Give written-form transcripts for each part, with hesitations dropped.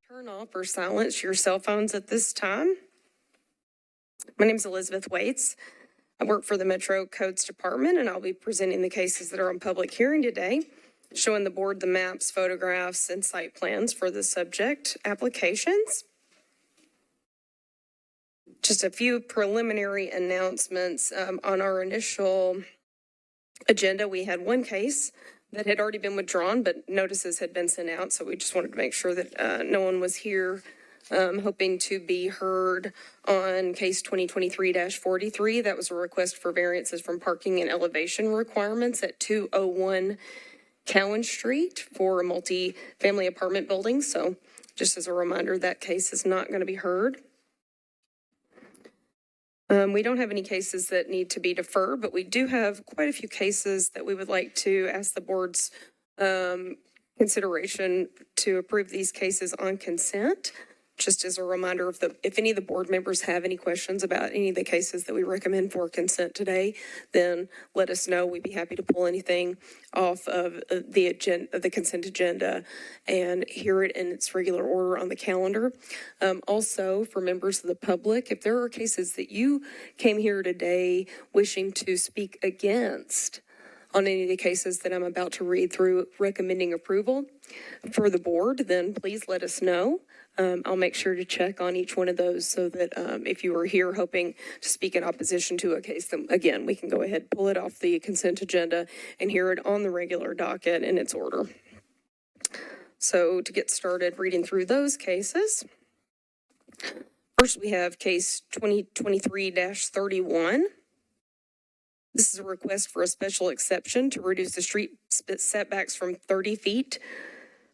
Turn off or silence your cell phones at this time. My name is Elizabeth Waits. I work for the Metro Codes Department, and I'll be presenting the cases that are on public hearing today, showing the board the maps, photographs, and site plans for the subject applications. Just a few preliminary announcements. On our initial agenda, we had one case that had already been withdrawn, but notices had been sent out, so we just wanted to make sure that no one was here hoping to be heard on case 2023-43. That was a request for variances from parking and elevation requirements at 201 Cowan Street for a multi-family apartment building. So just as a reminder, that case is not going to be heard. We don't have any cases that need to be deferred, but we do have quite a few cases that we would like to ask the board's consideration to approve these cases on consent. Just as a reminder, if any of the board members have any questions about any of the cases that we recommend for consent today, then let us know. We'd be happy to pull anything off of the consent agenda and hear it in its regular order on the calendar. Also, for members of the public, if there are cases that you came here today wishing to speak against on any of the cases that I'm about to read through recommending approval for the board, then please let us know. I'll make sure to check on each one of those so that if you were here hoping to speak in opposition to a case, then again, we can go ahead, pull it off the consent agenda and hear it on the regular docket in its order. So to get started reading through those cases, first we have case 2023-31. This is a request for a special exception to reduce the street setbacks from 30 feet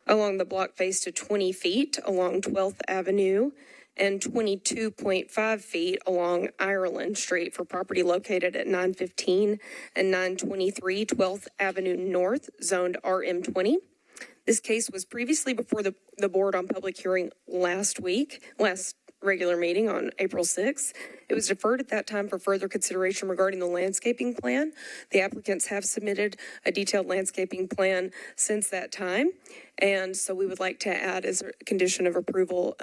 along the block face to 20 feet along 12th Avenue and 22.5 feet along Ireland Street for property located at 915 and 923 12th Avenue North, zoned RM20. This case was previously before the board on public hearing last regular meeting on April 6th. It was deferred at that time for further consideration regarding the landscaping plan. The applicants have submitted a detailed landscaping plan since that time. And so we would like to add as a condition of approval,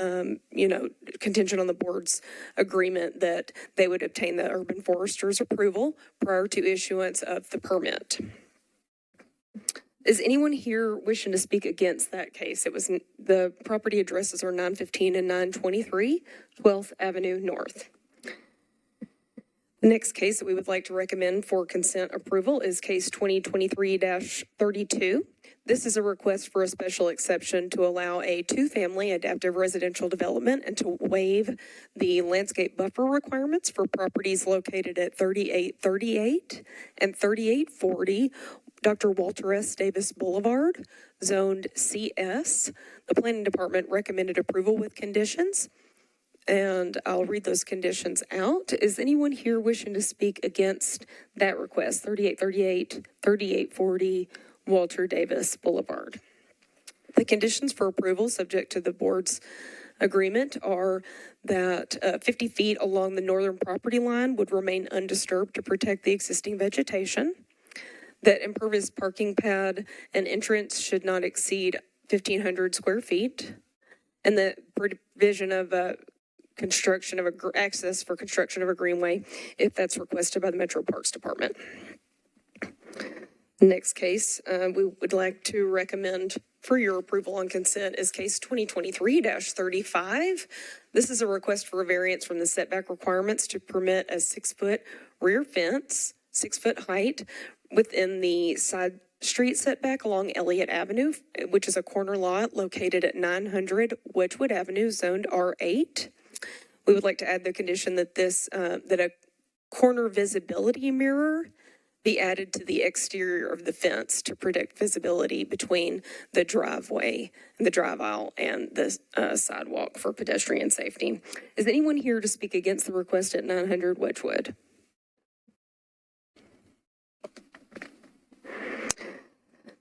contingent on the board's agreement that they would obtain the urban forester's approval prior to issuance of the permit. Is anyone here wishing to speak against that case? The property addresses are 915 and 923 12th Avenue North. The next case that we would like to recommend for consent approval is case 2023-32. This is a request for a special exception to allow a two-family adaptive residential development and to waive the landscape buffer requirements for properties located at 3838 and 3840 Dr. Walter S. Davis Boulevard, zoned CS. The planning department recommended approval with conditions, and I'll read those conditions out. Is anyone here wishing to speak against that request, 3838, 3840 Walter Davis Boulevard? The conditions for approval, subject to the board's agreement, are that 50 feet along the northern property line would remain undisturbed to protect the existing vegetation, that impervious parking pad and entrance should not exceed 1,500 square feet, and the provision of access for construction of a greenway if that's requested by the Metro Parks Department. Next case we would like to recommend for your approval on consent is case 2023-35. This is a request for a variance from the setback requirements to permit a 6-foot rear fence, 6-foot height, within the side street setback along Elliott Avenue, which is a corner lot located at 900 Wedgwood Avenue, zoned R8. We would like to add the condition that that a corner visibility mirror be added to the exterior of the fence to protect visibility between the driveway and the drive aisle and the sidewalk for pedestrian safety. Is anyone here to speak against the request at 900 Wedgwood?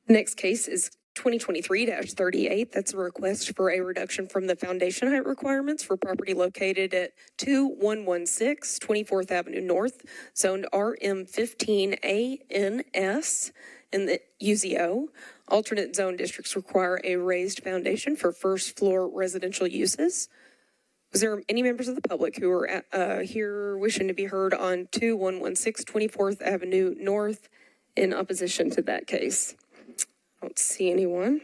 Next case is 2023-38. That's a request for a reduction from the foundation height requirements for property located at 2116 24th Avenue North, zoned RM15ANS in the UZO Alternate zone districts require a raised foundation for first floor residential uses. Was there any members of the public who are here wishing to be heard on 2116 24th Avenue North in opposition to that case? I don't see anyone.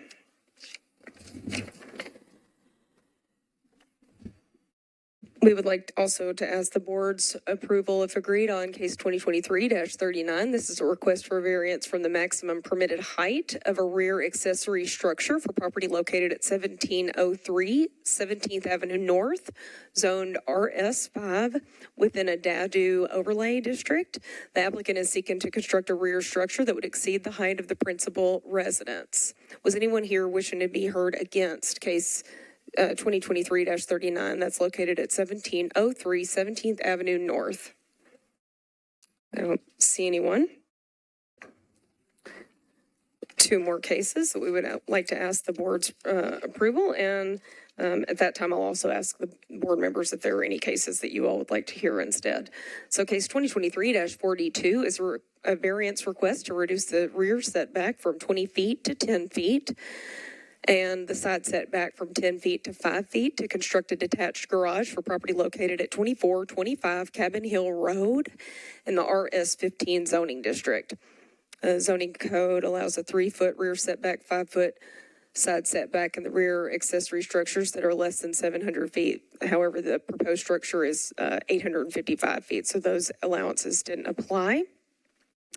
We would like also to ask the board's approval, if agreed, on case 2023-39. This is a request for variance from the maximum permitted height of a rear accessory structure for property located at 1703 17th Avenue North, zoned RS5 within a DADU overlay district. The applicant is seeking to construct a rear structure that would exceed the height of the principal residence. Was anyone here wishing to be heard against case 2023-39 that's located at 1703 17th Avenue North? I don't see anyone. Two more cases that we would like to ask the board's approval, and at that time I'll also ask the board members if there are any cases that you all would like to hear instead. So case 2023-42 is a variance request to reduce the rear setback from 20 feet to 10 feet. And the side setback from 10 feet to 5 feet to construct a detached garage for property located at 2425 Cabin Hill Road in the RS15 zoning district. Zoning code allows a 3-foot rear setback, 5-foot side setback in the rear accessory structures that are less than 700 feet. However, the proposed structure is 855 feet, so those allowances didn't apply.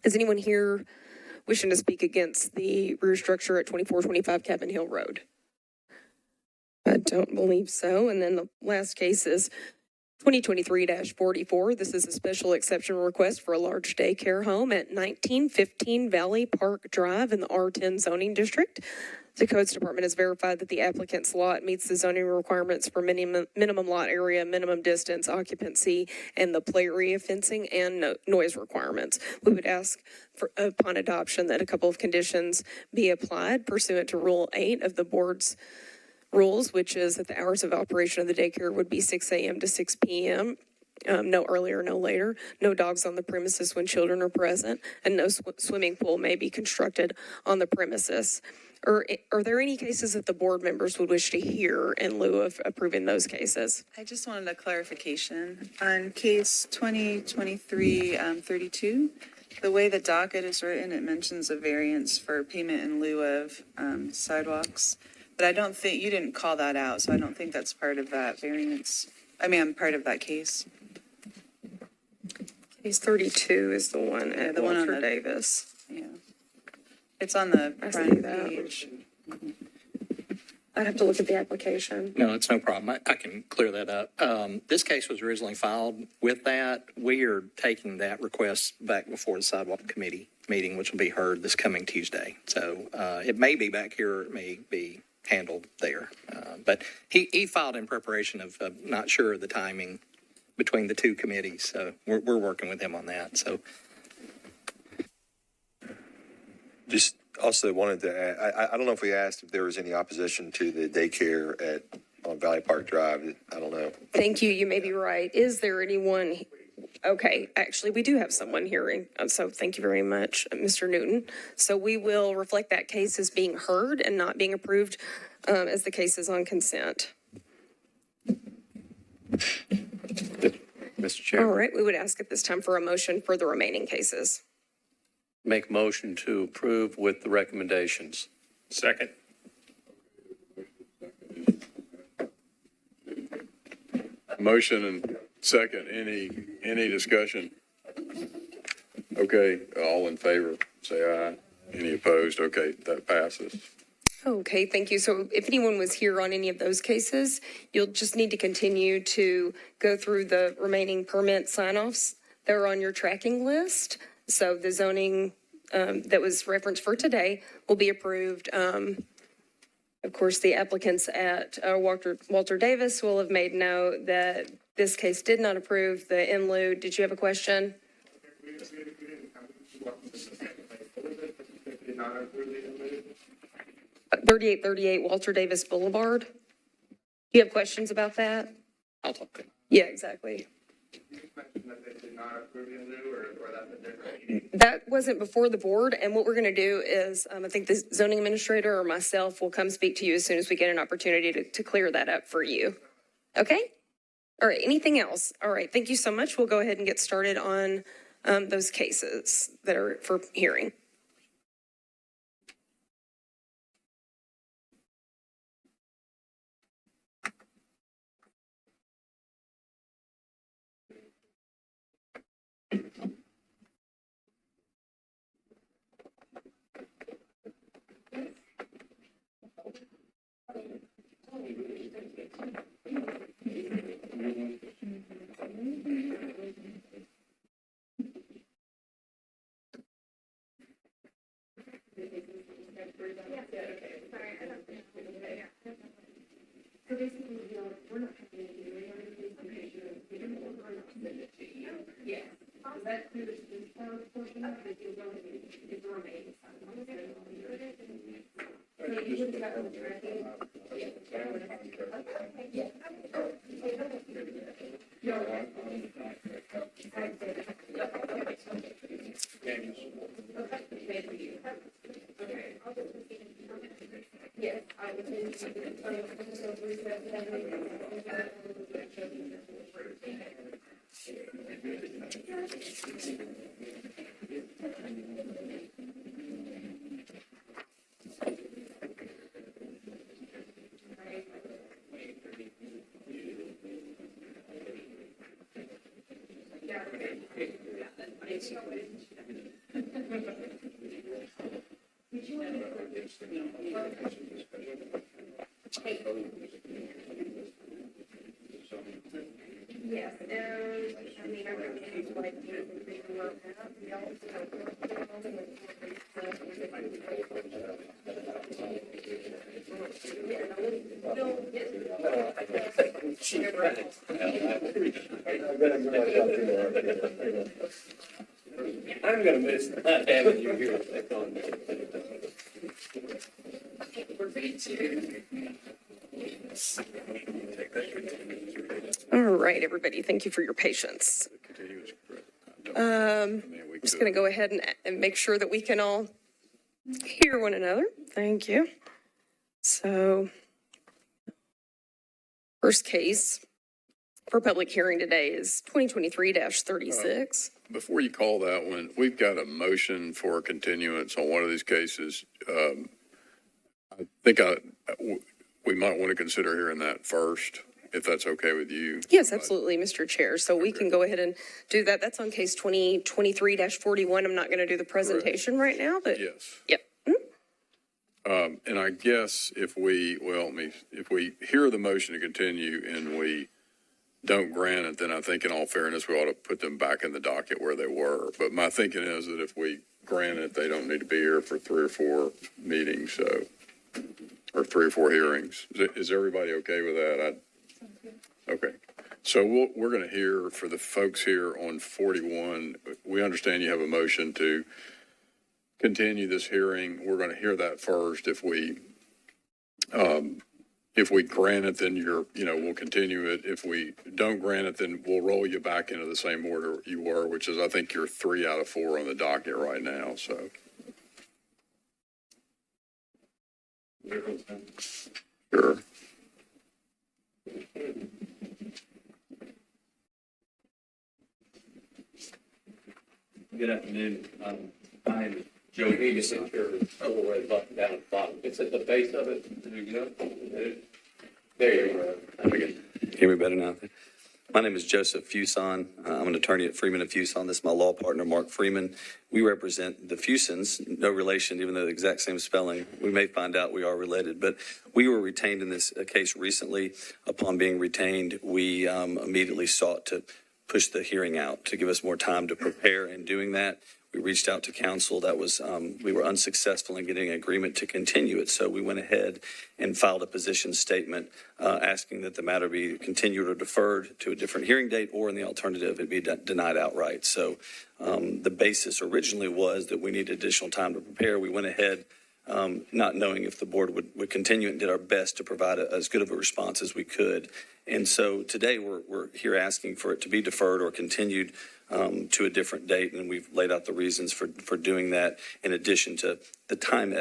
Is anyone here wishing to speak against the rear structure at 2425 Cabin Hill Road? I don't believe so. And then the last case is 2023-44. This is a special exception request for a large daycare home at 1915 Valley Park Drive in the R10 zoning district. The codes department has verified that the applicant's lot meets the zoning requirements for minimum lot area, minimum distance, occupancy, and the play area fencing and noise requirements. We would ask for, upon adoption, that a couple of conditions be applied pursuant to Rule 8 of the board's rules, which is that the hours of operation of the daycare would be 6 a.m. to 6 p.m., no earlier, no later, no dogs on the premises when children are present, and no swimming pool may be constructed on the premises. Are there any cases that the board members would wish to hear in lieu of approving those cases? I just wanted a clarification. On case 2023-32, the way the docket is written, it mentions a variance for payment in lieu of sidewalks. But I don't think, you didn't call that out, so I don't think that's part of that variance. I mean, I'm part of that case. Case 32 is the one at the one Walter on Davis. Yeah. It's on the front page. I'd have to look at the application. No, it's no problem. I can clear that up. This case was originally filed with that. We are taking that request back before the sidewalk committee meeting, which will be heard this coming Tuesday. So it may be back here, it may be handled there. But he filed in preparation of not sure of the timing between the two committees. So we're working with him on that. So just also wanted to add, I don't know if we asked if there was any opposition to the daycare on Valley Park Drive. I don't know. Thank you. You may be right. Is there anyone? Okay, actually, we do have someone here. So thank you very much, Mr. Newton. So we will reflect that case as being heard and not being approved as the case is on consent. Mr. Chairman. All right, we would ask at this time for a motion for the remaining cases. Make a motion to approve with the recommendations. Second. Motion and second. Any discussion? Okay, all in favor, say aye. Any opposed? Okay, that passes. Okay, thank you. So if anyone was here on any of those cases, you'll just need to continue to go through the remaining permit sign-offs that are on your tracking list. So the zoning that was referenced for today will be approved. Of course, the applicants at Walter Davis will have made note that this case did not approve the in lieu. Did you have a question? 3838 Walter Davis Boulevard. Do you have questions about that? I'll talk to him. Yeah, exactly. That wasn't before the board, and what we're going to do is, I think the zoning administrator or myself will come speak to you as soon as we get an opportunity to clear that up for you. Okay? All right, anything else? All right, thank you so much. We'll go ahead and get started on those cases that are for hearing. I'm gonna miss not having you here. All right, everybody, thank you for your patience. I'm just going to go ahead and make sure that we can all hear one another. Thank you. So, first case for public hearing today is 2023-36. Before you call that one, we've got a motion for continuance on one of these cases. I think we might want to consider hearing that first, if that's okay with you. Yes, absolutely, Mr. Chair. So we can go ahead and do that. That's on case 2023-41. I'm not going to do the presentation right now, but Yes. yep. And I guess if we hear the motion to continue and we don't grant it, then I think in all fairness, we ought to put them back in the docket where they were. But my thinking is that if we grant it, they don't need to be here for 3 or 4 meetings, or 3 or 4 hearings. Is everybody okay with that? Okay. So we're going to hear for the folks here on 41. We understand you have a motion to continue this hearing. We're going to hear that first. If we grant it, then we'll continue it. If we don't grant it, then we'll roll you back into the same order you were, which is, I think you're 3 out of 4 on the docket right now. So. Sure. Good afternoon. My name is Joe Davidson. Here, a little way down at the bottom. It's at the base of it. There you go. There you go. There we go. Hear me better now? My name is Joseph Fuson. I'm an attorney at Freeman & Fuson. This is my law partner, Mark Freeman. We represent the Fusons, no relation, even though the exact same spelling. We may find out we are related, but we were retained in this case recently. Upon being retained, we immediately sought to push the hearing out to give us more time to prepare. In doing that, we reached out to counsel. That was, we were unsuccessful in getting an agreement to continue it. So we went ahead and filed a position statement asking that the matter be continued or deferred to a different hearing date, or in the alternative, it be denied outright. So the basis originally was that we needed additional time to prepare. We went ahead not knowing if the board would continue, and did our best to provide as good of a response as we could. And so today we're here asking for it to be deferred or continued to a different date, and we've laid out the reasons for doing that. In addition to the time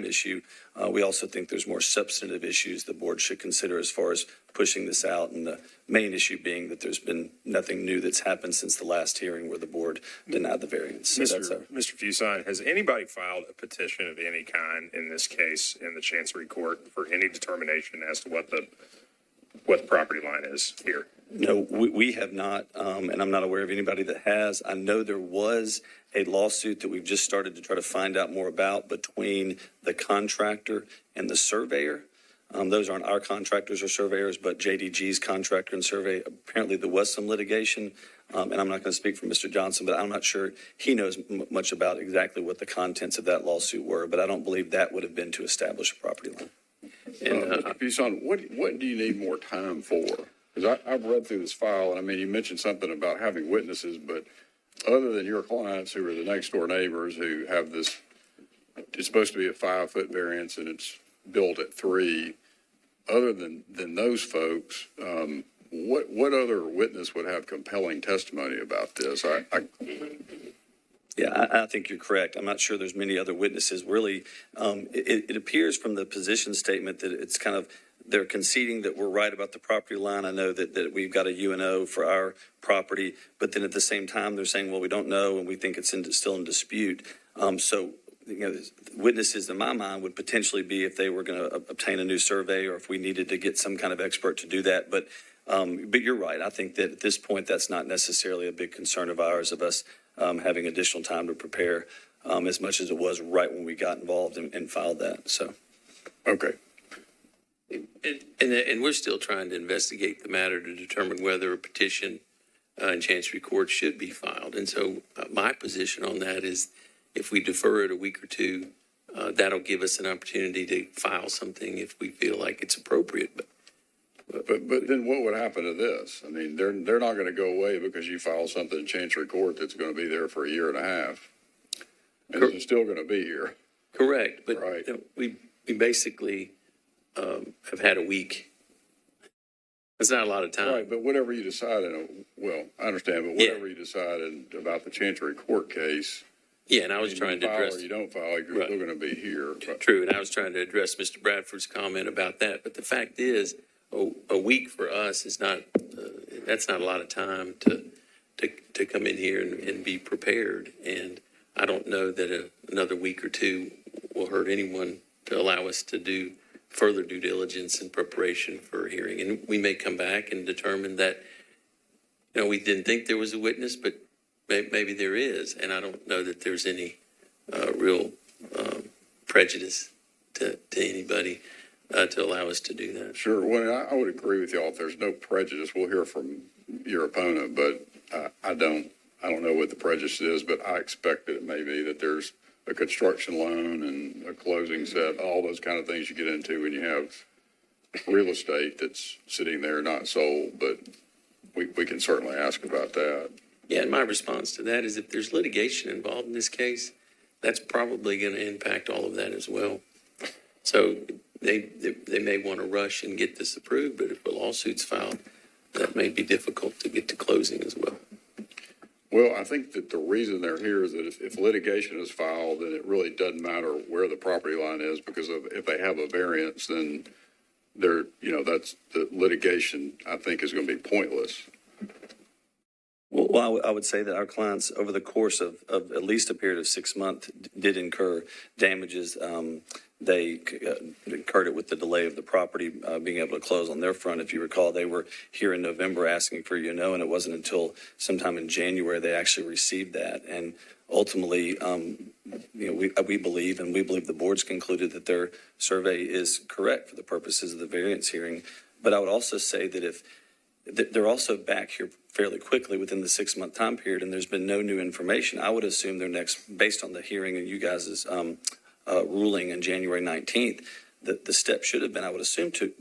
issue, we also think there's more substantive issues the board should consider as far as pushing this out, and the main issue being that there's been nothing new that's happened since the last hearing where the board denied the variance. So Mr. Fuson, has anybody filed a petition of any kind in this case in the Chancery Court for any determination as to what the property line is here? No, we have not, and I'm not aware of anybody that has. I know there was a lawsuit that we've just started to try to find out more about between the contractor and the surveyor. Those aren't our contractors or surveyors, but JDG's contractor and survey. Apparently there was some litigation, and I'm not going to speak for Mr. Johnson, but I'm not sure he knows much about exactly what the contents of that lawsuit were, but I don't believe that would have been to establish a property line. And Mr. Fuson, what do you need more time for? Because I've read through this file, and I mean, you mentioned something about having witnesses, but other than your clients who are the next door neighbors who have this, it's supposed to be a 5-foot variance and it's built at 3. Other than those folks, what other witness would have compelling testimony about this? Yeah, I think you're correct. I'm not sure there's many other witnesses. Really, it appears from the position statement that it's kind of, they're conceding that we're right about the property line. I know that we've got a UNO for our property, but then at the same time, they're saying, well, we don't know, and we think it's still in dispute. So, witnesses in my mind would potentially be if they were going to obtain a new survey or if we needed to get some kind of expert to do that. But you're right. I think that at this point, that's not necessarily a big concern of ours, of us having additional time to prepare as much as it was right when we got involved and filed that. So, Okay. And we're still trying to investigate the matter to determine whether a petition in Chancery Court should be filed. And so my position on that is if we defer it a week or two, that'll give us an opportunity to file something if we feel like it's appropriate. But then what would happen to this? I mean, they're not going to go away because you file something in Chancery Court that's going to be there for a year and a half. And it's still going to be here. Correct. But Right. We basically have had a week. That's not a lot of time. Right, but whatever you decide well, I understand, but whatever you decide about the Chancery Court case. Yeah, and I was trying to address. Or you don't file, you're still going to be here. True, and I was trying to address Mr. Bradford's comment about that. But the fact is, a week for us is not, that's not a lot of time to come in here and be prepared. And I don't know that another week or two will hurt anyone to allow us to do further due diligence and preparation for a hearing. And we may come back and determine that, we didn't think there was a witness, but maybe there is. And I don't know that there's any real prejudice to anybody to allow us to do that. Sure. Well, I would agree with y'all. If there's no prejudice, we'll hear from your opponent, but I don't know what the prejudice is, but I expect that it may be that there's a construction loan and a closing set, all those kind of things you get into when you have real estate that's sitting there not sold, but we can certainly ask about that. Yeah, and my response to that is if there's litigation involved in this case, that's probably going to impact all of that as well. So they may want to rush and get this approved, but if a lawsuit's filed, that may be difficult to get to closing as well. Well, I think that the reason they're here is that if litigation is filed, then it really doesn't matter where the property line is, because if they have a variance, then that's the litigation, I think, is going to be pointless. Well, I would say that our clients, over the course of at least a period of 6 months, did incur damages. They incurred it with the delay of the property being able to close on their front. If you recall, they were here in November asking for and it wasn't until sometime in January they actually received that. And ultimately, we believe the board's concluded that their survey is correct for the purposes of the variance hearing. But I would also say that if they're also back here fairly quickly within the 6 month time period, and there's been no new information, I would assume they're next, based on the hearing and you guys' ruling on January 19th, that the step should have been, I would assume, to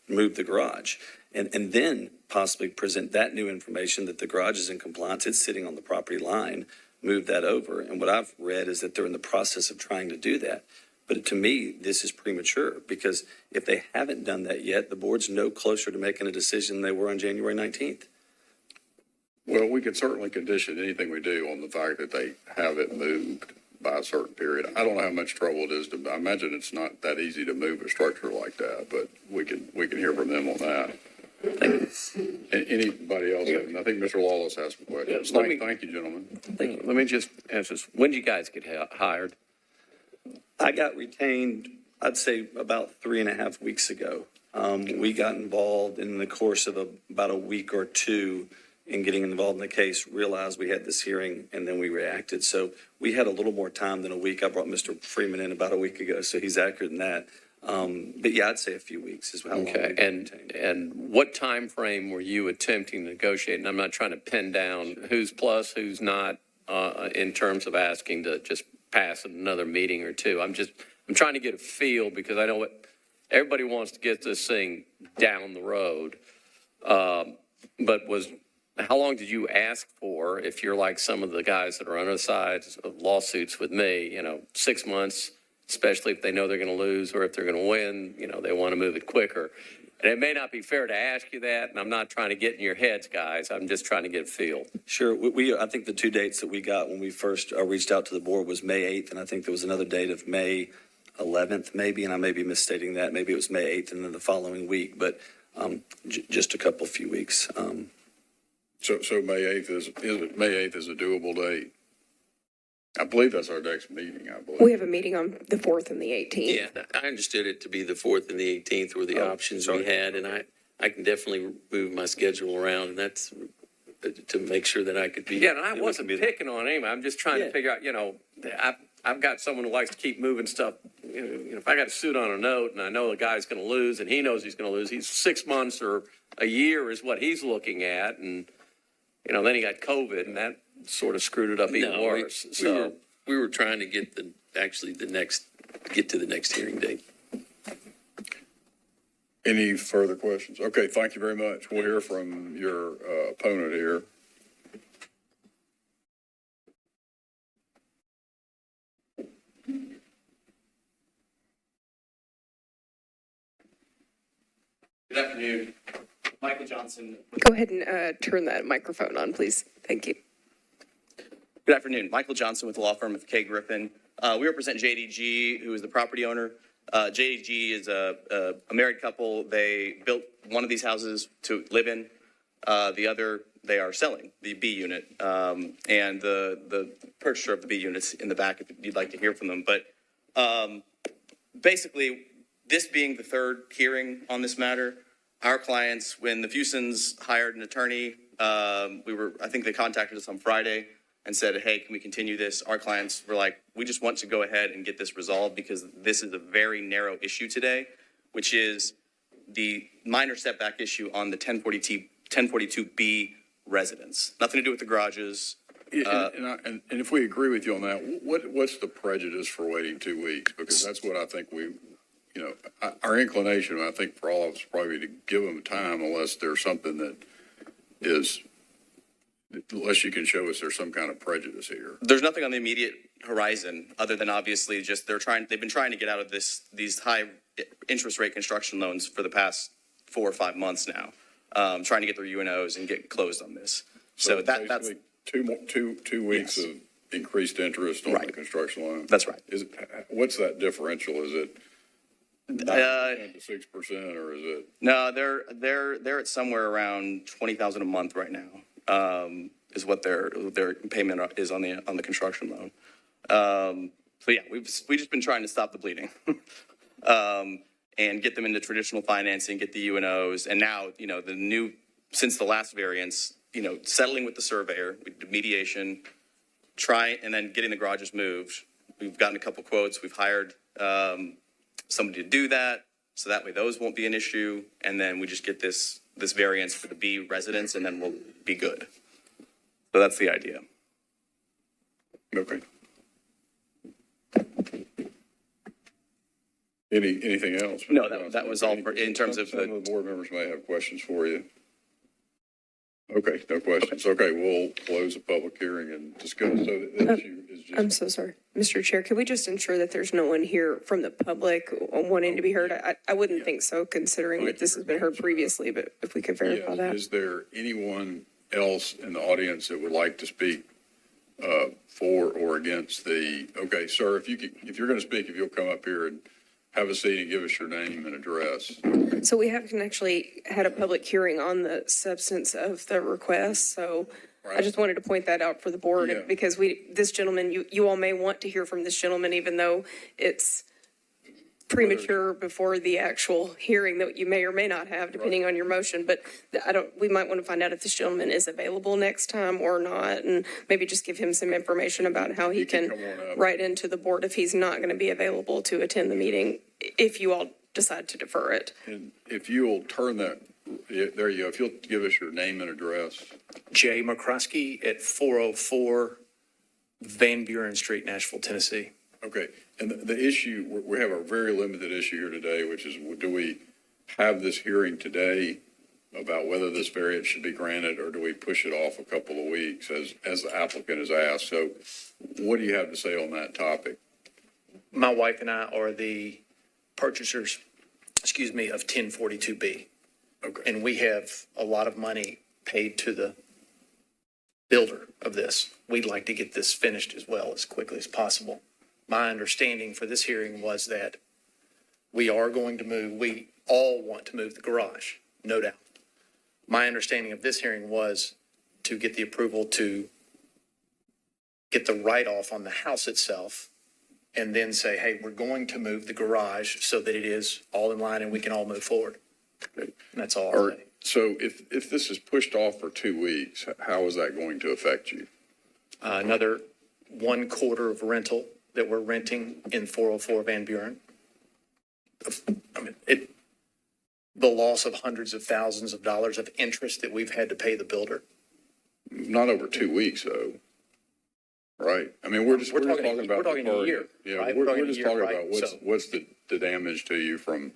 move the garage and then possibly present that new information that the garage is in compliance, it's sitting on the property line, move that over. And what I've read is that they're in the process of trying to do that. But to me, this is premature because if they haven't done that yet, the board's no closer to making a decision than they were on January 19th. Well, we could certainly condition anything we do on the fact that they have it moved by a certain period. I don't know how much trouble it is I imagine it's not that easy to move a structure like that, but we can hear from them on that. Anybody else? I think Mr. Lawless has some questions. Thank you, gentlemen. Let me just ask this. When did you guys get hired? I got retained, I'd say about 3.5 weeks ago. We got involved in the course of about a week or two in getting involved in the case, realized we had this hearing, and then we reacted. So we had a little more time than a week. I brought Mr. Freeman in about a week ago, so he's accurate in that. But yeah, I'd say a few weeks is how long. Okay, and what time frame were you attempting to negotiate? And I'm not trying to pin down who's plus, who's not, in terms of asking to just pass another meeting or two. I'm trying to get a feel because I know what everybody wants to get this thing down the road. But how long did you ask for if you're like some of the guys that are on other sides of lawsuits with me, 6 months, especially if they know they're going to lose or if they're going to win, they want to move it quicker. And it may not be fair to ask you that, and I'm not trying to get in your heads, guys. I'm just trying to get a feel. Sure. I think the 2 dates that we got when we first reached out to the board was May 8th, and I think there was another date of May 11th, maybe, and I may be misstating that. Maybe it was May 8th and then the following week, but just a few weeks. So May 8th is a doable date? I believe that's our next meeting, I believe. We have a meeting on the 4th and the 18th. Yeah, I understood it to be the 4th and the 18th were the options we had, and I can definitely move my schedule around, and that's to make sure that I could be. Yeah, and I wasn't picking on him. I'm just trying to figure out, I've got someone who likes to keep moving stuff. If I got a suit on a note and I know the guy's going to lose and he knows he's going to lose, he's 6 months or a year is what he's looking at. And, then he got COVID and that sort of screwed it up even worse. We were trying to get to the next hearing date. Any further questions? Okay, thank you very much. We'll hear from your opponent here. Good afternoon. Michael Johnson. Go ahead and turn that microphone on, please. Thank you. Good afternoon. Michael Johnson with the law firm of K. Griffin. We represent JDG, who is the property owner. JDG is a married couple. They built one of these houses to live in. The other, they are selling, the B unit. And the purchaser of the B unit's in the back if you'd like to hear from them. But basically, this being the third hearing on this matter, our clients, when the Fusons hired an attorney, I think they contacted us on Friday and said, hey, can we continue this? Our clients were like, we just want to go ahead and get this resolved because this is a very narrow issue today, which is the minor setback issue on the 1042B residence. Nothing to do with the garages. And if we agree with you on that, what's the prejudice for waiting 2 weeks? Because that's what I think our inclination, I think for all of us, probably to give them time unless there's something that is, unless you can show us there's some kind of prejudice here. There's nothing on the immediate horizon other than obviously just they've been trying to get out of these high interest rate construction loans for the past 4 or 5 months now, trying to get their UNOs and get closed on this. So that's 2 weeks of increased interest on the construction loan. That's right. What's that differential? Is it 9% to 6%, or is it? No, they're at somewhere around $20,000 a month right now. Is what their payment is on the construction loan. So yeah, we've just been trying to stop the bleeding, and get them into traditional financing, get the UNOs, and now since the last variance, settling with the surveyor, we did mediation, and then getting the garages moved. We've gotten a couple quotes. We've hired somebody to do that, so that way those won't be an issue, and then we just get this variance for the B residents, and then we'll be good. So that's the idea. Okay. Anything else? No, that was all in terms of some of the board members may have questions for you. Okay, no questions. Okay, we'll close the public hearing and discuss. So the issue is I'm just, so sorry. Mr. Chair, can we just ensure that there's no one here from the public wanting to be heard? I wouldn't think so, considering that this has been heard previously, but if we could verify that. is there anyone else in the audience that would like to speak for or against okay, sir, if you're going to speak, if you'll come up here and have a seat and give us your name and address. So we haven't actually had a public hearing on the substance of the request, so I just wanted to point that out for the board, Yeah. because this gentleman, you all may want to hear from this gentleman, even though it's premature before the actual hearing that you may or may not have, depending on your motion, but we might want to find out if this gentleman is available next time or not, and maybe just give him some information about how he can can come on up. write into the board if he's not going to be available to attend the meeting, if you all decide to defer it. And if you'll turn that, there you go. If you'll give us your name and address. Jay McCroskey at 404 Van Buren Street, Nashville, Tennessee. Okay, and the issue, we have a very limited issue here today, which is, do we have this hearing today about whether this variance should be granted, or do we push it off a couple of weeks as the applicant has asked? So what do you have to say on that topic? My wife and I are the purchasers, of 1042B. Okay. And we have a lot of money paid to the builder of this. We'd like to get this finished as well as quickly as possible. My understanding for this hearing was that we all want to move the garage, no doubt. My understanding of this hearing was to get the approval to get the write-off on the house itself, and then say, hey, we're going to move the garage so that it is all in line and we can all move forward. And that's all I'll say. So if this is pushed off for 2 weeks, how is that going to affect you? Another 1/4 of rental that we're renting in 404 Van Buren. The loss of hundreds of thousands of dollars of interest that we've had to pay the builder. Not over 2 weeks, though. Right? I mean, we're just talking about. We're talking a year, Yeah, right? we're talking a just year, talking right? about So- what's the damage to you from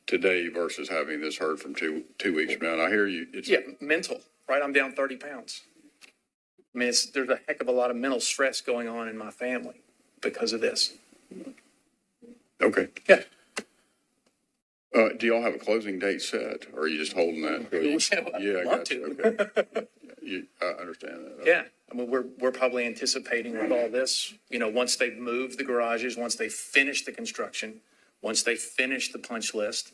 today versus having this heard from two weeks from now. And I hear you. Yeah, mental, right? I'm down 30 pounds. I mean, there's a heck of a lot of mental stress going on in my family because of this. Okay. Yeah. Do y'all have a closing date set, or are you just holding that? Yeah, I want got to. you. Okay. I understand that. Yeah, I mean, we're probably anticipating with all this, once they've moved the garages, once they finish the construction, once they finish the punch list,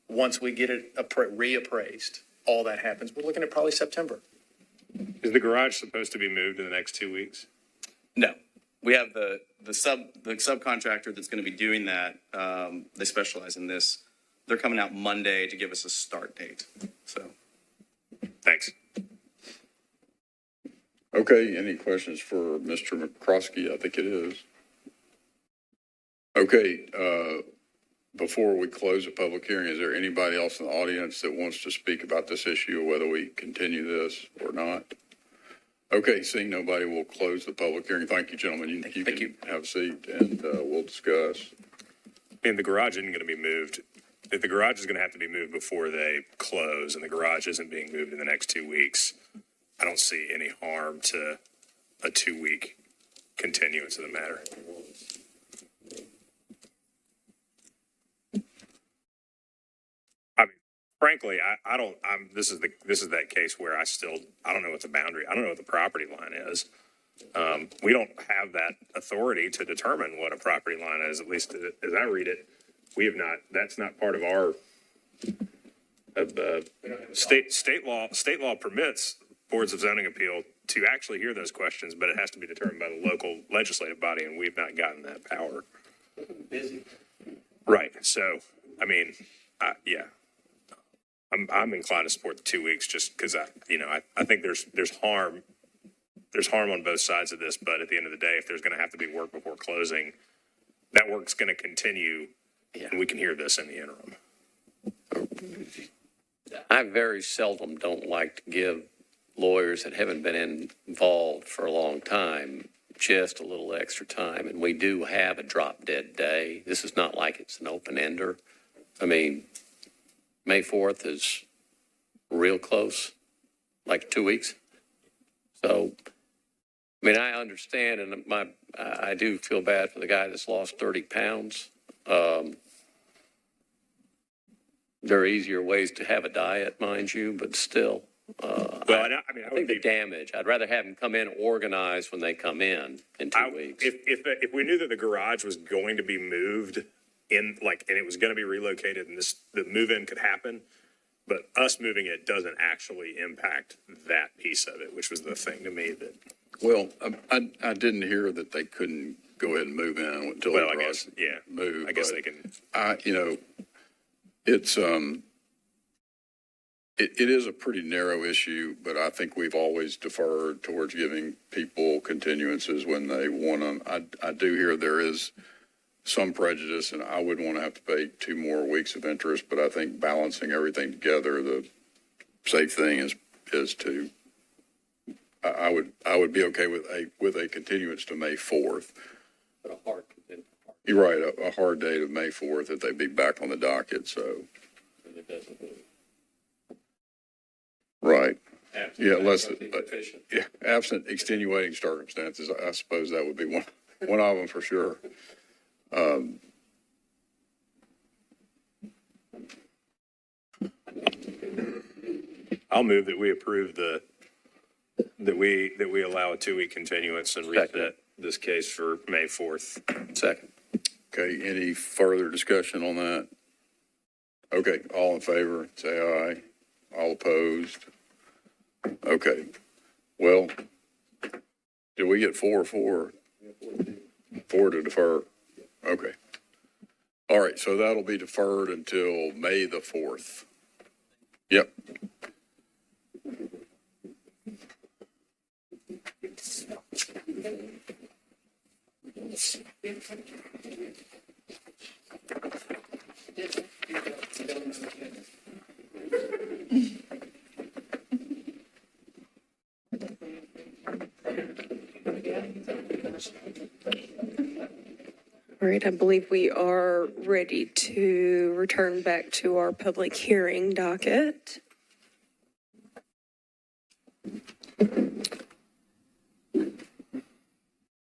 once we get it reappraised, all that happens. We're looking at probably September. Is the garage supposed to be moved in the next 2 weeks? No, we have the subcontractor that's going to be doing that. They specialize in this. They're coming out Monday to give us a start date. So, Thanks. Okay, any questions for Mr. McCroskey? I think it is. Okay, before we close the public hearing, is there anybody else in the audience that wants to speak about this issue, or whether we continue this or not? Okay, seeing nobody, we'll close the public hearing. Thank you, gentlemen. You can have a seat, and we'll discuss. And the garage isn't going to be moved. If the garage is going to have to be moved before they close, and the garage isn't being moved in the next 2 weeks, I don't see any harm to a 2-week continuance of the matter. I mean, frankly, this is that case where I don't know what the boundary, I don't know what the property line is. We don't have that authority to determine what a property line is, at least as I read it. We have not, that's not part of our, state law permits boards of zoning appeal to actually hear those questions, but it has to be determined by the local legislative body, and we've not gotten that power. Busy. Right. So, I mean, yeah, I'm inclined to support the 2 weeks just because I think there's harm on both sides of this, but at the end of the day, if there's going to have to be work before closing, that work's going to continue, and we can hear this in the interim. I very seldom don't like to give lawyers that haven't been involved for a long time just a little extra time. And we do have a drop dead day. This is not like it's an open ender. I mean, May 4th is real close. like 2 weeks. So, I mean, I understand, and I do feel bad for the guy that's lost 30 pounds. There are easier ways to have a diet, mind you, but still. Well, I mean, I I would think the be, damage, I'd rather have them come in organized when they come in 2 weeks. if we knew that the garage was going to be moved in, like, and it was going to be relocated and the move-in could happen, but us moving it doesn't actually impact that piece of it, which was the thing to me that, Well, I didn't hear that they couldn't go ahead and move in until the well, I garage guess, yeah. moved. I guess but they can, it's, it is a pretty narrow issue, but I think we've always deferred towards giving people continuances when they want them. I do hear there is some prejudice, and I wouldn't want to have to pay 2 more weeks of interest, but I think balancing everything together, the safe thing is to, I would be okay with a continuance to May 4th. You're right, a hard date of May 4th that they'd be back on the docket, so. Right. Yeah, absent extenuating circumstances, I suppose that would be one of them for sure. I'll move that we approve that we allow a 2-week continuance and reset this case for May 4th. Second. Okay, any further discussion on that? Okay, all in favor, say aye. All opposed? Okay, well, did we get 4 or 4? 4 to defer? Okay. All right, so that'll be deferred until May the 4th. Yep. All right, I believe we are ready to return back to our public hearing docket.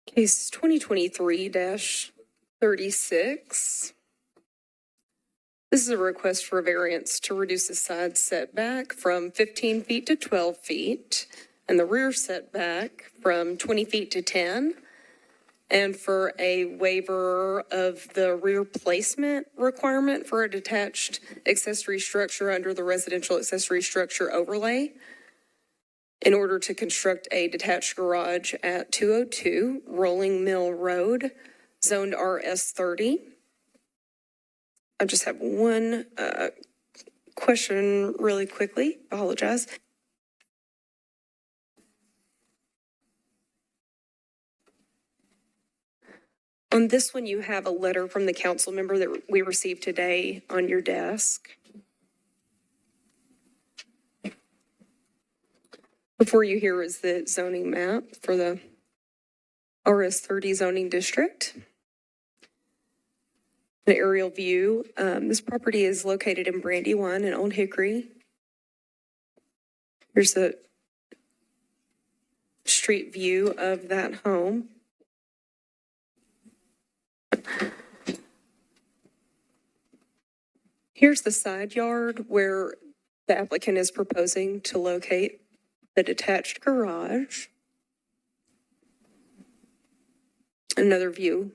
Case 2023-36. This is a request for a variance to reduce the side setback from 15 feet to 12 feet and the rear setback from 20 feet to 10, and for a waiver of the rear placement requirement for a detached accessory structure under the residential accessory structure overlay in order to construct a detached garage at 202 Rolling Mill Road, zoned RS30. I just have one question really quickly. Apologize. On this one, you have a letter from the council member that we received today on your desk. Before you here is the zoning map for the RS30 zoning district. An aerial view. This property is located in Brandywine and Old Hickory. Here's a street view of that home. Here's the side yard where the applicant is proposing to locate the detached garage. Another view.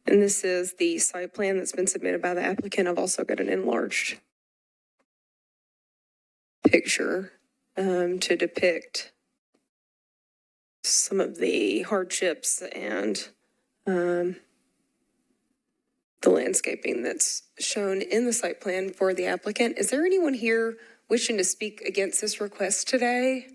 And this is the site plan that's been submitted by the applicant. I've also got an enlarged picture to depict some of the hardships and the landscaping that's shown in the site plan for the applicant. Is there anyone here wishing to speak against this request today?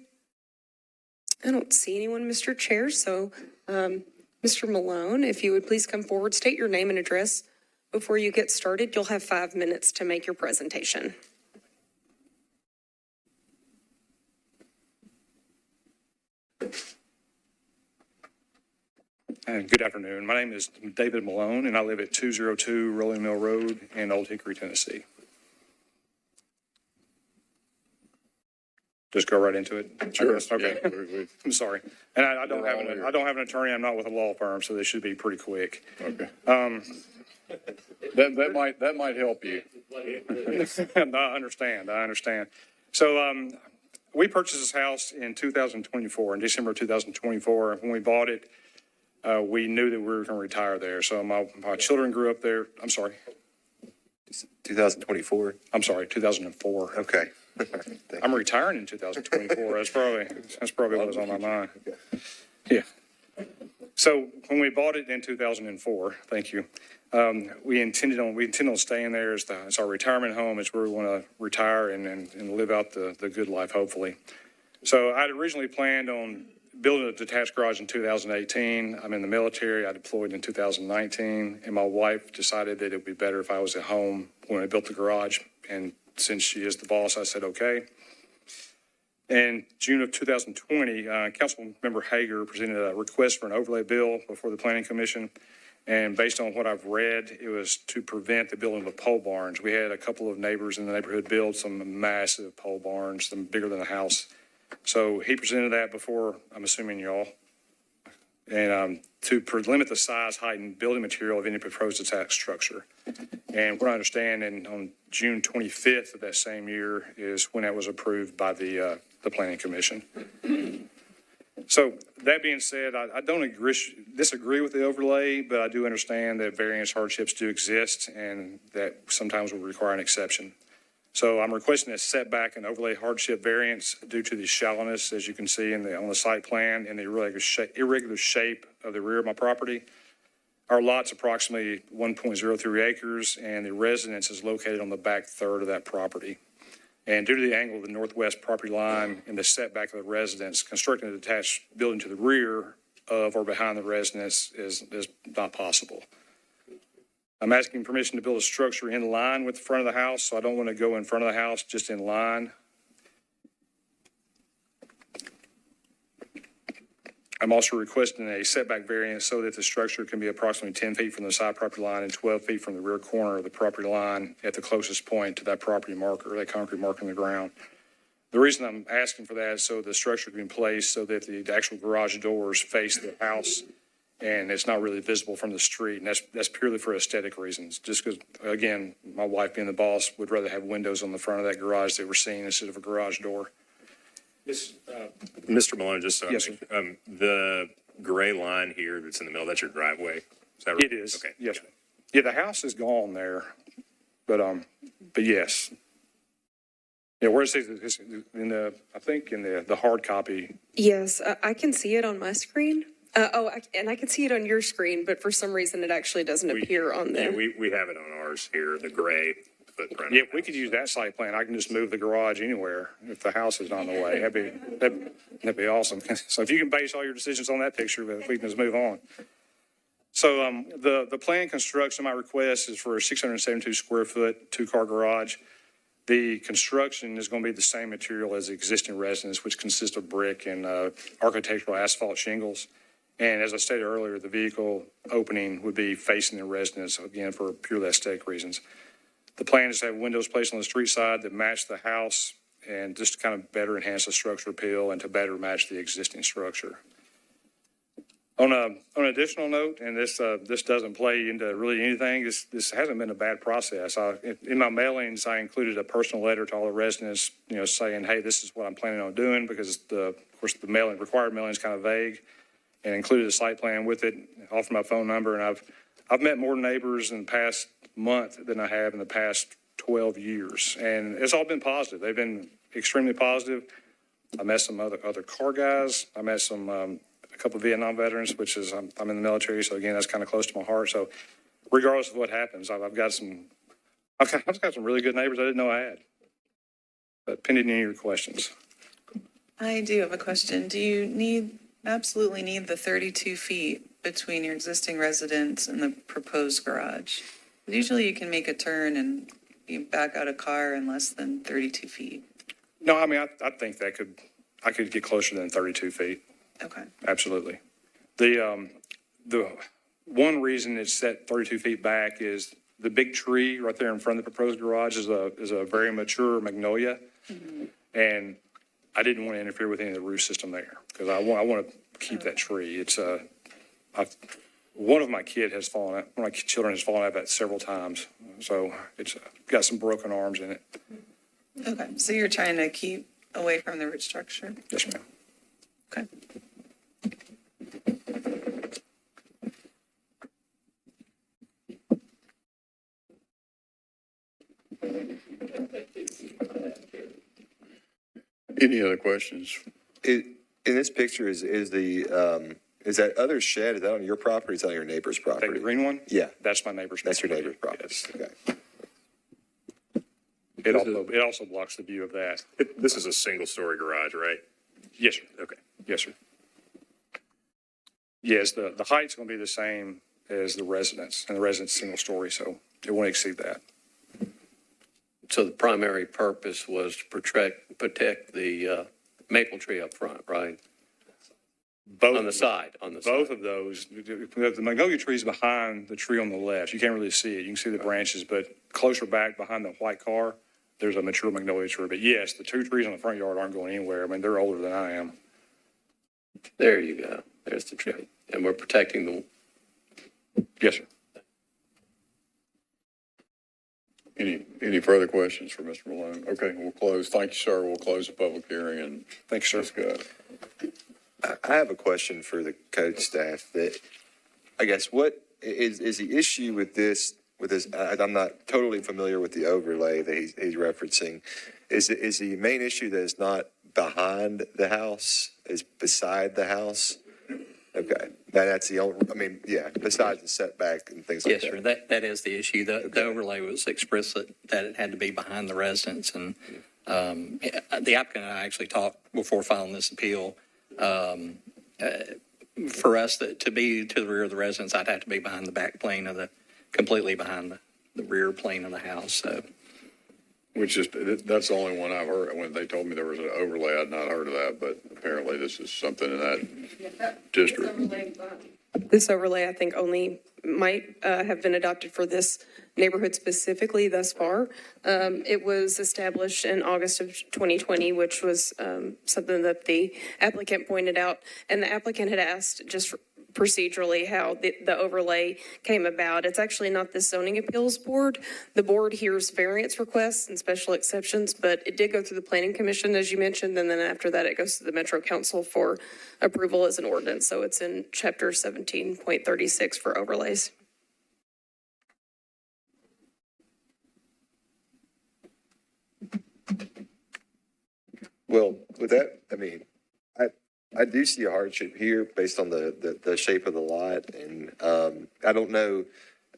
I don't see anyone, Mr. Chair, so Mr. Malone, if you would please come forward, state your name and address before you get started. You'll have 5 minutes to make your presentation. And good afternoon. My name is David Malone, and I live at 202 Rolling Mill Road in Old Hickory, Tennessee. Just go right into it? Sure. Okay. Yeah, I'm sorry. And I don't We're have all an, here. I don't have an attorney. I'm not with a law firm, so this should be pretty quick. okay. That might help you. I understand. So, we purchased this house in 2024, in December of 2024. When we bought it, we knew that we were going to retire there. So my children grew up there. I'm sorry, 2024? 2004. Okay. I'm retiring in 2024. That's probably what was on my mind. Yeah. So when we bought it in 2004, thank you. We intend on staying there as our retirement home. It's where we want to retire and live out the good life, hopefully. So I'd originally planned on building a detached garage in 2018. I'm in the military. I deployed in 2019, and my wife decided that it would be better if I was at home when I built the garage. And since she is the boss, I said, okay. In June of 2020, Councilmember Hager presented a request for an overlay bill before the Planning Commission. And based on what I've read, it was to prevent the building of pole barns. We had a couple of neighbors in the neighborhood build some massive pole barns, some bigger than a house. So he presented that before, I'm assuming y'all, and to limit the size, height, and building material of any proposed attached structure. And what I understand, on June 25th of that same year is when that was approved by the Planning Commission. So that being said, I don't disagree with the overlay, but I do understand that various hardships do exist and that sometimes will require an exception. So I'm requesting a setback and overlay hardship variance due to the shallowness, as you can see on the site plan, and the irregular shape of the rear of my property. Our lot's approximately 1.03 acres, and the residence is located on the back third of that property. And due to the angle of the northwest property line and the setback of the residence, constructing a detached building to the rear of or behind the residence is not possible. I'm asking permission to build a structure in line with the front of the house, so I don't want to go in front of the house, just in line. I'm also requesting a setback variance so that the structure can be approximately 10 feet from the side property line and 12 feet from the rear corner of the property line at the closest point to that property marker, that concrete marker in the ground. The reason I'm asking for that is so the structure can be placed so that the actual garage doors face the house and it's not really visible from the street. And that's purely for aesthetic reasons. Just because, again, my wife being the boss would rather have windows on the front of that garage that we're seeing instead of a garage door. Mr. Malone, just so Yes, sir. The gray line here that's in the middle, that's your driveway? Is that right? It is. Okay. Yes, sir. Yeah, the house is gone there, but yes. Yeah, where it says it's I think in the hard copy. Yes, I can see it on my screen. And I can see it on your screen, but for some reason it actually doesn't appear on Yeah, there. we have it on ours here, the gray footprint. Yeah, if we could use that site plan, I can just move the garage anywhere if the house is not in the way. That'd be awesome. So if you can base all your decisions on that picture, but if we can just move on. So the planned construction, my request is for a 672 square foot, 2-car garage. The construction is going to be the same material as the existing residence, which consists of brick and architectural asphalt shingles. And as I stated earlier, the vehicle opening would be facing the residence, again, for purely aesthetic reasons. The plan is to have windows placed on the street side that match the house and just to kind of better enhance the structural appeal and to better match the existing structure. On an additional note, and this doesn't play into really anything, this hasn't been a bad process. In my mailings, I included a personal letter to all the residents, saying, hey, this is what I'm planning on doing, because of course the required mailing is kind of vague, and included a site plan with it, offered my phone number, and I've met more neighbors in the past month than I have in the past 12 years, and it's all been positive. They've been extremely positive. I met some other car guys. I met a couple of Vietnam veterans, which is I'm in the military, so again that's kind of close to my heart. So regardless of what happens, I've got some really good neighbors I didn't know I had. But pending any of your questions. I do have a question. Do you absolutely need the 32 feet between your existing residence and the proposed garage? Usually you can make a turn and you back out a car in less than 32 feet. No, I mean, I think I could get closer than 32 feet. Okay. Absolutely. The one reason it's set 32 feet back is the big tree right there in front of the proposed garage is a very mature magnolia. Mm-hmm. And I didn't want to interfere with any of the roof system there because I want to keep that tree. It's one of my children has fallen out of that several times. So it's got some broken arms in it. Okay, so you're trying to keep away from the root structure? Yes, ma'am. Okay. Any other questions? In this picture, is that other shed, is that on your property, is that on your neighbor's That property? green one? Yeah, That's my neighbor's. that's your property. neighbor's property. Yes. Okay. It also blocks the view of that. This is a single-story garage, right? Yes, sir. Okay. Yes, sir. Yes, the height's going to be the same as the residence, and the residence single story, so it won't exceed that. So the primary purpose was to protect the maple tree up front, right? Both On the side. Both of those, the magnolia tree is behind the tree on the left. You can't really see it. You can see the branches, but closer back behind the white car, there's a mature magnolia tree. But yes, the two trees on the front yard aren't going anywhere. I mean, they're older than I am. There you go. There's the tree. And we're protecting the, Yes, sir. Any further questions for Mr. Malone? Okay, we'll close. Thank you, sir. We'll close the public hearing and Thank you, sir. discuss. I have a question for the code staff that, I guess, what is the issue with this, I'm not totally familiar with the overlay that he's referencing. Is the main issue that it's not behind the house, is beside the house? Okay, that's the only, I mean, yeah, besides the setback and things like Yes, that. sir, that is the issue. The overlay was explicit that it had to be behind the residence. And the applicant and I actually talked before filing this appeal. For us to be to the rear of the residence, I'd have to be behind the back plane of completely behind the rear plane of the house, so. Which is, that's the only one I've heard. When they told me there was an overlay, I'd not heard of that, but apparently this is something in that district. This overlay, I think, only might have been adopted for this neighborhood specifically thus far. It was established in August of 2020, which was something that the applicant pointed out. And the applicant had asked just procedurally how the overlay came about. It's actually not the zoning appeals board. The board hears variance requests and special exceptions, but it did go through the planning commission, as you mentioned, and then after that it goes to the Metro Council for approval as an ordinance. So it's in chapter 17.36 for overlays. Well, with that, I mean, I do see a hardship here based on the shape of the lot, and I don't know.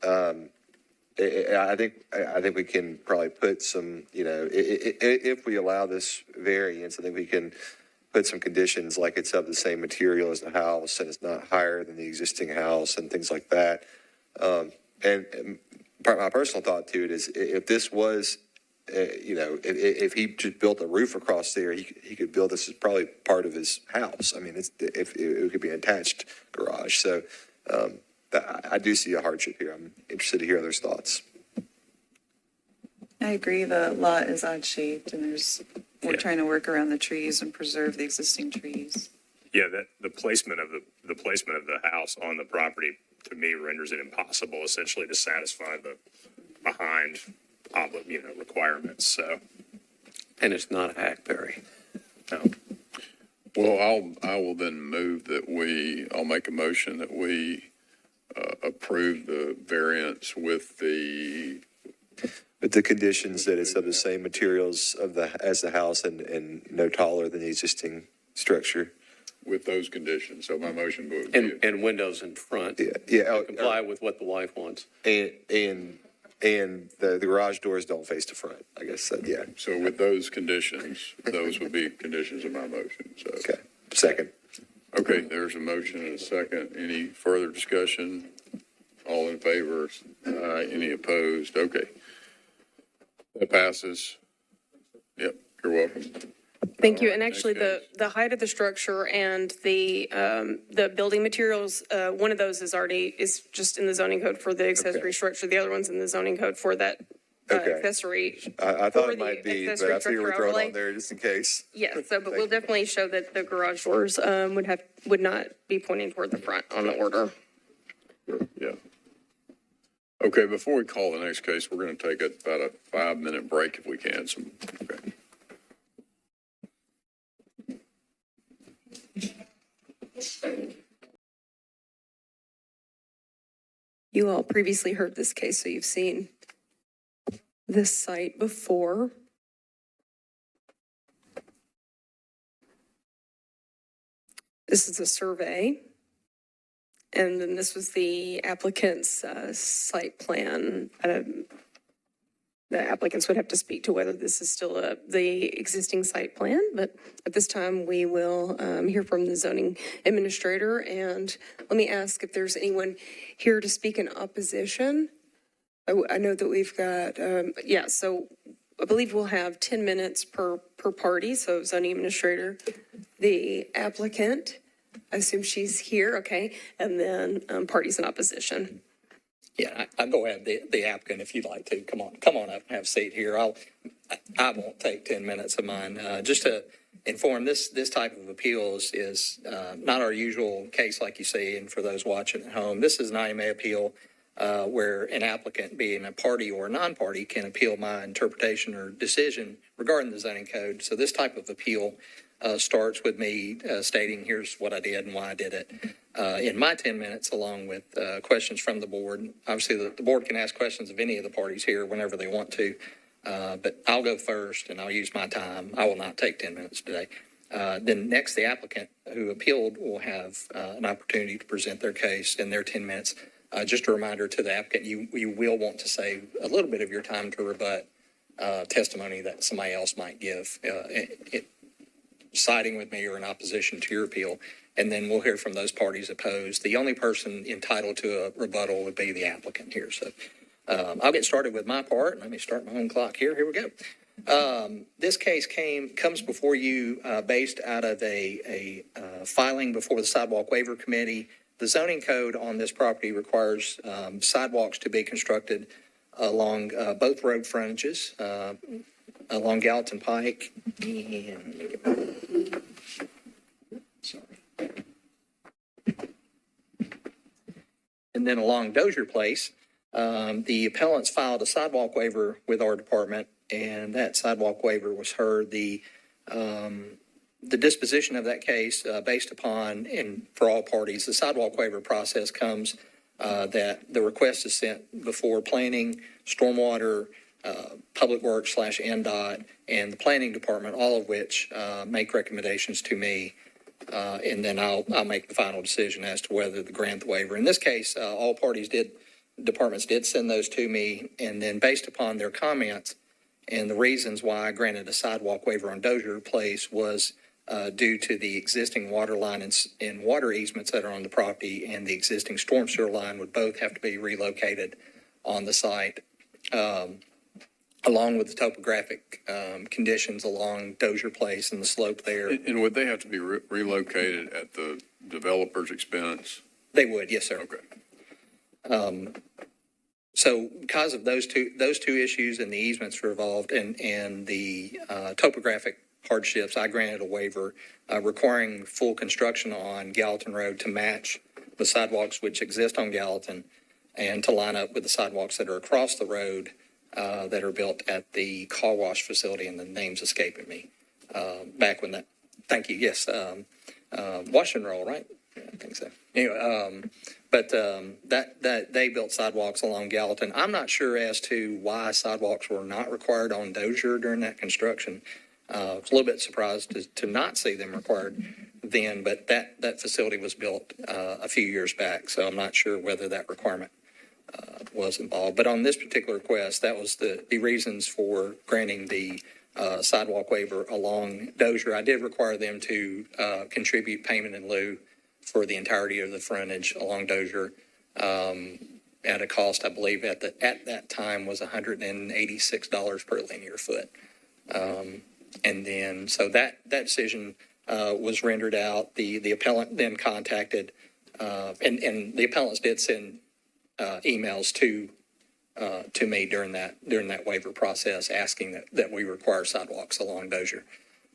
I think we can probably put some, if we allow this variance, I think we can put some conditions like it's of the same material as the house and it's not higher than the existing house and things like that. And my personal thought to it is if this was, if he just built a roof across there, he could build this as probably part of his house. I mean, if it could be an attached garage. So I do see a hardship here. I'm interested to hear others' thoughts. I agree. The lot is odd shaped, and we're trying to work around the trees and preserve the existing trees. Yeah, the placement of the house on the property to me renders it impossible essentially to satisfy the behind requirements. So, and it's not a hackberry. no. Well, I will then move that I'll make a motion that we approve the variance with the conditions that it's of the same materials as the house and no taller than the existing structure. with those conditions. So my motion would be. And windows in front. Yeah. Comply with what the wife wants. And the garage doors don't face the front, I guess, yeah. So with those conditions, those would be conditions of my motion, so. Okay, second. Okay, there's a motion and a second. Any further discussion? All in favor? Any opposed? Okay. That passes. Yep, you're welcome. Thank you. All right, And actually, next the height of the structure and the building materials, one of those is just in the zoning code for the accessory structure. The other one's in the zoning code for that Okay. accessory. I thought for it the might be, but accessory I figured we structure throw it overlay. on there just in case. Yes, so, but we'll definitely show that the garage doors, would not be pointing toward the front on the order. Yeah. Okay, before we call the next case, we're going to take about a 5-minute break if we can. Okay. You all previously heard this case, so you've seen this site before. This is a survey. And then this was the applicant's site plan. The applicants would have to speak to whether this is still the existing site plan, but at this time, we will hear from the zoning administrator. And let me ask if there's anyone here to speak in opposition. I know that we've got, so I believe we'll have 10 minutes per party. So zoning administrator, the applicant, I assume she's here, okay, and then parties in opposition. Yeah, I'll go ahead, the applicant, if you'd like to. Come on up and have a seat here. I won't take 10 minutes of mine. Just to inform, this type of appeals is not our usual case like you see, and for those watching at home, this is an IMA appeal where an applicant, being a party or a non-party, can appeal my interpretation or decision regarding the zoning code. So this type of appeal starts with me stating, here's what I did and why I did it. In my 10 minutes, along with questions from the board. Obviously, the board can ask questions of any of the parties here whenever they want to, but I'll go first and I'll use my time. I will not take 10 minutes today. Then next, the applicant who appealed will have an opportunity to present their case in their 10 minutes. Just a reminder to the applicant, you will want to save a little bit of your time to rebut testimony that somebody else might give, siding with me or in opposition to your appeal. And then we'll hear from those parties opposed. The only person entitled to a rebuttal would be the applicant here. So I'll get started with my part. Let me start my own clock here. Here we go. This case comes before you based out of a filing before the Sidewalk Waiver Committee. The zoning code on this property requires sidewalks to be constructed along both road frontages, along Gallatin Pike and and then along Dozier Place. The appellants filed a sidewalk waiver with our department, and that sidewalk waiver was heard. The disposition of that case based upon, and for all parties, the sidewalk waiver process comes that the request is sent before planning, stormwater, public works / NDOT, and the planning department, all of which make recommendations to me. And then I'll make the final decision as to whether to grant the waiver. In this case, all departments did send those to me, and then based upon their comments and the reasons why I granted a sidewalk waiver on Dozier Place was due to the existing water line and water easements that are on the property, and the existing storm sewer line would both have to be relocated on the site, along with the topographic conditions along Dozier Place and the slope there. And would they have to be relocated at the developer's expense? They would, yes, sir. Okay. So because of those two issues and the easements were involved and the topographic hardships, I granted a waiver requiring full construction on Gallatin Road to match the sidewalks which exist on Gallatin and to line up with the sidewalks that are across the road that are built at the car wash facility, and the name's escaping me. Back when that, thank you, yes, Wash and Roll, right? Yeah, I think so. Anyway, but that they built sidewalks along Gallatin. I'm not sure as to why sidewalks were not required on Dozier during that construction. I was a little bit surprised to not see them required then, but that facility was built a few years back, so I'm not sure whether that requirement was involved. But on this particular request, that was the reasons for granting the sidewalk waiver along Dozier. I did require them to contribute payment in lieu for the entirety of the frontage along Dozier at a cost, I believe, at that time was $186 per linear foot. And then, so that decision was rendered out. The appellant then contacted, and the appellants did send emails to to me during that waiver process, asking that we require sidewalks along Dozier.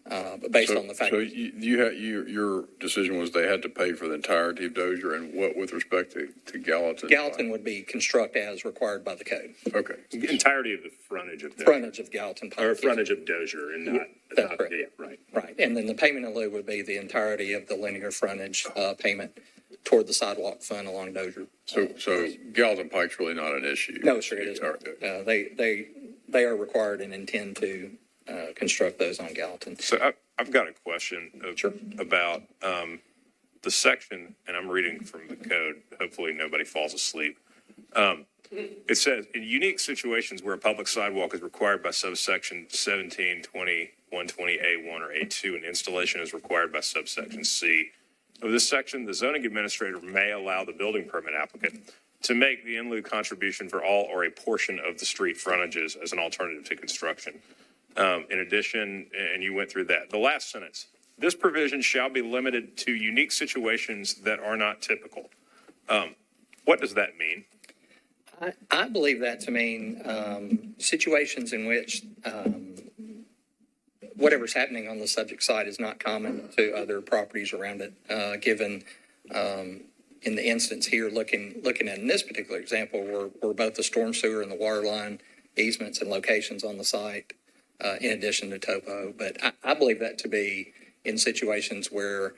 But based on the fact. So your decision was they had to pay for the entirety of Dozier, and what with respect to Gallatin? Gallatin would be construct as required by the code. Okay. The entirety of the frontage of Dozier. Frontage of Gallatin Pike. Or frontage of Dozier and not. That's correct. Yeah, right. Right. And then the payment in lieu would be the entirety of the linear frontage payment toward the sidewalk fund along Dozier. So Gallatin Pike's really not an issue? No, sir, it isn't. They are required and intend to construct those on Gallatin. So I've got a question Sure. about the section, and I'm reading from the code. Hopefully nobody falls asleep. It says, in unique situations where a public sidewalk is required by subsection 17, 20, 120A1 or A2, and installation is required by subsection C of this section, the zoning administrator may allow the building permit applicant to make the in lieu contribution for all or a portion of the street frontages as an alternative to construction. In addition, and you went through that, the last sentence, this provision shall be limited to unique situations that are not typical. What does that mean? I believe that to mean situations in which whatever's happening on the subject site is not common to other properties around it, given in the instance here, looking at in this particular example, were both the storm sewer and the water line easements and locations on the site, in addition to topo. But I believe that to be in situations where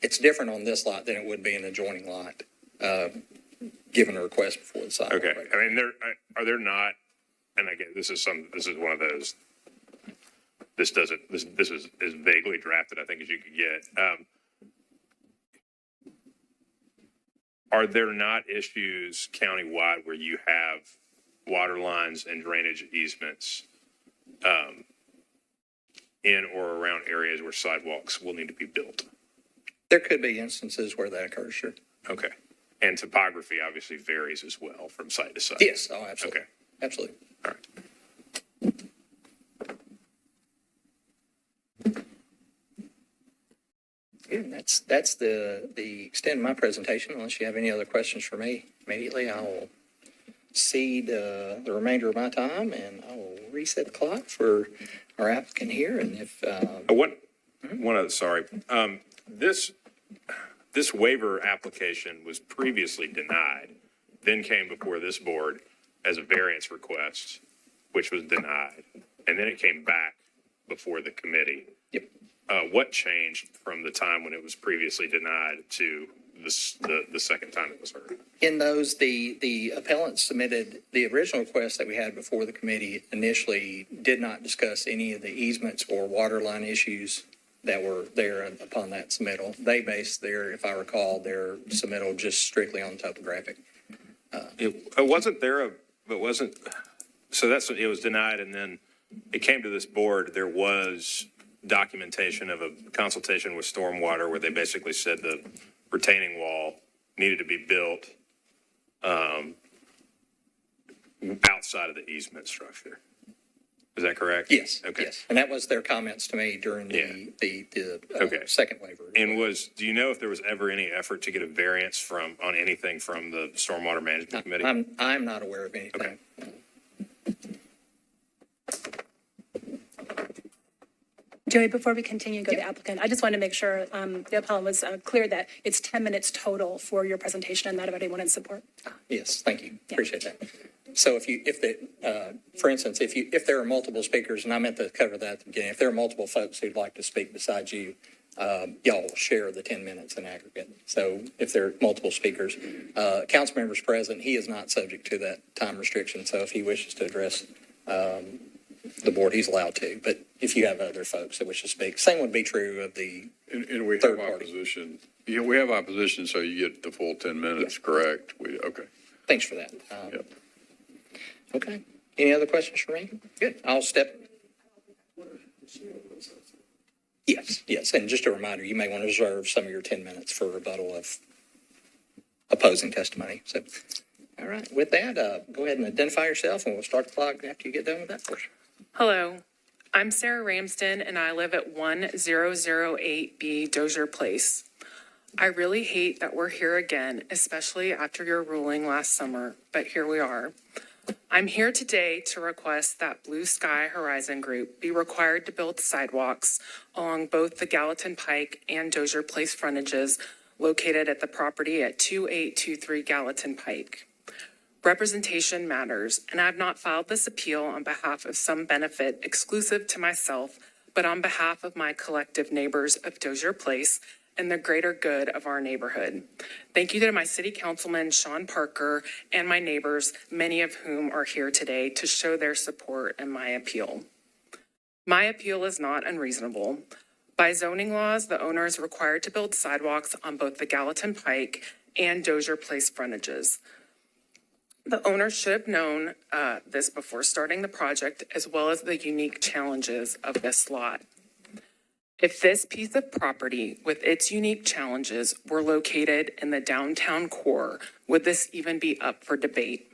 it's different on this lot than it would be in an adjoining lot, given a request before the sidewalk. Okay. I mean, are there not, and again, this is one of those, this is as vaguely drafted, I think, as you could get. Are there not issues countywide where you have water lines and drainage easements in or around areas where sidewalks will need to be built? There could be instances where that occurs, sure. Okay. And topography obviously varies as well from site to site. Yes, oh, absolutely. Okay. Absolutely. All right. Good. That's the extent of my presentation. Unless you have any other questions for me, immediately I will cede the remainder of my time, and I will reset the clock for our applicant here. And if This waiver application was previously denied, then came before this board as a variance request, which was denied, and then it came back before the committee. Yep. What changed from the time when it was previously denied to the second time it was heard? in those, the appellant submitted the original request that we had before the committee initially did not discuss any of the easements or water line issues that were there upon that submittal. They based their, if I recall, their submittal just strictly on topographic. It was denied, and then it came to this board. There was documentation of a consultation with Stormwater where they basically said the retaining wall needed to be built outside of the easement structure. Is that correct? Yes. Okay. Yes. And that was their comments to me during the Okay. second waiver. And do you know if there was ever any effort to get a variance on anything from the Stormwater Management Committee? I'm not aware of anything. Okay. Joey, before we continue, go to the applicant. I just want to make sure the appellant was clear that it's 10 minutes total for your presentation and that of anyone in support. Yes, thank you. Appreciate that. So for instance, if there are multiple speakers, and I meant to cover that at the beginning, if there are multiple folks who'd like to speak besides you, y'all will share the 10 minutes in aggregate. So if there are multiple speakers, council members present, he is not subject to that time restriction. So if he wishes to address the board, he's allowed to. But if you have other folks that wish to speak, same would be true of the And we have third party. opposition. Yeah, we have opposition, so you get the full 10 minutes, correct? Okay. Thanks for that. Yep. Okay. Any other questions for me? Good. I'll step. Yes. And just a reminder, you may want to reserve some of your 10 minutes for rebuttal of opposing testimony. So, all right. With that, go ahead and identify yourself, and we'll start the clock after you get done with that portion. Hello, I'm Sarah Ramsden, and I live at 1008B Dozier Place. I really hate that we're here again, especially after your ruling last summer, but here we are. I'm here today to request that Blue Sky Horizon Group be required to build sidewalks along both the Gallatin Pike and Dozier Place frontages located at the property at 2823 Gallatin Pike. Representation matters, and I have not filed this appeal on behalf of some benefit exclusive to myself, but on behalf of my collective neighbors of Dozier Place and the greater good of our neighborhood. Thank you to my city councilman, Sean Parker, and my neighbors, many of whom are here today to show their support in my appeal. My appeal is not unreasonable. By zoning laws, the owner is required to build sidewalks on both the Gallatin Pike and Dozier Place frontages. The owner should have known this before starting the project, as well as the unique challenges of this lot. If this piece of property with its unique challenges were located in the downtown core, would this even be up for debate?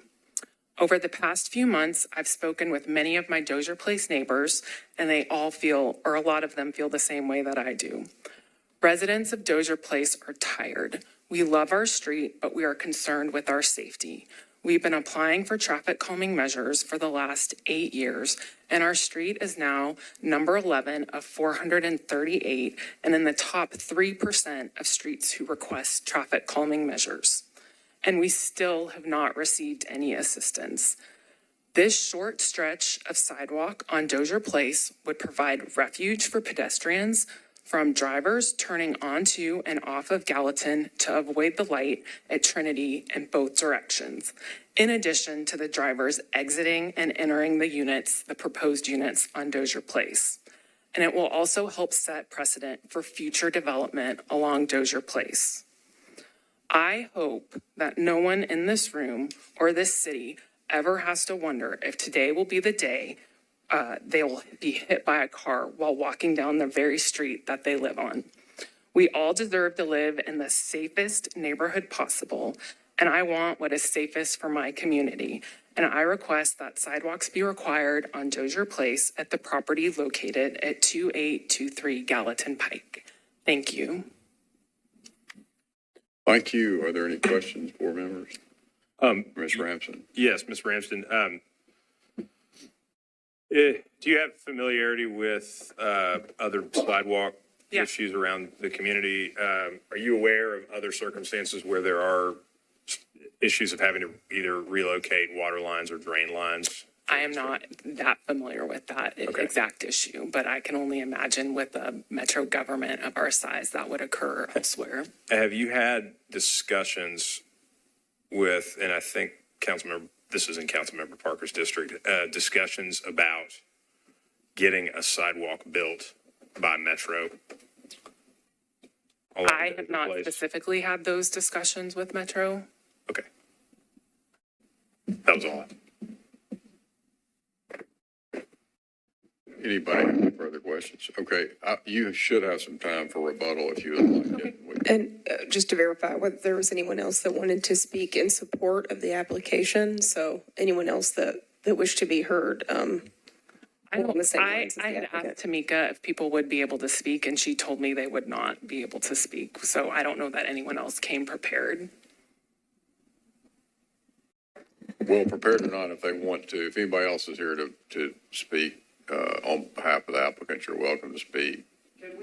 Over the past few months, I've spoken with many of my Dozier Place neighbors, and they all feel, or a lot of them feel the same way that I do. Residents of Dozier Place are tired. We love our street, but we are concerned with our safety. We've been applying for traffic calming measures for the last 8 years, and our street is now number 11 of 438 and in the top 3% of streets who request traffic calming measures. And we still have not received any assistance. This short stretch of sidewalk on Dozier Place would provide refuge for pedestrians from drivers turning onto and off of Gallatin to avoid the light at Trinity in both directions, in addition to the drivers exiting and entering the proposed units on Dozier Place. And it will also help set precedent for future development along Dozier Place. I hope that no one in this room or this city ever has to wonder if today will be the day they will be hit by a car while walking down the very street that they live on. We all deserve to live in the safest neighborhood possible, and I want what is safest for my community. And I request that sidewalks be required on Dozier Place at the property located at 2823 Gallatin Pike. Thank you. Thank you. Are there any questions, board members? Ms. Ramsden? Yes, Ms. Ramsden. Do you have familiarity with other sidewalk Yeah. issues around the community? Are you aware of other circumstances where there are issues of having to either relocate water lines or drain lines? I am not that familiar with that exact issue, but I can only imagine with a metro government of our size that would occur elsewhere. Have you had discussions with, and I think this is in Councilmember Parker's district, discussions about getting a sidewalk built by Metro? I have not specifically had those discussions with Metro. Okay. That was all. Anybody have any further questions? Okay, you should have some time for rebuttal if you would like it. And just to verify whether there was anyone else that wanted to speak in support of the application, so anyone else that wished to be heard. I had asked Tamika if people would be able to speak, and she told me they would not be able to speak. So I don't know that anyone else came prepared. Well, prepared or not, if they want to, if anybody else is here to speak on behalf of the applicant, you're welcome to speak.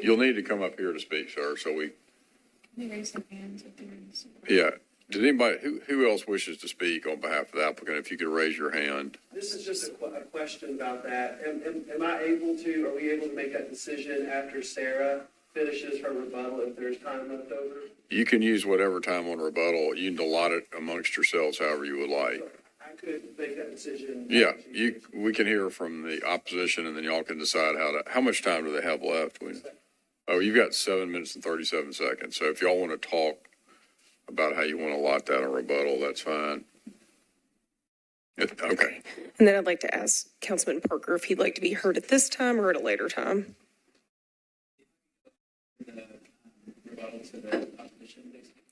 You'll need to come up here to speak, sir, so we. Yeah. Did anybody, who else wishes to speak on behalf of the applicant? If you could raise your hand. This is just a question about that. Am I able to, are we able to make that decision after Sarah finishes her rebuttal if there's time left over? You can use whatever time on rebuttal. You can allot it amongst yourselves however you would like. I could make that decision. Yeah, we can hear from the opposition and then y'all can decide how much time do they have left? Oh, you've got 7 minutes and 37 seconds. So if y'all want to talk about how you want to allot that on rebuttal, that's fine. Okay. And then I'd like to ask Councilman Parker if he'd like to be heard at this time or at a later time.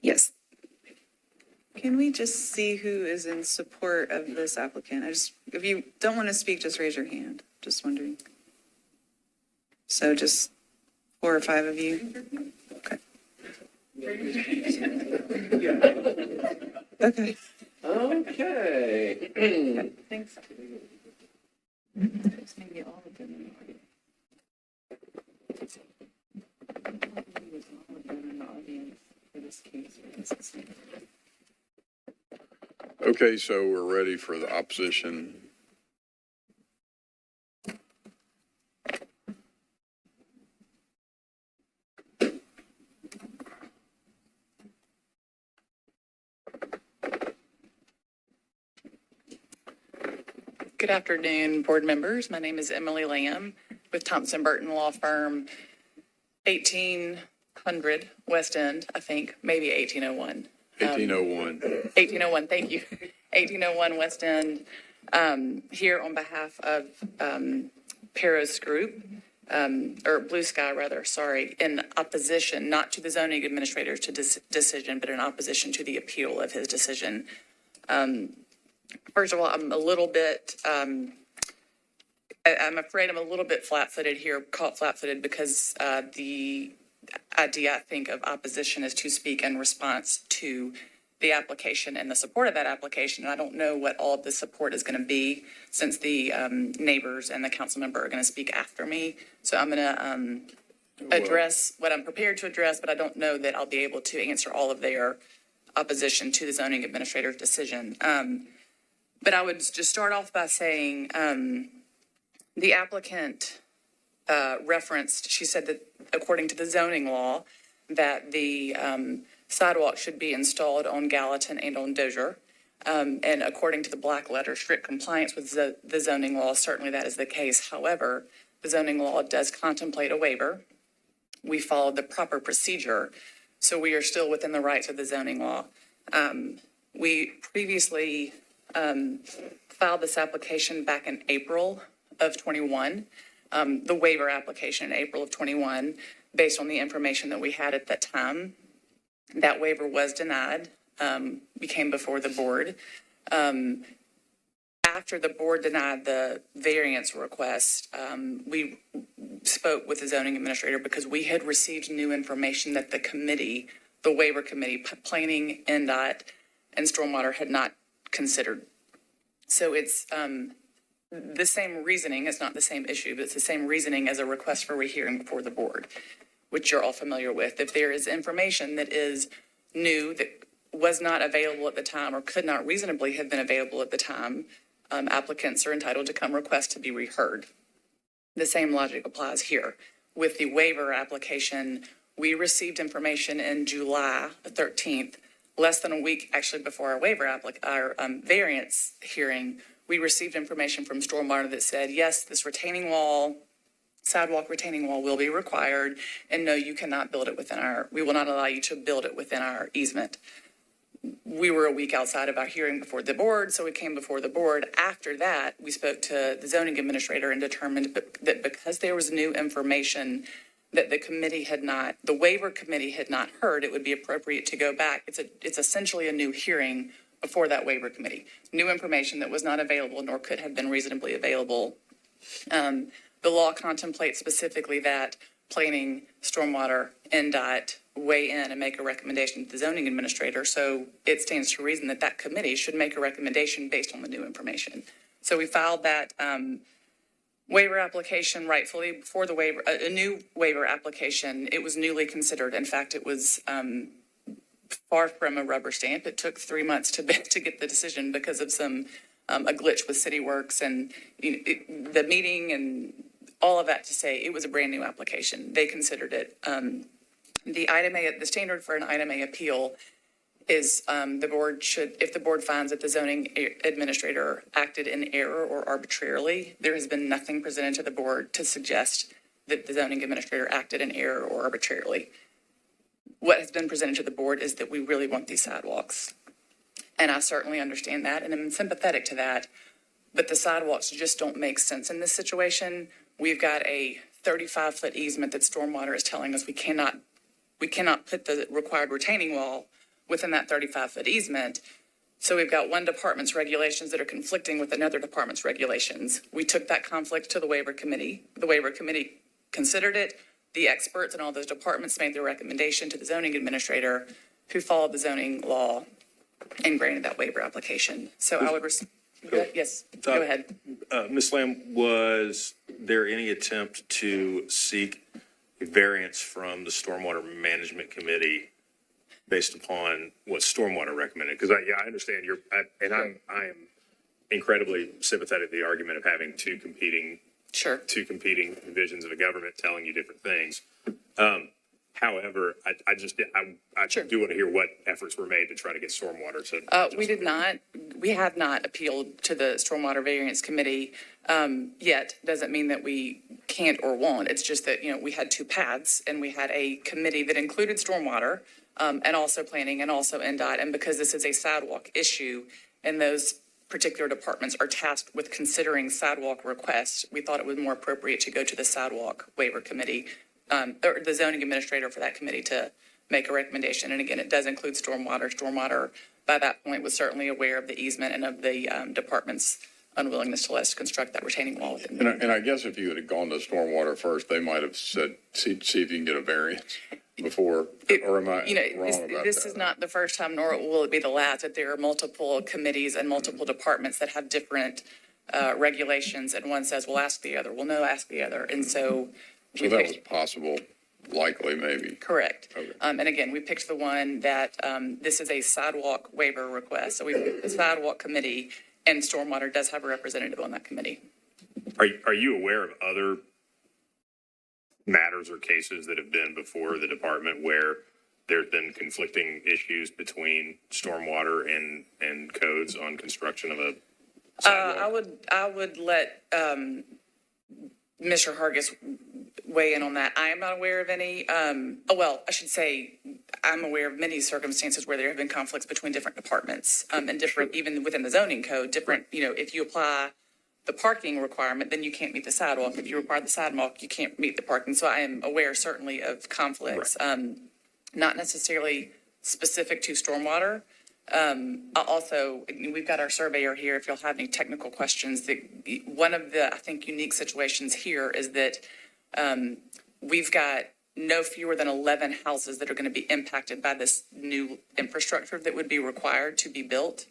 Yes. Can we just see who is in support of this applicant? If you don't want to speak, just raise your hand. Just wondering. So just 4 or 5 of you. Okay. Okay. Okay. Thanks. Okay, so we're ready for the opposition. Good afternoon, board members. My name is Emily Lamb with Thompson Burton Law Firm, 1800 West End, I think, maybe 1801. 1801. 1801, thank you. 1801 West End, here on behalf of Paris Group, or Blue Sky rather, sorry, in opposition, not to the zoning administrator's decision, but in opposition to the appeal of his decision. First of all, I'm a little bit, I'm afraid I'm a little bit flat-footed here, caught flat-footed because the idea, I think, of opposition is to speak in response to the application and the support of that application. And I don't know what all of the support is going to be since the neighbors and the council member are going to speak after me. So I'm going to address what I'm prepared to address, but I don't know that I'll be able to answer all of their opposition to the zoning administrator's decision. But I would just start off by saying the applicant referenced, she said that according to the zoning law, that the sidewalk should be installed on Gallatin and on Dozier. And according to the black letter, strict compliance with the zoning law, certainly that is the case. However, the zoning law does contemplate a waiver. We followed the proper procedure, so we are still within the rights of the zoning law. We previously filed this application back in April of 21, the waiver application in April of 21, based on the information that we had at that time. That waiver was denied. We came before the board. After the board denied the variance request, we spoke with the zoning administrator because we had received new information that the committee, the waiver committee, planning, NDOT, and stormwater had not considered. So it's the same reasoning. It's not the same issue, but it's the same reasoning as a request for rehearing before the board, which you're all familiar with. If there is information that is new, that was not available at the time or could not reasonably have been available at the time, applicants are entitled to come request to be reheard. The same logic applies here. With the waiver application, we received information in July 13th, less than a week actually before our waiver variance hearing. We received information from stormwater that said, yes, this retaining wall, sidewalk retaining wall will be required, and no, you cannot build it within we will not allow you to build it within our easement. We were a week outside of our hearing before the board, so we came before the board. After that, we spoke to the zoning administrator and determined that because there was new information that the waiver committee had not heard, it would be appropriate to go back. It's essentially a new hearing before that waiver committee. New information that was not available nor could have been reasonably available. The law contemplates specifically that planning, stormwater, NDOT weigh in and make a recommendation to the zoning administrator. So it stands to reason that that committee should make a recommendation based on the new information. So we filed that waiver application rightfully before the waiver, a new waiver application. It was newly considered. In fact, it was far from a rubber stamp. It took 3 months to get the decision because of a glitch with City Works and the meeting and all of that to say it was a brand new application. They considered it. The standard for an item A appeal is the board should, if the board finds that the zoning administrator acted in error or arbitrarily, there has been nothing presented to the board to suggest that the zoning administrator acted in error or arbitrarily. What has been presented to the board is that we really want these sidewalks. And I certainly understand that and I'm sympathetic to that, but the sidewalks just don't make sense in this situation. We've got a 35-foot easement that stormwater is telling us we cannot put the required retaining wall within that 35-foot easement. So we've got one department's regulations that are conflicting with another department's regulations. We took that conflict to the waiver committee. The waiver committee considered it, the experts in all those departments made their recommendation to the zoning administrator, who followed the zoning law and granted that waiver application. So I would, yes, go ahead. Ms. Lamb, was there any attempt to seek a variance from the Stormwater Management Committee based upon what Stormwater recommended? Because I understand I am incredibly sympathetic to the argument of having two competing divisions of the government telling you different things. However, I do want to hear what efforts were made to try to get stormwater to. We have not appealed to the Stormwater Variance Committee yet. Doesn't mean that we can't or won't. It's just that, we had two paths, and we had a committee that included stormwater and also planning and also NDOT. And because this is a sidewalk issue and those particular departments are tasked with considering sidewalk requests, we thought it was more appropriate to go to the Sidewalk Waiver Committee, or the zoning administrator for that committee to make a recommendation. And again, it does include stormwater. Stormwater, by that point, was certainly aware of the easement and of the department's unwillingness to let us construct that retaining wall within. And I guess if you had gone to stormwater first, they might have said, see if you can get a variance before, or am I wrong about that? This is not the first time, nor will it be the last, that there are multiple committees and multiple departments that have different regulations, and one says, well, ask the other. Well, no, ask the other. And so that was possible, likely, maybe. Correct. Okay. And again, we picked the one that this is a sidewalk waiver request. So we picked the Sidewalk Committee, and Stormwater does have a representative on that committee. Are you aware of other matters or cases that have been before the department where there's been conflicting issues between stormwater and codes on construction of a sidewalk? I would let Mr. Hargis weigh in on that. I am not aware of any. I should say I'm aware of many circumstances where there have been conflicts between different departments and different, even within the zoning code, different, if you apply the parking requirement, then you can't meet the sidewalk. If you require the sidewalk, you can't meet the parking. So I am aware certainly of conflicts, not necessarily specific to stormwater. We've got our surveyor here if you'll have any technical questions. One of the, I think, unique situations here is that we've got no fewer than 11 houses that are going to be impacted by this new infrastructure that would be required to be built.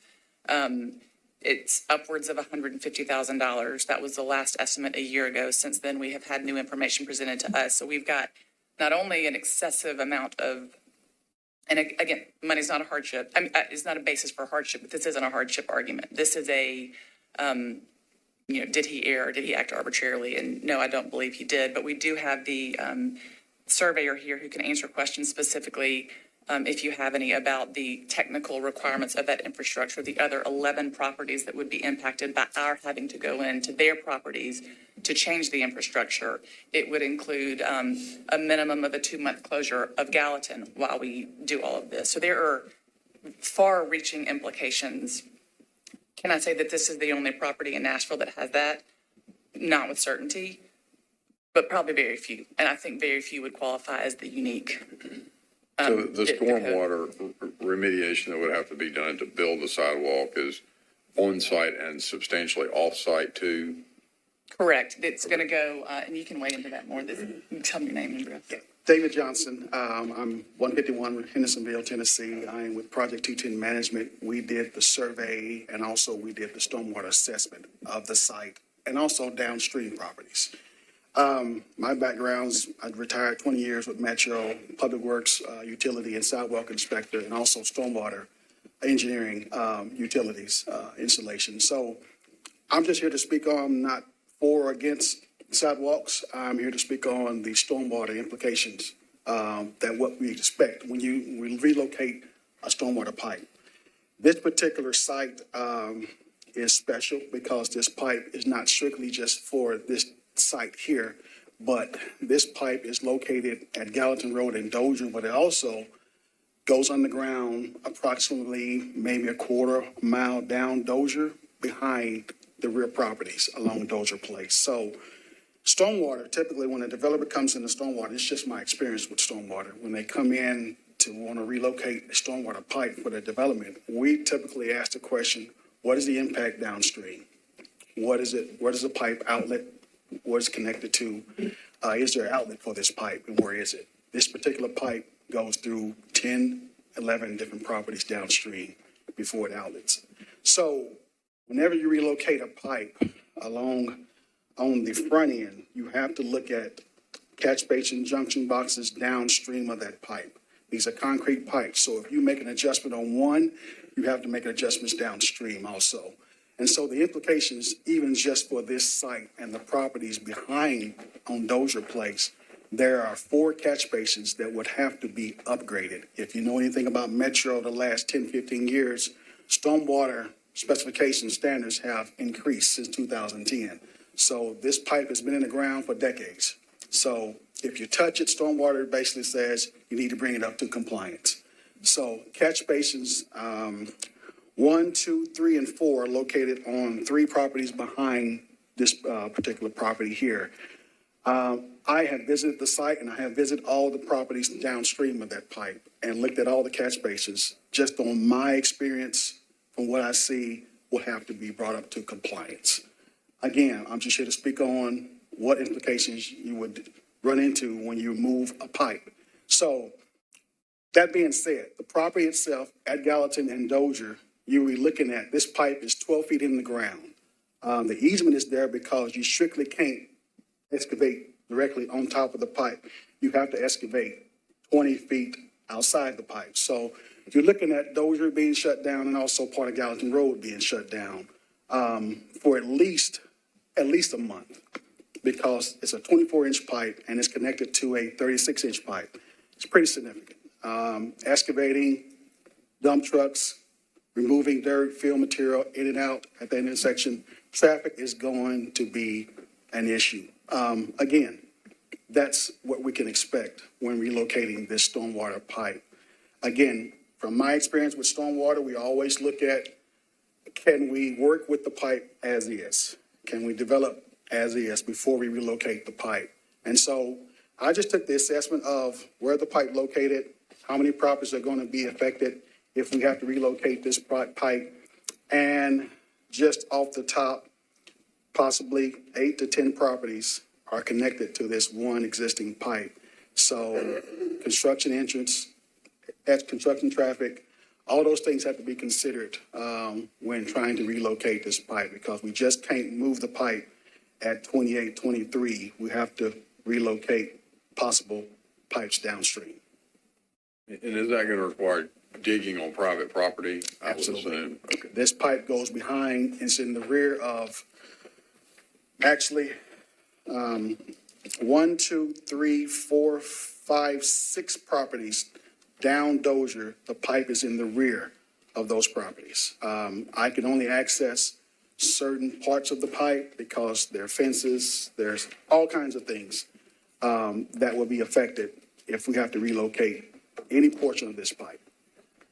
It's upwards of $150,000. That was the last estimate a year ago. Since then, we have had new information presented to us. So we've got not only an excessive amount of, and again, money's not a hardship. It's not a basis for hardship, but this isn't a hardship argument. This is a, did he err? Did he act arbitrarily? And no, I don't believe he did. But we do have the surveyor here who can answer questions specifically, if you have any, about the technical requirements of that infrastructure, the other 11 properties that would be impacted by our having to go into their properties to change the infrastructure. It would include a minimum of a 2-month closure of Gallatin while we do all of this. So there are far-reaching implications. Can I say that this is the only property in Nashville that has that? Not with certainty, but probably very few. And I think very few would qualify as the unique. So the stormwater remediation that would have to be done to build the sidewalk is on-site and substantially off-site too? Correct. It's going to go, and you can weigh into that more. Tell me your name and address. David Johnson. I'm 151 Hendersonville, Tennessee. I am with Project 210 Management. We did the survey, and also we did the stormwater assessment of the site and also downstream properties. My background's, I retired 20 years with Metro, Public Works, Utility and Sidewalk Inspector, and also Stormwater Engineering, Utilities, Installation. So I'm just here to speak on, not for or against sidewalks. I'm here to speak on the stormwater implications, that what we expect when we relocate a stormwater pipe. This particular site, is special because this pipe is not strictly just for this site here, but this pipe is located at Gallatin Road in Dozier, but it also goes underground approximately maybe a quarter mile down Dozier behind the rear properties along Dozier Place. So stormwater, typically when a developer comes into stormwater, it's just my experience with stormwater. When they come in to want to relocate a stormwater pipe for their development, we typically ask the question, what is the impact downstream? What is it? Where does the pipe outlet was connected to, is there an outlet for this pipe and where is it? This particular pipe goes through 10, 11 different properties downstream before it outlets. So whenever you relocate a pipe along on the front end, you have to look at catch basin junction boxes downstream of that pipe. These are concrete pipes. So if you make an adjustment on one, you have to make adjustments downstream also. And so the implications, even just for this site and the properties behind on Dozier Place, there are 4 catch basins that would have to be upgraded. If you know anything about Metro the last 10, 15 years, stormwater specification standards have increased since 2010. So this pipe has been in the ground for decades. So if you touch it, stormwater basically says you need to bring it up to compliance. So catch basins, 1, 2, 3, and 4 are located on 3 properties behind this particular property here. I have visited the site and I have visited all the properties downstream of that pipe and looked at all the catch basins. Just on my experience, from what I see, will have to be brought up to compliance. Again, I'm just here to speak on what implications you would run into when you move a pipe. So that being said, the property itself at Gallatin and Dozier, you were looking at, this pipe is 12 feet in the ground. The easement is there because you strictly can't excavate directly on top of the pipe. You have to excavate 20 feet outside the pipe. So if you're looking at Dozier being shut down and also part of Gallatin Road being shut down for at least a month, because it's a 24-inch pipe and it's connected to a 36-inch pipe. It's pretty significant. Excavating, dump trucks, removing dirt, fill material in and out at that intersection, traffic is going to be an issue. Again, that's what we can expect when relocating this stormwater pipe. Again, from my experience with stormwater, we always look at, can we work with the pipe as is? Can we develop as is before we relocate the pipe? And so I just took the assessment of where the pipe located, how many properties are going to be affected if we have to relocate this pipe, and just off the top, possibly 8 to 10 properties are connected to this one existing pipe. So construction entrance, construction traffic, all those things have to be considered when trying to relocate this pipe, because we just can't move the pipe at 28, 23. We have to relocate possible pipes downstream. And is that going to require digging on private property? Absolutely. Okay. This pipe goes behind, it's in the rear of, actually, 1, 2, 3, 4, 5, 6 properties down Dozier. The pipe is in the rear of those properties. I can only access certain parts of the pipe because there are fences, there's all kinds of things that will be affected if we have to relocate any portion of this pipe.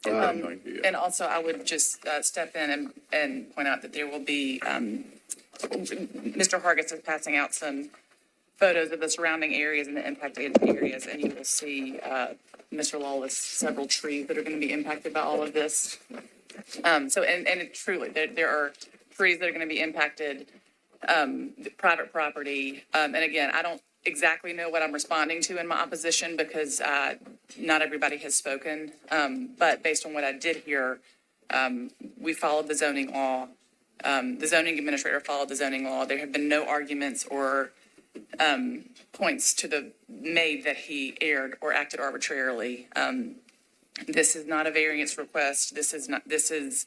And also, I would just step in and point out that there will be, Mr. Hargis is passing out some photos of the surrounding areas and the impacted areas, and you will see, Mr. Lawless, several trees that are going to be impacted by all of this. So it truly, there are trees that are going to be impacted, private property. And again, I don't exactly know what I'm responding to in my opposition because not everybody has spoken. But based on what I did hear, we followed the zoning law. The zoning administrator followed the zoning law. There have been no arguments or points to the made that he erred or acted arbitrarily. This is not a variance request. This is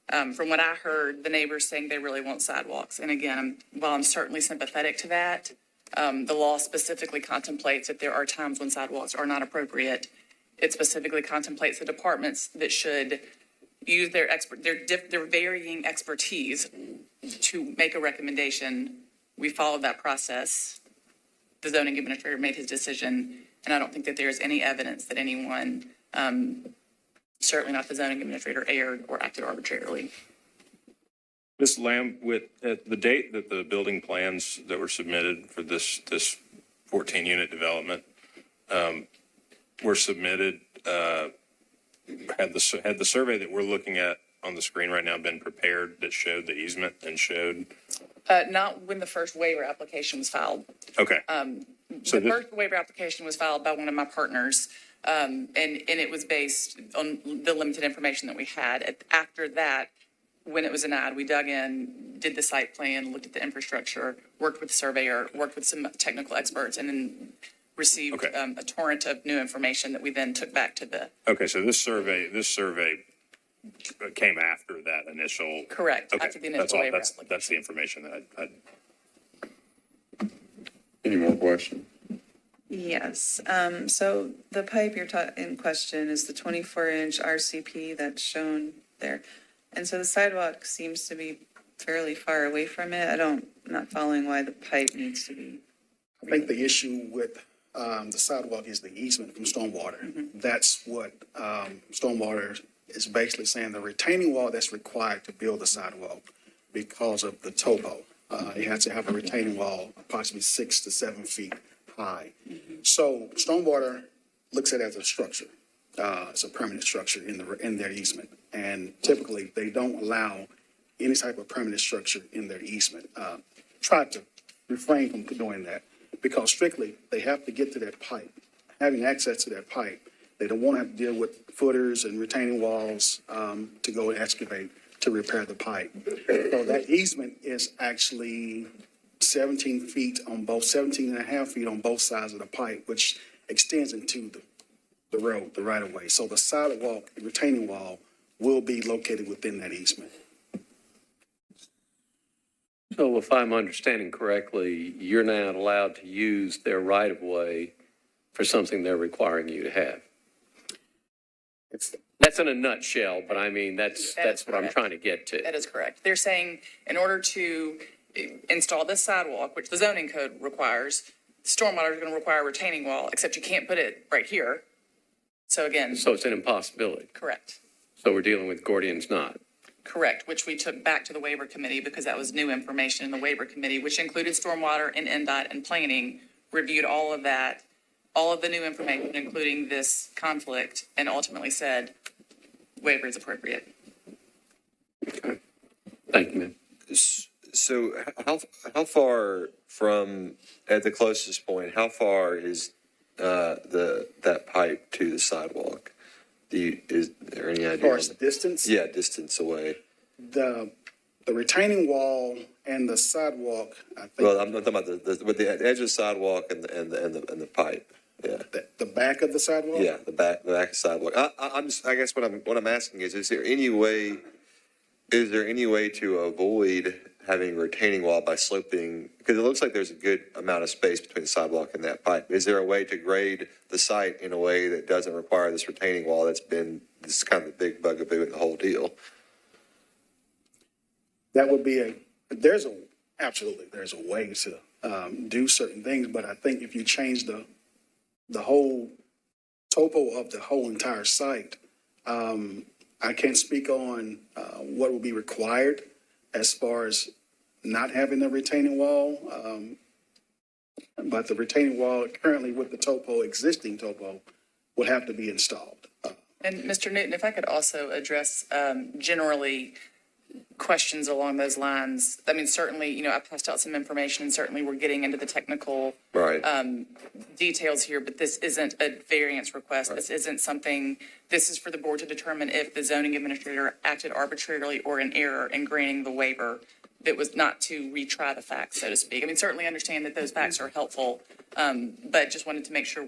from what I heard, the neighbors saying they really want sidewalks. And again, while I'm certainly sympathetic to that, the law specifically contemplates that there are times when sidewalks are not appropriate. It specifically contemplates the departments that should use their varying expertise to make a recommendation. We followed that process. The zoning administrator made his decision, and I don't think that there's any evidence that anyone, certainly not the zoning administrator, erred or acted arbitrarily. Ms. Lamb, with the date that the building plans that were submitted for this 14-unit development were submitted, had the survey that we're looking at on the screen right now been prepared that showed the easement and showed Not when the first waiver application was filed. Okay. So The first waiver application was filed by one of my partners, and it was based on the limited information that we had. After that, when it was denied, we dug in, did the site plan, looked at the infrastructure, worked with the surveyor, worked with some technical experts, and then received a torrent of new information that we then took back to the. Okay, so this survey came after that initial. Correct, Okay, after the initial that's all. waiver. That's the information that I. Any more questions? Yes, so the pipe you're in question is the 24-inch RCP that's shown there. And so the sidewalk seems to be fairly far away from it. I'm not following why the pipe needs to be. I think the issue with the sidewalk is the easement from stormwater. That's what stormwater is basically saying, the retaining wall that's required to build the sidewalk because of the topo. You have to have a retaining wall approximately 6 to 7 feet high. So stormwater looks at it as a structure. It's a permanent structure in their easement. And typically, they don't allow any type of permanent structure in their easement. Try to refrain from doing that because strictly, they have to get to that pipe. Having access to that pipe, they don't want to have to deal with footers and retaining walls to go and excavate to repair the pipe. So that easement is actually 17 feet on both, 17 and a half feet on both sides of the pipe, which extends into the road, the right of way. So the sidewalk, the retaining wall will be located within that easement. So if I'm understanding correctly, you're not allowed to use their right of way for something they're requiring you to have. That's in a nutshell, but I mean, that's what I'm trying to get to. That is correct. They're saying in order to install this sidewalk, which the zoning code requires, stormwater is going to require a retaining wall, except you can't put it right here. So again. So it's an impossibility. Correct. So we're dealing with Gordian's knot. Correct, which we took back to the waiver committee because that was new information in the waiver committee, which included stormwater and NDOT and planning, reviewed all of that, all of the new information, including this conflict, and ultimately said waiver is appropriate. Okay. Thank you, ma'am. So how far from, at the closest point, how far is that pipe to the sidewalk? Is there any idea? As far as the distance? Yeah, distance away. The retaining wall and the sidewalk, I think. Well, I'm not talking about with the edge of the sidewalk and the pipe. Yeah. The back of the sidewalk? Yeah, the back of the sidewalk. I guess what I'm asking is there any way to avoid having a retaining wall by sloping, because it looks like there's a good amount of space between the sidewalk and that pipe. Is there a way to grade the site in a way that doesn't require this retaining wall that's been, this is kind of the big bugaboo in the whole deal? That would be absolutely, there's a way to do certain things, but I think if you change the whole topo of the whole entire site, I can't speak on what will be required as far as not having a retaining wall. But the retaining wall currently with the existing topo, would have to be installed. And Mr. Newton, if I could also address generally questions along those lines. I mean, certainly, I passed out some information and certainly we're getting into the technical details here, but this isn't a variance request. This isn't something, this is for the board to determine if the zoning administrator acted arbitrarily or in error in granting the waiver that was not to retry the facts, so to speak. I mean, certainly understand that those facts are helpful, but just wanted to make sure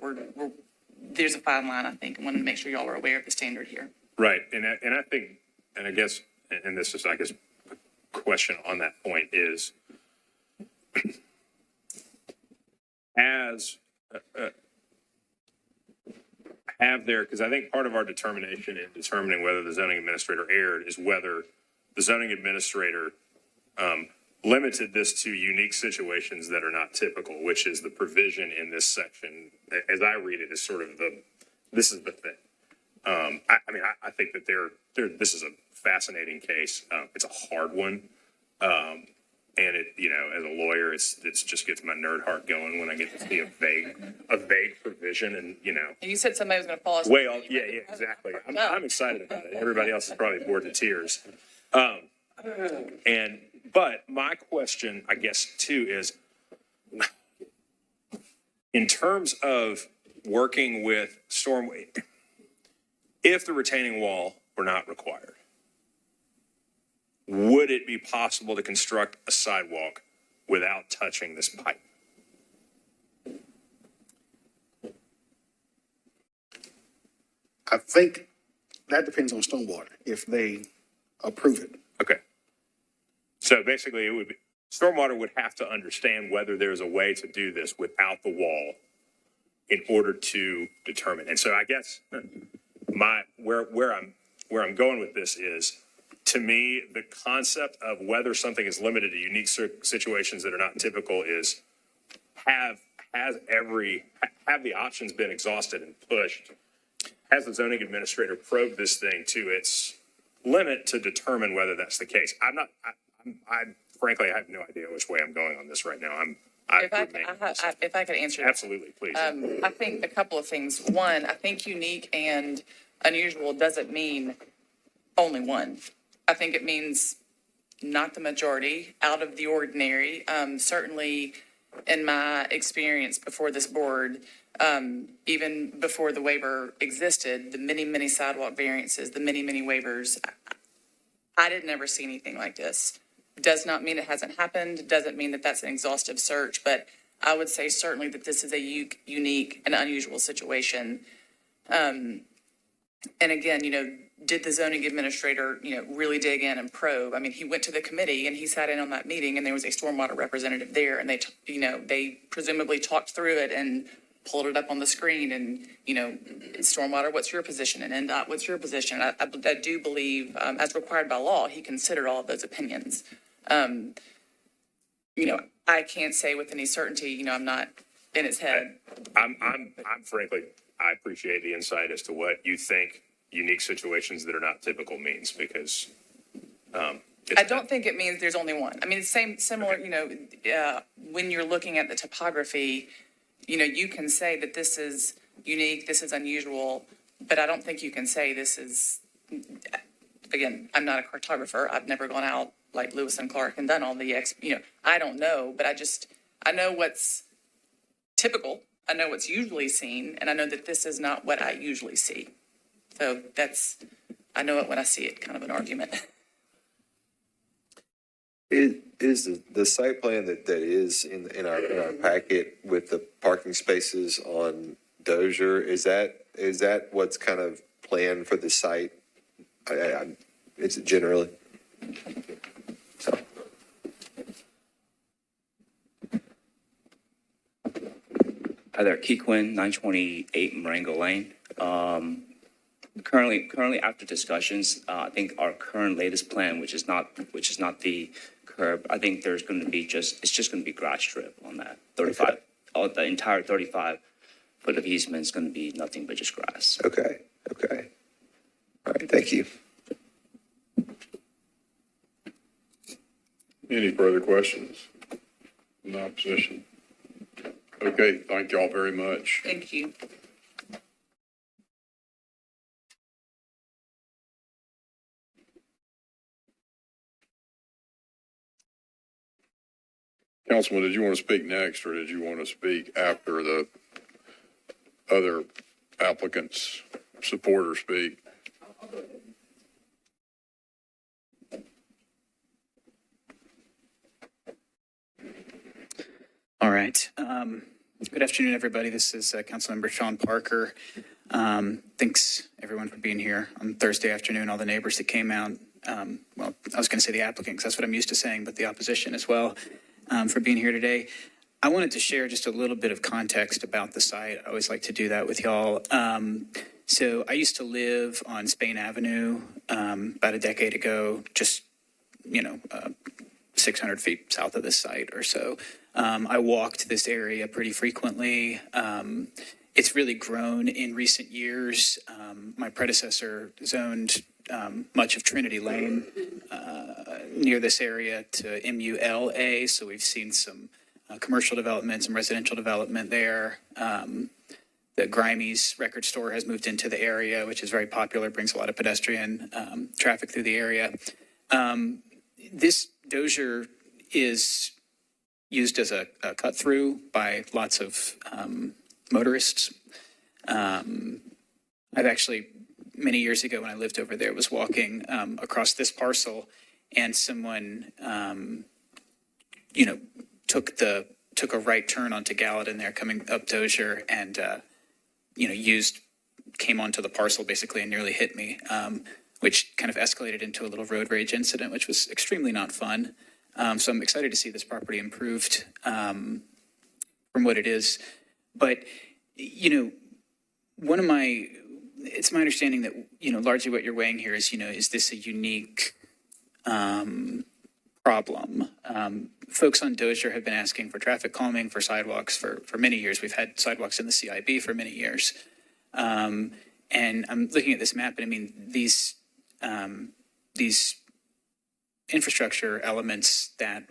there's a fine line, I think, and wanted to make sure y'all are aware of the standard here. Right. And I think, and I guess, and this is, I guess, a question on that point is, because I think part of our determination in determining whether the zoning administrator erred is whether the zoning administrator limited this to unique situations that are not typical, which is the provision in this section, as I read it, is sort of this is the thing. I think that this is a fascinating case. It's a hard one. And it, as a lawyer, it just gets my nerd heart going when I get to see a vague provision, and And you said somebody was going to fall asleep. yeah, exactly. I'm excited about it. Everybody else is probably bored to tears. And But my question, I guess, too, is in terms of working with storm, if the retaining wall were not required, would it be possible to construct a sidewalk without touching this pipe? I think that depends on stormwater, if they approve it. Okay. So basically, it would be, stormwater would have to understand whether there's a way to do this without the wall in order to determine. And so I guess where I'm going with this is, to me, the concept of whether something is limited to unique situations that are not typical is have the options been exhausted and pushed? Has the zoning administrator probed this thing to its limit to determine whether that's the case? I frankly, I have no idea which way I'm going on this right now. If I could answer that. Absolutely, please. I think a couple of things. One, I think unique and unusual doesn't mean only one. I think it means not the majority, out of the ordinary. Certainly in my experience before this board, even before the waiver existed, the many sidewalk variances, the many waivers, I didn't ever see anything like this. Does not mean it hasn't happened, doesn't mean that that's an exhaustive search, but I would say certainly that this is a unique and unusual situation. And again, did the zoning administrator, really dig in and probe? I mean, he went to the committee and he sat in on that meeting and there was a stormwater representative there and they presumably talked through it and pulled it up on the screen and, stormwater, what's your position? And NDOT, what's your position? I do believe, as required by law, he considered all of those opinions. I can't say with any certainty, I'm not in his head. I'm frankly, I appreciate the insight as to what you think unique situations that are not typical means, because I don't think it means there's only one. I mean, similar, when you're looking at the topography, you can say that this is unique, this is unusual, but I don't think you can say this is, again, I'm not a cartographer. I've never gone out like Lewis and Clark and done all the, I don't know, but I know what's typical. I know what's usually seen, and I know that this is not what I usually see. So I know it when I see it, kind of an argument. Is the site plan that is in our packet with the parking spaces on Dozier, is that what's kind of planned for the site? Is it generally? So. Hi there, Kequin, 928 Marengo Lane. Currently after discussions, I think our current latest plan, which is not the curb, I think there's going to be it's just going to be grass strip on that 35. Okay. The entire 35 foot of easement is going to be nothing but just grass. Okay. All right, thank you. Any further questions in opposition? Okay, thank y'all very much. Thank you. Councilman, did you want to speak next, or did you want to speak after the other applicants' supporters speak? All right. Good afternoon, everybody. This is Councilmember Sean Parker. Thanks, everyone, for being here on Thursday afternoon, all the neighbors that came out. Well, I was going to say the applicant, because that's what I'm used to saying, but the opposition as well, for being here today. I wanted to share just a little bit of context about the site. I always like to do that with y'all. So I used to live on Spain Avenue about a decade ago, just, 600 feet south of this site or so. I walked this area pretty frequently. It's really grown in recent years. My predecessor zoned much of Trinity Lane near this area to MULA, so we've seen some commercial development, some residential development there. The Grimey's record store has moved into the area, which is very popular, brings a lot of pedestrian traffic through the area. Dozier is used as a cut through by lots of motorists. I've actually, many years ago when I lived over there, was walking across this parcel, and someone, took a right turn onto Gallatin there, coming up Dozier, and came onto the parcel basically and nearly hit me, which kind of escalated into a little road rage incident, which was extremely not fun. So I'm excited to see this property improved from what it is. But, it's my understanding that, largely what you're weighing here is, is this a unique problem? Folks on Dozier have been asking for traffic calming, for sidewalks for many years. We've had sidewalks in the CIB for many years. And I'm looking at this map, and I mean, these infrastructure elements that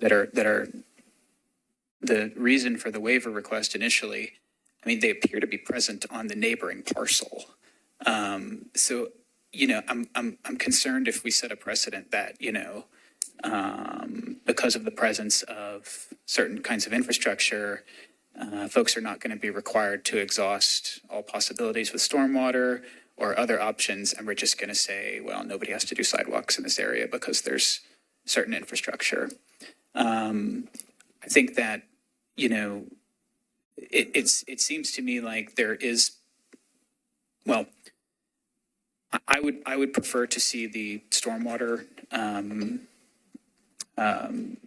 are the reason for the waiver request initially, I mean, they appear to be present on the neighboring parcel. So, I'm concerned if we set a precedent that, because of the presence of certain kinds of infrastructure, folks are not going to be required to exhaust all possibilities with stormwater or other options, and we're just going to say, well, nobody has to do sidewalks in this area because there's certain infrastructure. I think that, it seems to me like there is, well, I would prefer to see the stormwater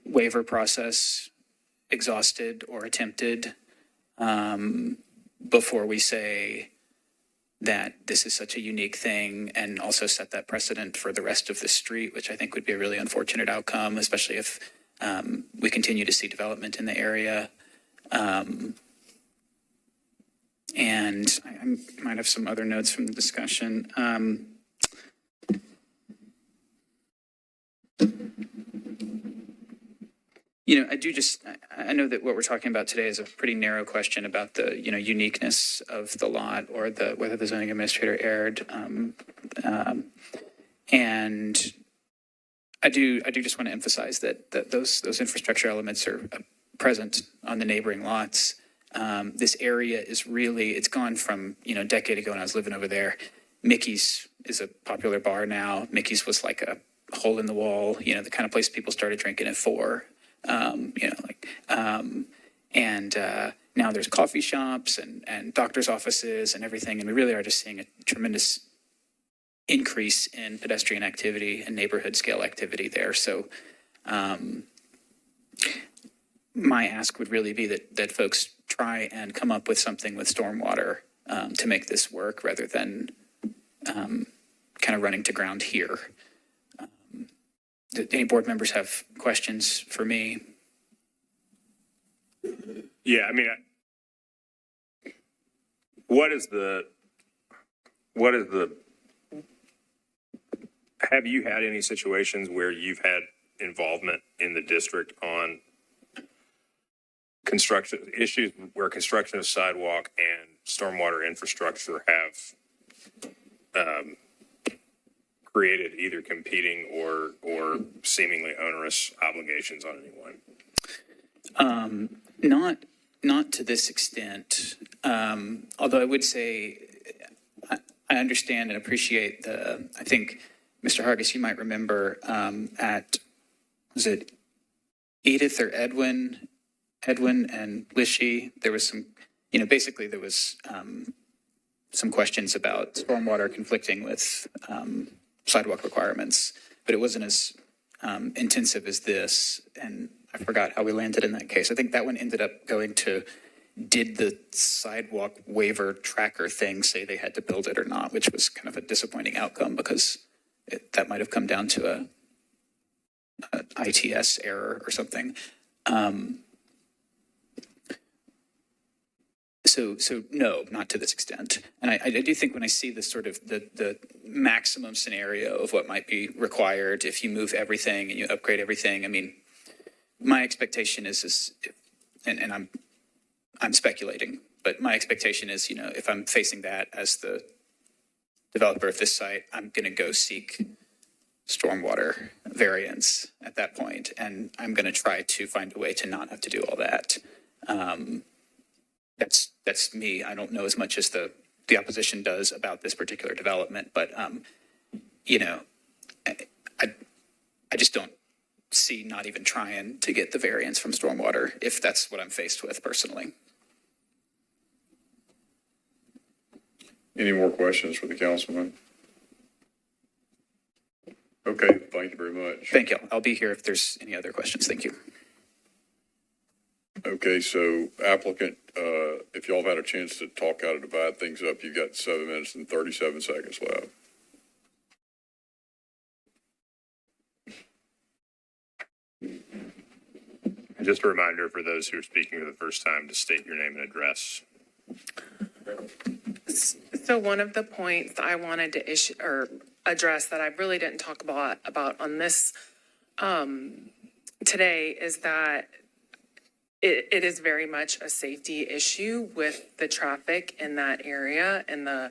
waiver process exhausted or attempted before we say that this is such a unique thing, and also set that precedent for the rest of the street, which I think would be a really unfortunate outcome, especially if we continue to see development in the area. And I might have some other notes from the discussion. I know that what we're talking about today is a pretty narrow question about the, uniqueness of the lot, or whether the zoning administrator erred. And I do just want to emphasize that those infrastructure elements are present on the neighboring lots. This area is really, it's gone from, a decade ago when I was living over there. Mickey's is a popular bar now. Mickey's was like a hole in the wall, the kind of place people started drinking at 4. Now there's coffee shops and doctor's offices and everything. And we really are just seeing a tremendous increase in pedestrian activity and neighborhood scale activity there. So, my ask would really be that folks try and come up with something with stormwater to make this work, rather than kind of running to ground here. Do any board members have questions for me? Yeah, I mean, have you had any situations where you've had involvement in the district on construction issues where construction of sidewalk and stormwater infrastructure have created either competing or seemingly onerous obligations on anyone? Not to this extent. Although I would say I understand and appreciate I think, Mr. Hargis, you might remember was it Edith or Edwin and Lishy? There was some, basically there was some questions about stormwater conflicting with sidewalk requirements, but it wasn't as intensive as this. And I forgot how we landed in that case. I think that one ended up going to, did the sidewalk waiver tracker thing say they had to build it or not, which was kind of a disappointing outcome, because that might have come down to a ITS error or something. So no, not to this extent. And I do think when I see the sort of the maximum scenario of what might be required if you move everything and you upgrade everything, I mean, my expectation is and I'm speculating, but my expectation is, if I'm facing that as the developer of this site, I'm going to go seek stormwater variance at that point, and I'm going to try to find a way to not have to do all that. That's me. I don't know as much as the opposition does about this particular development, but I just don't see not even trying to get the variance from stormwater if that's what I'm faced with personally. Any more questions for the councilman? Okay, thank you very much. Thank you. I'll be here if there's any other questions. Thank you. Okay, so applicant, if y'all have had a chance to talk how to divide things up, you've got 7 minutes and 37 seconds left. Just a reminder for those who are speaking for the first time to state your name and address. So one of the points I wanted to issue or address that I really didn't talk about on this today is that it is very much a safety issue with the traffic in that area, and the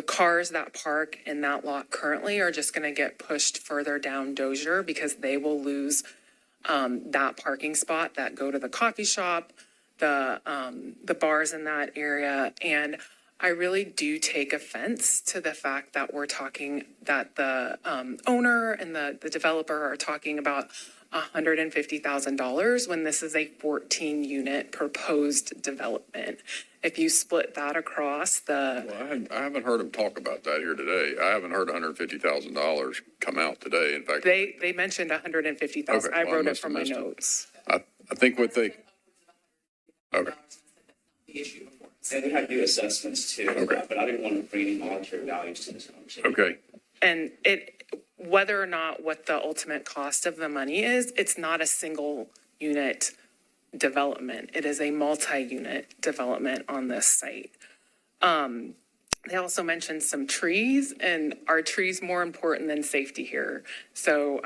cars that park in that lot currently are just going to get pushed further down Dozier because they will lose that parking spot that go to the coffee shop, the bars in that area. And I really do take offense to the fact that we're talking that the owner and the developer are talking about $150,000 when this is a 14-unit proposed development. If you split that across Well, I haven't heard him talk about that here today. I haven't heard $150,000 come out today. In fact, they mentioned 150,000. Okay, I well, wrote I it from my must have missed it. notes. I think what they, okay. And we had to do assessments too, Okay. but I didn't want to bring any monetary values to this conversation. Okay. And whether or not what the ultimate cost of the money is, it's not a single unit development. It is a multi-unit development on this site. They also mentioned some trees, and are trees more important than safety here? So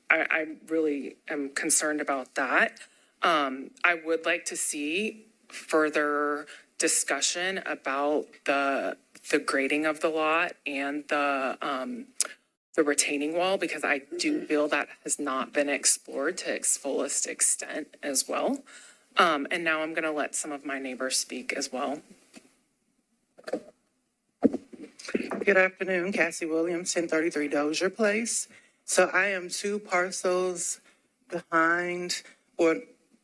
I really am concerned about that. I would like to see further discussion about the grading of the lot and the retaining wall, because I do feel that has not been explored to its fullest extent as well. And now I'm going to let some of my neighbors speak as well. Good afternoon, Cassie Williams, 1033 Dozier Place. So I am 2 parcels behind, or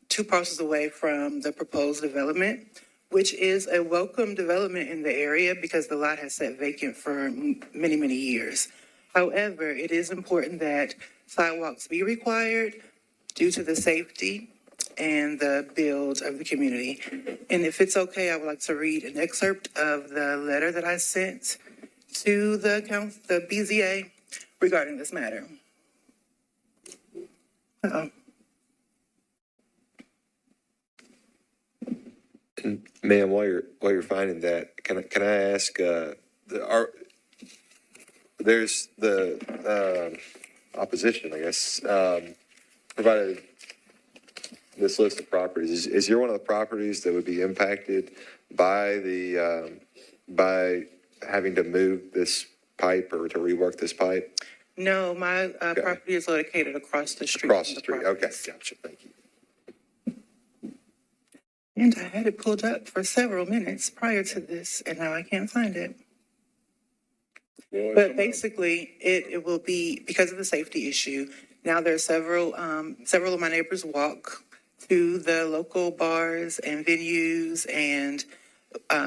2 parcels away from the proposed development, which is a welcome development in the area because the lot has sat vacant for many, many years. However, it is important that sidewalks be required due to the safety and the build of the community. And if it's okay, I would like to read an excerpt of the letter that I sent to the BZA regarding this matter. Ma'am, while you're finding that, can I ask, there's the opposition, I guess, provided this list of properties. Is your one of the properties that would be impacted by by having to move this pipe or to rework this pipe? No, my property is located across the street. Across the street, okay, gotcha, thank you. And I had it pulled up for several minutes prior to this, and now I can't find it. But basically, it will be, because of the safety issue, now there are several of my neighbors walk to the local bars and venues and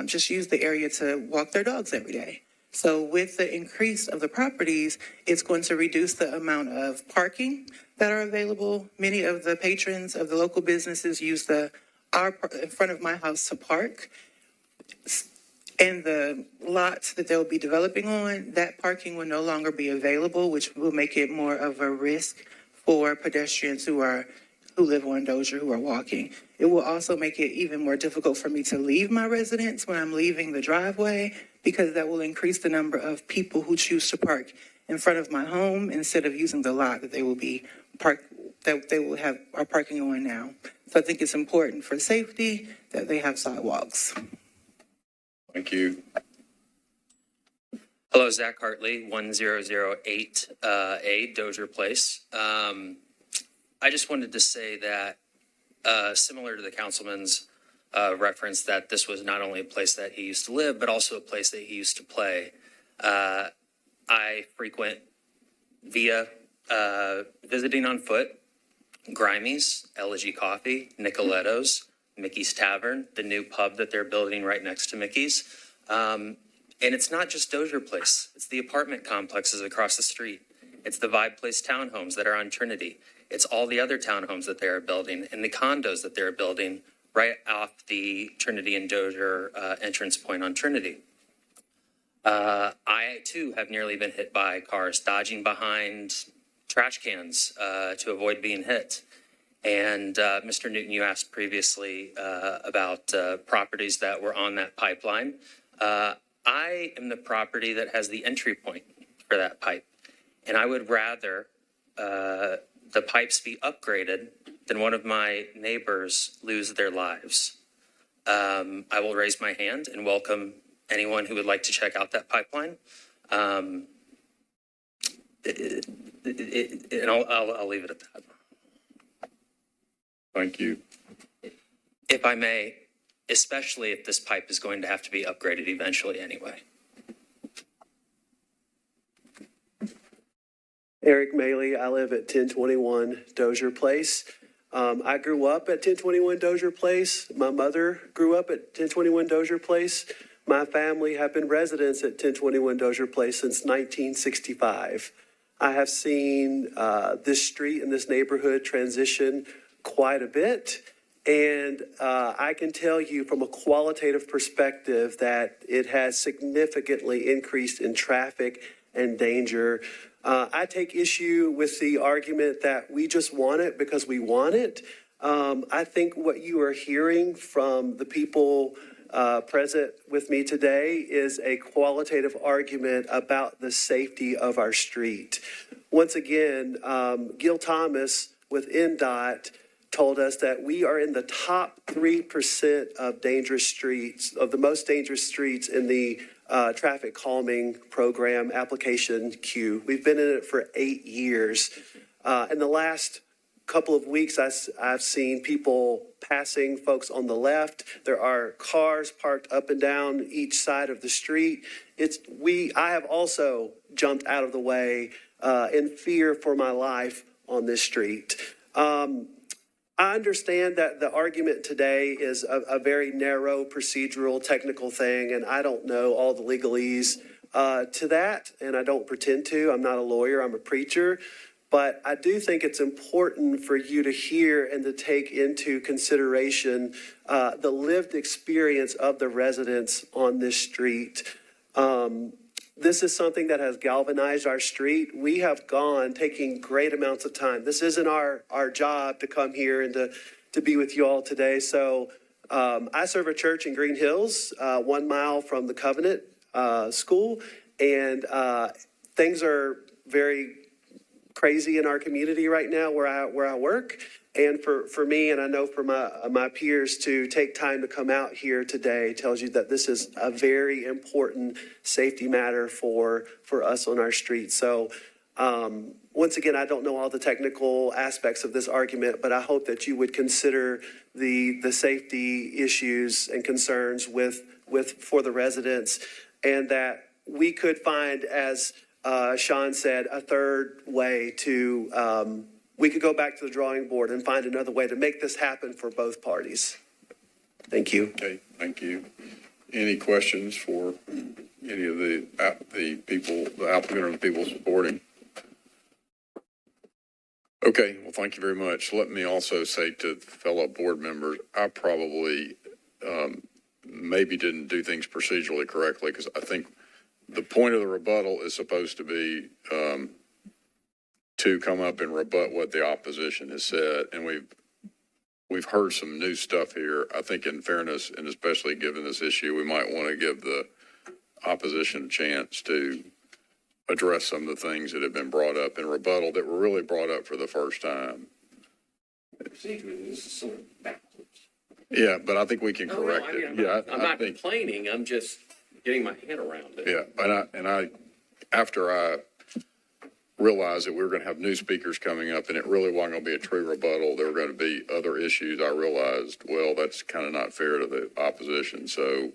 just use the area to walk their dogs every day. So with the increase of the properties, it's going to reduce the amount of parking that are available. Many of the patrons of the local businesses use in front of my house to park. And the lots that they'll be developing on, that parking will no longer be available, which will make it more of a risk for pedestrians who live on Dozier, who are walking. It will also make it even more difficult for me to leave my residence when I'm leaving the driveway, because that will increase the number of people who choose to park in front of my home instead of using the lot that they will are parking on now. So I think it's important for safety that they have sidewalks. Thank you. Hello, Zach Hartley, 1008 A Dozier Place. I just wanted to say that, similar to the councilman's reference, that this was not only a place that he used to live, but also a place that he used to play. I frequent via visiting on foot, Grimey's, Elegy Coffee, Nicoletto's, Mickey's Tavern, the new pub that they're building right next to Mickey's. And it's not just Dozier Place. It's the apartment complexes across the street. It's the Vibe Place townhomes that are on Trinity. It's all the other townhomes that they are building and the condos that they're building right off the Trinity and Dozier entrance point on Trinity. I, too, have nearly been hit by cars dodging behind trash cans to avoid being hit. And Mr. Newton, you asked previously about properties that were on that pipeline. I am the property that has the entry point for that pipe. And I would rather the pipes be upgraded than one of my neighbors lose their lives. I will raise my hand and welcome anyone who would like to check out that pipeline. And I'll leave it at that. Thank you. If I may, especially if this pipe is going to have to be upgraded eventually anyway. Eric Maley, I live at 1021 Dozier Place. I grew up at 1021 Dozier Place. My mother grew up at 1021 Dozier Place. My family have been residents at 1021 Dozier Place since 1965. I have seen this street and this neighborhood transition quite a bit. And I can tell you from a qualitative perspective that it has significantly increased in traffic and danger. I take issue with the argument that we just want it because we want it. I think what you are hearing from the people present with me today is a qualitative argument about the safety of our street. Once again, Gil Thomas with NDOT told us that we are in the top 3% of dangerous streets, of the most dangerous streets in the traffic calming program application queue. We've been in it for 8 years. In the last couple of weeks, I've seen people passing folks on the left. There are cars parked up and down each side of the street. I have also jumped out of the way in fear for my life on this street. I understand that the argument today is a very narrow procedural technical thing, and I don't know all the legalese to that, and I don't pretend to. I'm not a lawyer, I'm a preacher. But I do think it's important for you to hear and to take into consideration the lived experience of the residents on this street. This is something that has galvanized our street. We have gone taking great amounts of time. This isn't our job to come here and to be with you all today. So I serve a church in Green Hills, 1 mile from the Covenant School. And things are very crazy in our community right now where I work. And for me, and I know for my peers, to take time to come out here today tells you that this is a very important safety matter for us on our street. So once again, I don't know all the technical aspects of this argument, but I hope that you would consider the safety issues and concerns for the residents, and that we could find, as Sean said, a third way to we could go back to the drawing board and find another way to make this happen for both parties. Thank you. Okay, thank you. Any questions for any of the people, the applicant or the people supporting? Okay, well, thank you very much. Let me also say to fellow board members, I probably maybe didn't do things procedurally correctly, because I think the point of the rebuttal is supposed to be to come up and rebut what the opposition has said. And we've heard some new stuff here. I think in fairness, and especially given this issue, we might want to give the opposition a chance to address some of the things that have been brought up in rebuttal that were really brought up for the first time. Procedurally, this is sort of backwards. Yeah, but I think we can correct it. Yeah, I'm not complaining. I'm just getting my head around it. Yeah, and I, after I realized that we were going to have new speakers coming up and it really wasn't going to be a true rebuttal, there were going to be other issues, I realized, well, that's kind of not fair to the opposition, so.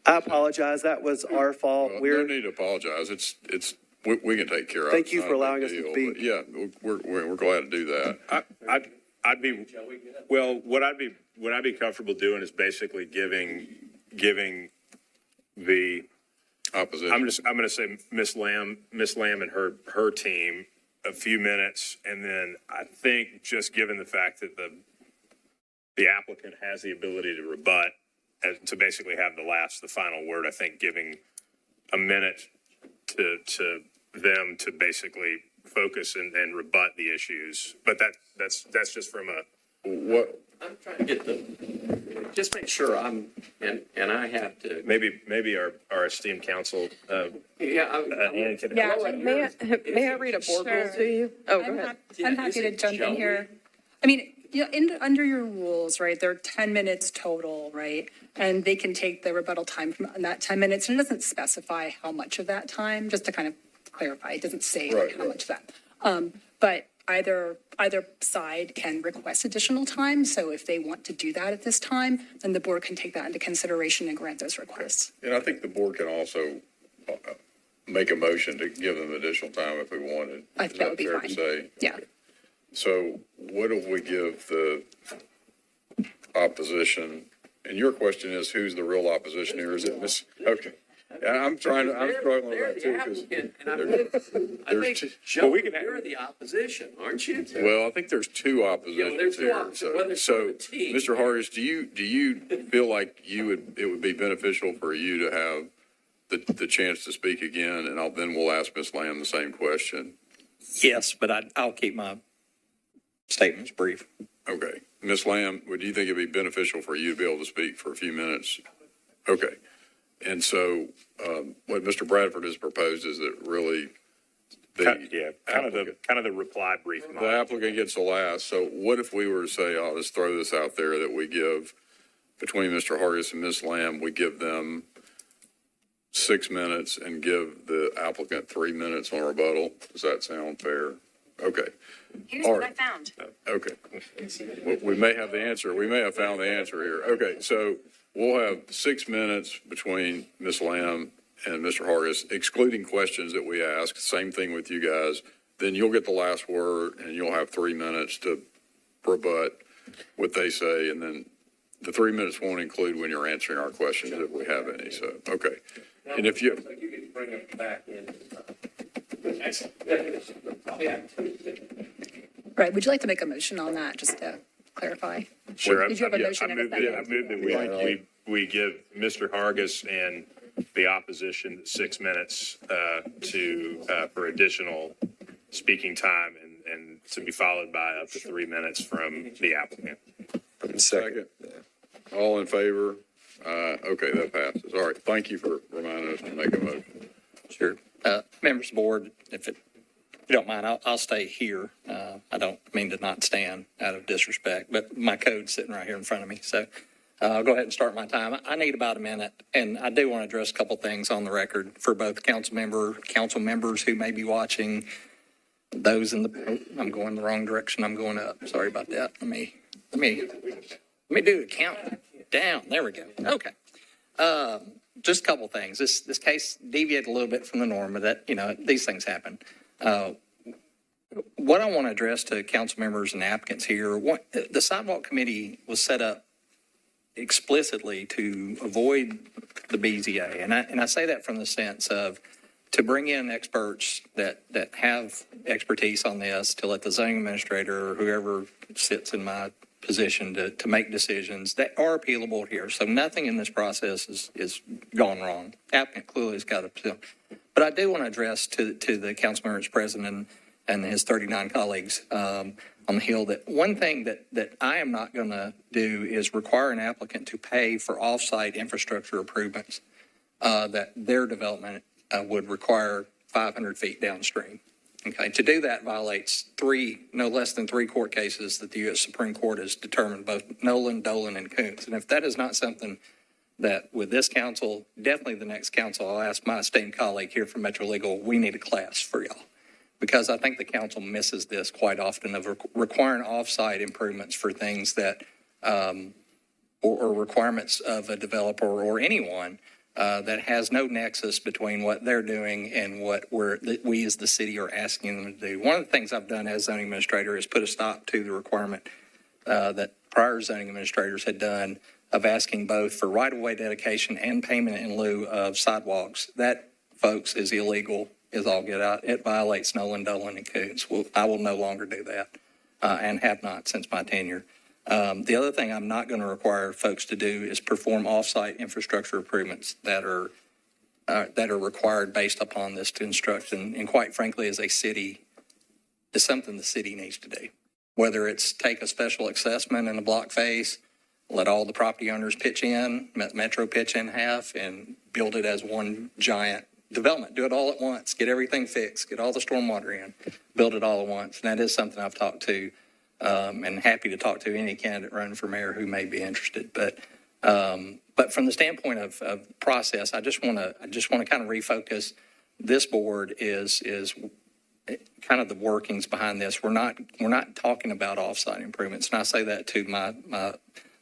I apologize. That was our fault. Well, no need to apologize. We can take care of it. Thank you It's for not a allowing big us to deal, speak. but yeah, we're glad to do that. I'd be, well, what I'd be comfortable doing is basically giving the opposition. I'm going to say Miss Lamb and her team a few minutes, and then I think just given the fact that the applicant has the ability to rebut, to basically have the final word, I think giving a minute to them to basically focus and rebut the issues. But that's just from what I'm trying to get just make sure and I have to. Maybe our esteemed counsel. Ann can. Yeah, may I read a board rule to you? Oh, go ahead. I'm happy to jump in here. I mean, under your rules, right, there are 10 minutes total, right? And they can take the rebuttal time from that 10 minutes, and it doesn't specify how much of that time, just to kind of clarify. It doesn't say how much of that. But either side can request additional time. So if they want to do that at this time, then the board can take that into consideration and grant those requests. And I think the board can also make a motion to give them additional time if we wanted. I think that would be fair fine. to say? Yeah. So what do we give the opposition? And your question is, who's the real opposition here? Is it Miss? Okay. I'm struggling with that too. You're the opposition, aren't you? Well, I think there's two oppositions there's two here. oppositions. Well, there's So, 17. Mr. Hargis, do you feel like it would be beneficial for you to have the chance to speak again? And then we'll ask Ms. Lamb the same question. Yes, but I'll keep my statements brief. Okay. Ms. Lamb, would you think it'd be beneficial for you to be able to speak for a few minutes? Okay. And so what Mr. Bradford has proposed is that really kind of the reply brief. The applicant gets the last. So what if we were to say, I'll just throw this out there, that we give, between Mr. Hargis and Ms. Lamb, we give them 6 minutes and give the applicant 3 minutes on rebuttal? Does that sound fair? Okay. Here's what I found. Okay. Well, we may have the answer. We may have found the answer here. Okay, so we'll have 6 minutes between Ms. Lamb and Mr. Hargis, excluding questions that we ask. Same thing with you guys. Then you'll get the last word, and you'll have 3 minutes to rebut what they say. And then the 3 minutes won't include when you're answering our questions, if we have any. So, okay. And if you... You can bring it back in. Right. Would you like to make a motion on that, just to clarify? Sure. Did you have a motion and a second? I move that we give Mr. Hargis and the opposition 6 minutes for additional speaking time and to be followed by up to 3 minutes from the applicant. Second. All in favor? Okay, that passes. All right. Thank you for reminding us to make a motion. Sure. Members of the board, if you don't mind, I'll stay here. I don't mean to not stand out of disrespect, but my code's sitting right here in front of me. So I'll go ahead and start my time. I need about a minute, and I do want to address a couple things on the record for both council members who may be watching, those in the, I'm going the wrong direction. I'm going up. Sorry about that. Let me do the count down. There we go. Okay. Just a couple things. This case deviated a little bit from the norm, but that, these things happen. What I want to address to council members and applicants here, the sidewalk committee was set up explicitly to avoid the BZA. And I say that from the sense of to bring in experts that have expertise on this, to let the zoning administrator or whoever sits in my position to make decisions that are appealable here. So nothing in this process is gone wrong. Applicant clearly has got to appeal. But I do want to address to the council members present and his 39 colleagues on the Hill that one thing that I am not going to do is require an applicant to pay for off-site infrastructure improvements that their development would require 500 feet downstream. Okay, to do that violates no less than three court cases that the U.S. Supreme Court has determined, both Nolan, Dolan, and Coons. And if that is not something that with this council, definitely the next council, I'll ask my esteemed colleague here from Metro Legal, we need a class for y'all. Because I think the council misses this quite often of requiring off-site improvements for things that, or requirements of a developer or anyone that has no nexus between what they're doing and what we as the city are asking them to do. One of the things I've done as zoning administrator is put a stop to the requirement that prior zoning administrators had done of asking both for right-of-way dedication and payment in lieu of sidewalks. That, folks, is illegal, is all get out. It violates Nolan, Dolan, and Coons. I will no longer do that and have not since my tenure. The other thing I'm not going to require folks to do is perform off-site infrastructure improvements that are required based upon this construction. And quite frankly, as a city, is something the city needs to do. Whether it's take a special assessment in a block phase, let all the property owners pitch in, Metro pitch in half, and build it as one giant development. Do it all at once. Get everything fixed. Get all the stormwater in. Build it all at once. And that is something I've talked to and happy to talk to any candidate running for mayor who may be interested. But from the standpoint of process, I just want to kind of refocus. This board is kind of the workings behind this. We're not talking about offsite improvements, and I say that to my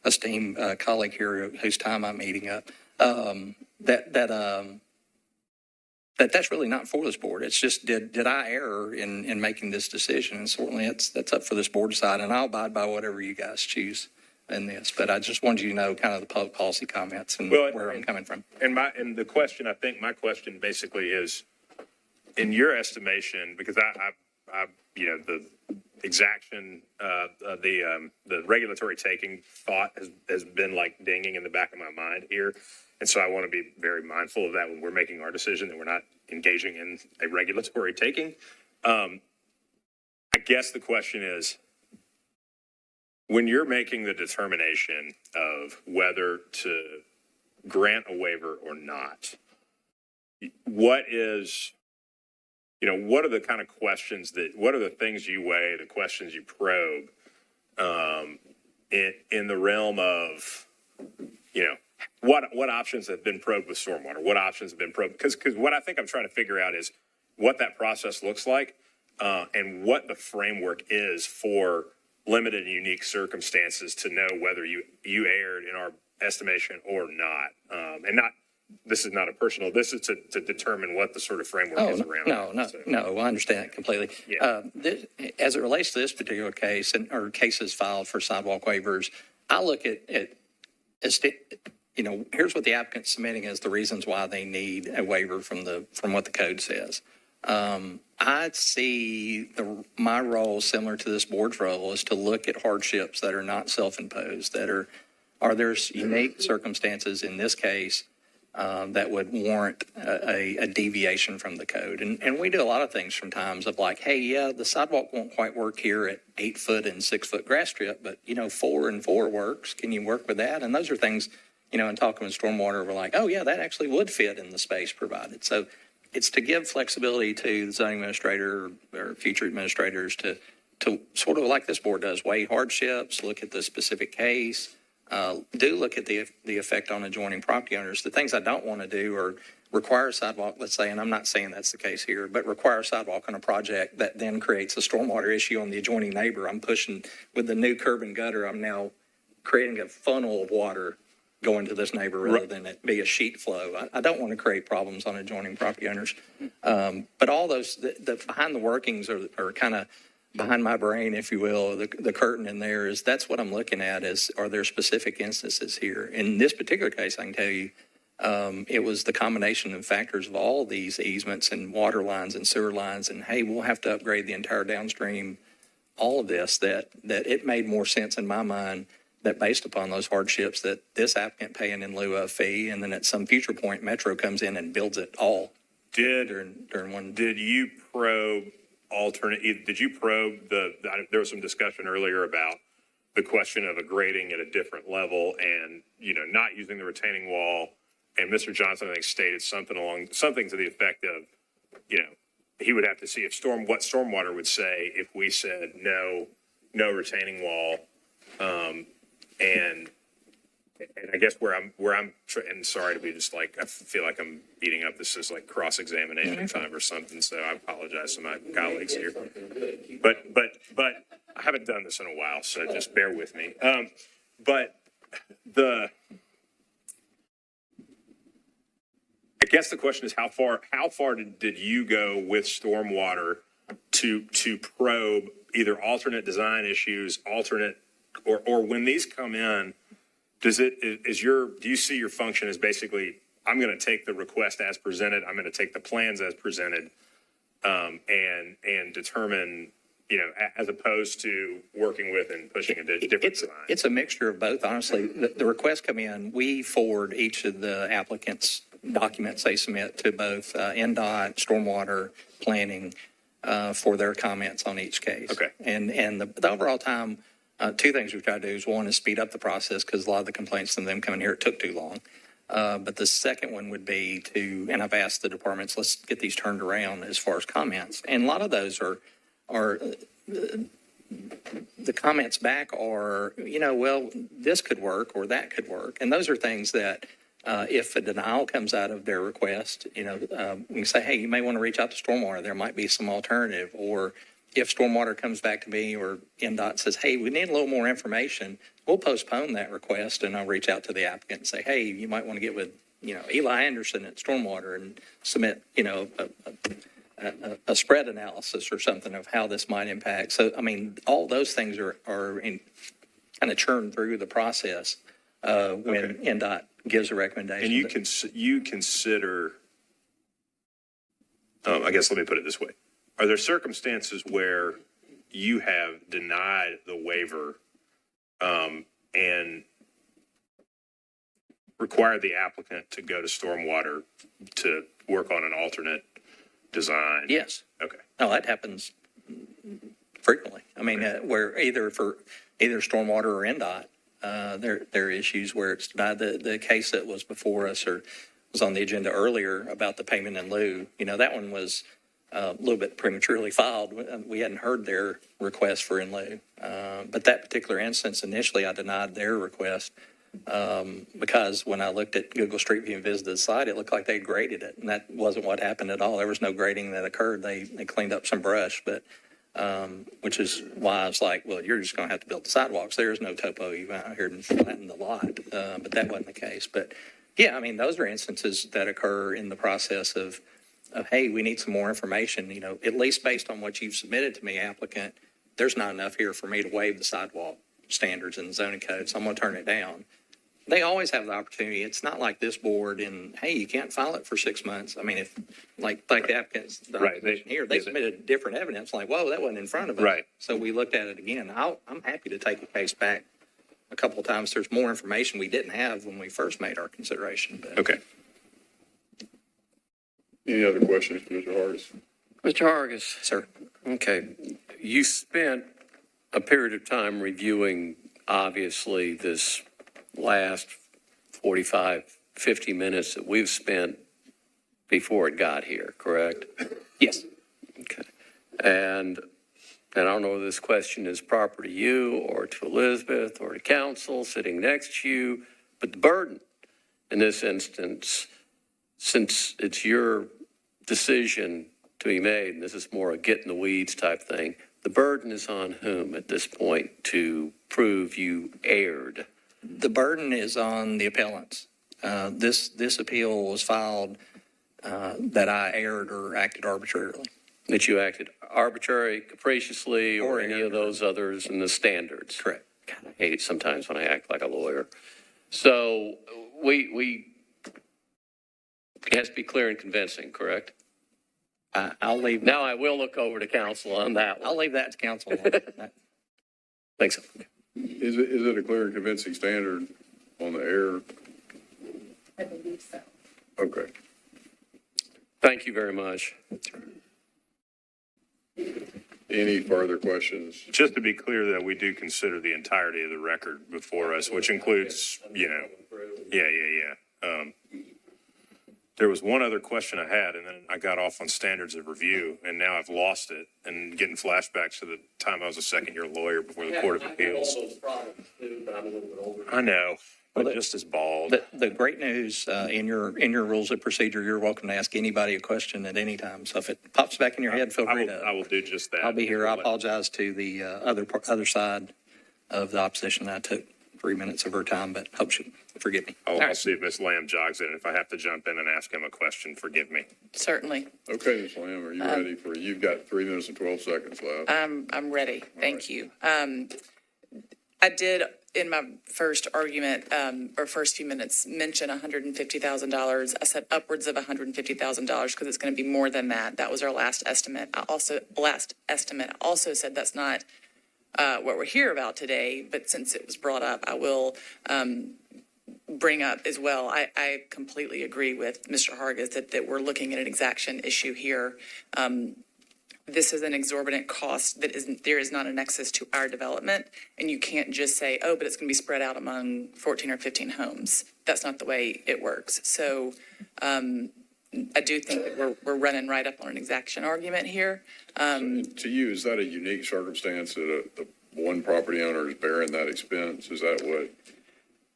esteemed colleague here, whose time I'm eating up. That's really not for this board. It's just did I err in making this decision? And certainly that's up for this board to decide, and I'll abide by whatever you guys choose in this. But I just wanted you to know kind of the public policy comments and where I'm coming from. And the question, I think my question basically is, in your estimation, because I the exaction, the regulatory taking thought has been like dinging in the back of my mind here. And so I want to be very mindful of that when we're making our decision, that we're not engaging in a regulatory taking. I guess the question is, when you're making the determination of whether to grant a waiver or not, what are the kind of questions what are the things you weigh, the questions you probe in the realm of, what options have been probed with stormwater? What options have been probed? Because what I think I'm trying to figure out is what that process looks like and what the framework is for limited and unique circumstances to know whether you erred in our estimation or not. And this is not a personal, this is to determine what the sort of framework is around it. No, I understand that completely. Yeah. As it relates to this particular case or cases filed for sidewalk waivers, I look at here's what the applicant's submitting as the reasons why they need a waiver from what the code says. I see my role similar to this board's role is to look at hardships that are not self-imposed, that are there unique circumstances in this case that would warrant a deviation from the code. And we do a lot of things from times of like, hey, yeah, the sidewalk won't quite work here at 8 foot and 6 foot grass strip, but 4 and 4 works. Can you work with that? And those are things, in talking with stormwater, we're like, oh yeah, that actually would fit in the space provided. So it's to give flexibility to the zoning administrator or future administrators to sort of like this board does, weigh hardships, look at the specific case, do look at the effect on adjoining property owners. The things I don't want to do are require a sidewalk, let's say, and I'm not saying that's the case here, but require a sidewalk on a project that then creates a stormwater issue on the adjoining neighbor. I'm pushing with the new curb and gutter. I'm now creating a funnel of water going to this neighbor rather than it be a sheet flow. I don't want to create problems on adjoining property owners. But all those, the behind the workings are kind of behind my brain, if you will, the curtain in there is that's what I'm looking at is, are there specific instances here? In this particular case, I can tell you, it was the combination of factors of all these easements and water lines and sewer lines and, hey, we'll have to upgrade the entire downstream, all of this, that it made more sense in my mind that based upon those hardships that this applicant paying in lieu of fee, and then at some future point, Metro comes in and builds it all. During one. Did you probe there was some discussion earlier about the question of a grading at a different level and, not using the retaining wall. And Mr. Johnson, I think, stated something to the effect of, he would have to see what stormwater would say if we said no retaining wall. And I guess and sorry to be just like, I feel like I'm eating up this is like cross-examination time or something, so I apologize to my colleagues here. But I haven't done this in a while, so just bear with me. But I guess the question is how far did you go with stormwater to probe either alternate design issues, or when these come in, do you see your function as basically, I'm going to take the request as presented, I'm going to take the plans as presented, and determine, as opposed to working with and pushing a different design? It's a mixture of both, honestly. The requests come in, we forward each of the applicants' documents they submit to both NDOT, stormwater, planning, for their comments on each case. Okay. And the overall time, two things we try to do is one is speed up the process because a lot of the complaints from them coming here, it took too long. But the second one would be and I've asked the departments, let's get these turned around as far as comments. And a lot of those are the comments back are, well, this could work or that could work. And those are things that if a denial comes out of their request, we can say, hey, you may want to reach out to stormwater. There might be some alternative. Or if stormwater comes back to me or NDOT says, hey, we need a little more information, we'll postpone that request and I'll reach out to the applicant and say, hey, you might want to get with, Eli Anderson at stormwater and submit, a spread analysis or something of how this might impact. So, all those things are kind of churned through the process when NDOT gives a recommendation. And you consider, I guess let me put it this way. Are there circumstances where you have denied the waiver and required the applicant to go to stormwater to work on an alternate design? Yes. Okay. No, that happens frequently. Where either stormwater or NDOT, there are issues where it's denied. The case that was before us or was on the agenda earlier about the payment in lieu, that one was a little bit prematurely filed. We hadn't heard their request for in lieu. But that particular instance, initially I denied their request because when I looked at Google Street View and visited the site, it looked like they graded it. And that wasn't what happened at all. There was no grading that occurred. They cleaned up some brush, but which is why I was like, well, you're just going to have to build the sidewalks. There is no topo even out here and flatten the lot. But that wasn't the case. But yeah, those are instances that occur in the process of, hey, we need some more information, at least based on what you've submitted to me, applicant, there's not enough here for me to waive the sidewalk standards and the zoning code, so I'm going to turn it down. They always have the opportunity. It's not like this board and, hey, you can't file it for 6 months. If like the applicants they submitted different evidence, like, whoa, that wasn't in front of us. Right. So we looked at it again. I'm happy to take the case back a couple of times. There's more information we didn't have when we first made our consideration. But. Okay. Any other questions for Mr. Hargis? Mr. Hargis. Sir. Okay. You spent a period of time reviewing, obviously, this last 45, 50 minutes that we've spent before it got here, correct? Yes. Okay. And I don't know if this question is proper to you or to Elizabeth or to council sitting next to you, but the burden in this instance, since it's your decision to be made, and this is more a get in the weeds type thing, the burden is on whom at this point to prove you erred? The burden is on the appellants. This appeal was filed that I erred or acted arbitrarily. That you acted arbitrarily, capriciously, or any of those others in the standards? Correct. God, I hate it sometimes when I act like a lawyer. So it has to be clear and convincing, correct? I'll leave. Now I will look over to council on that one. I'll leave that to council. Thanks. Is it a clear and convincing standard on the air? I believe so. Okay. Thank you very much. Any further questions? Just to be clear that we do consider the entirety of the record before us, which includes, there was one other question I had, and then I got off on standards of review, and now I've lost it and getting flashbacks to the time I was a second-year lawyer before the Court of Appeals. I know, but just as bald. The great news, in your rules of procedure, you're welcome to ask anybody a question at any time. So if it pops back in your head, feel free to. I will do just that. I'll be here. I apologize to the other side of the opposition. I took 3 minutes of her time, but hope she'll forgive me. I'll see if Ms. Lamb jogs in. If I have to jump in and ask him a question, forgive me. Certainly. Okay, Ms. Lamb, are you ready for, you've got 3 minutes and 12 seconds left. I'm ready. Thank you. I did, in my first argument, or first few minutes, mention $150,000. I said upwards of $150,000 because it's going to be more than that. That was our last estimate. I also said that's not what we're here about today, but since it was brought up, I will bring up as well. I completely agree with Mr. Hargis that we're looking at an exaction issue here. This is an exorbitant cost there is not a nexus to our development, and you can't just say, oh, but it's going to be spread out among 14 or 15 homes. That's not the way it works. So I do think that we're running right up on an exaction argument here. To you, is that a unique circumstance that the one property owner is bearing that expense? Is that what?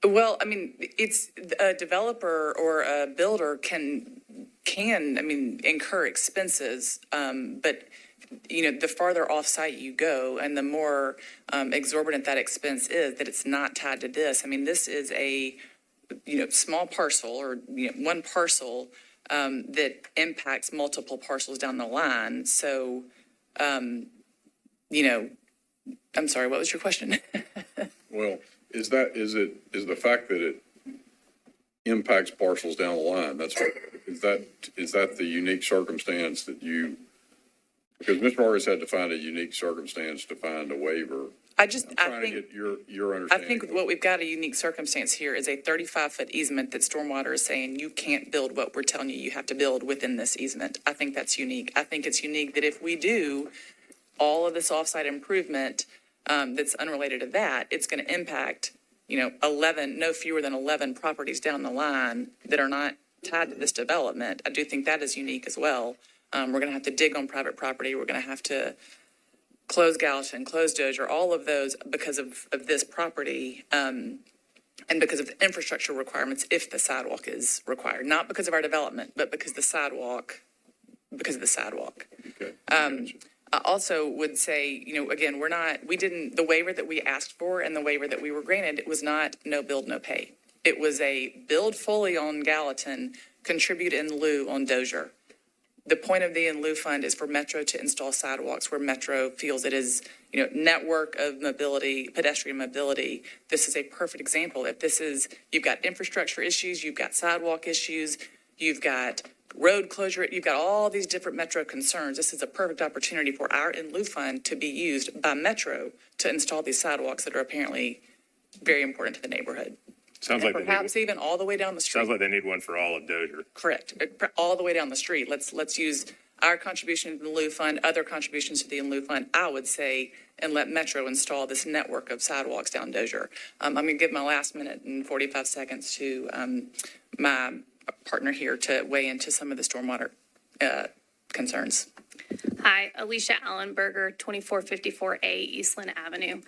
Well, I mean, it's a developer or a builder can incur expenses, but the farther off-site you go and the more exorbitant that expense is, that it's not tied to this. I mean, this is a small parcel or one parcel that impacts multiple parcels down the line. So, I'm sorry, what was your question? Well, is the fact that it impacts parcels down the line, is that the unique circumstance that because Mr. Hargis had to find a unique circumstance to find a waiver. I think to get your understanding. I think what we've got a unique circumstance here is a 35-foot easement that Stormwater is saying you can't build what we're telling you have to build within this easement. I think that's unique. I think it's unique that if we do all of this offsite improvement that's unrelated to that, it's going to impact, no fewer than 11 properties down the line that are not tied to this development. I do think that is unique as well. We're going to have to dig on private property. We're going to have to close Gallatin, close Dozier, all of those because of this property and because of the infrastructure requirements if the sidewalk is required. Not because of our development, but because of the sidewalk. Okay. I also would say, again, the waiver that we asked for and the waiver that we were granted, it was not no build, no pay. It was a build fully on Gallatin, contribute in lieu on Dozier. The point of the in lieu fund is for Metro to install sidewalks where Metro feels it is, network of mobility, pedestrian mobility. This is a perfect example. You've got infrastructure issues, you've got sidewalk issues, you've got road closure, you've got all these different Metro concerns. This is a perfect opportunity for our in lieu fund to be used by Metro to install these sidewalks that are apparently very important to the neighborhood. Sounds like perhaps even all the way down the street. Sounds like they need one for all of Dozier. Correct. All the way down the street. Let's use our contribution to the in lieu fund, other contributions to the in lieu fund, I would say, and let Metro install this network of sidewalks down Dozier. I'm going to give my last minute and 45 seconds to my partner here to weigh into some of the stormwater concerns. Hi, Alicia Allenberger, 2454A Eastland Avenue.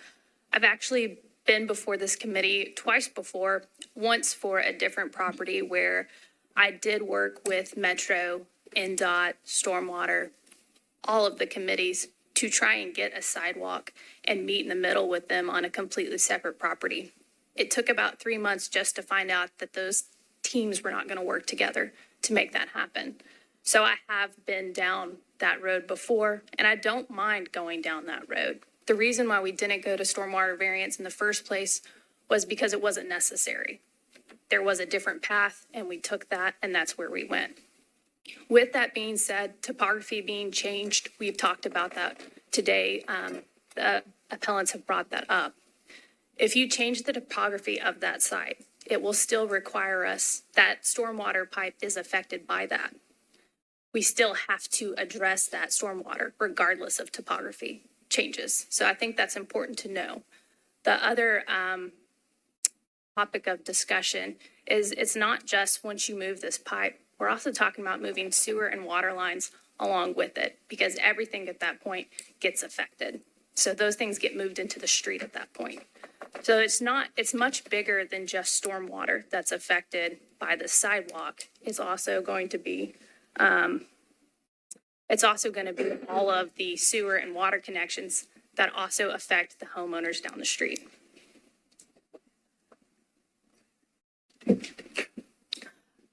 I've actually been before this committee twice before, once for a different property where I did work with Metro, NDOT, Stormwater, all of the committees to try and get a sidewalk and meet in the middle with them on a completely separate property. It took about 3 months just to find out that those teams were not going to work together to make that happen. So I have been down that road before, and I don't mind going down that road. The reason why we didn't go to stormwater variance in the first place was because it wasn't necessary. There was a different path, and we took that, and that's where we went. With that being said, topography being changed, we've talked about that today. The appellants have brought that up. If you change the topography of that site, it will still require us, that stormwater pipe is affected by that. We still have to address that stormwater regardless of topography changes. So I think that's important to know. The other topic of discussion is it's not just once you move this pipe, we're also talking about moving sewer and water lines along with it because everything at that point gets affected. So those things get moved into the street at that point. So it's much bigger than just stormwater that's affected by the sidewalk. It's also going to be all of the sewer and water connections that also affect the homeowners down the street.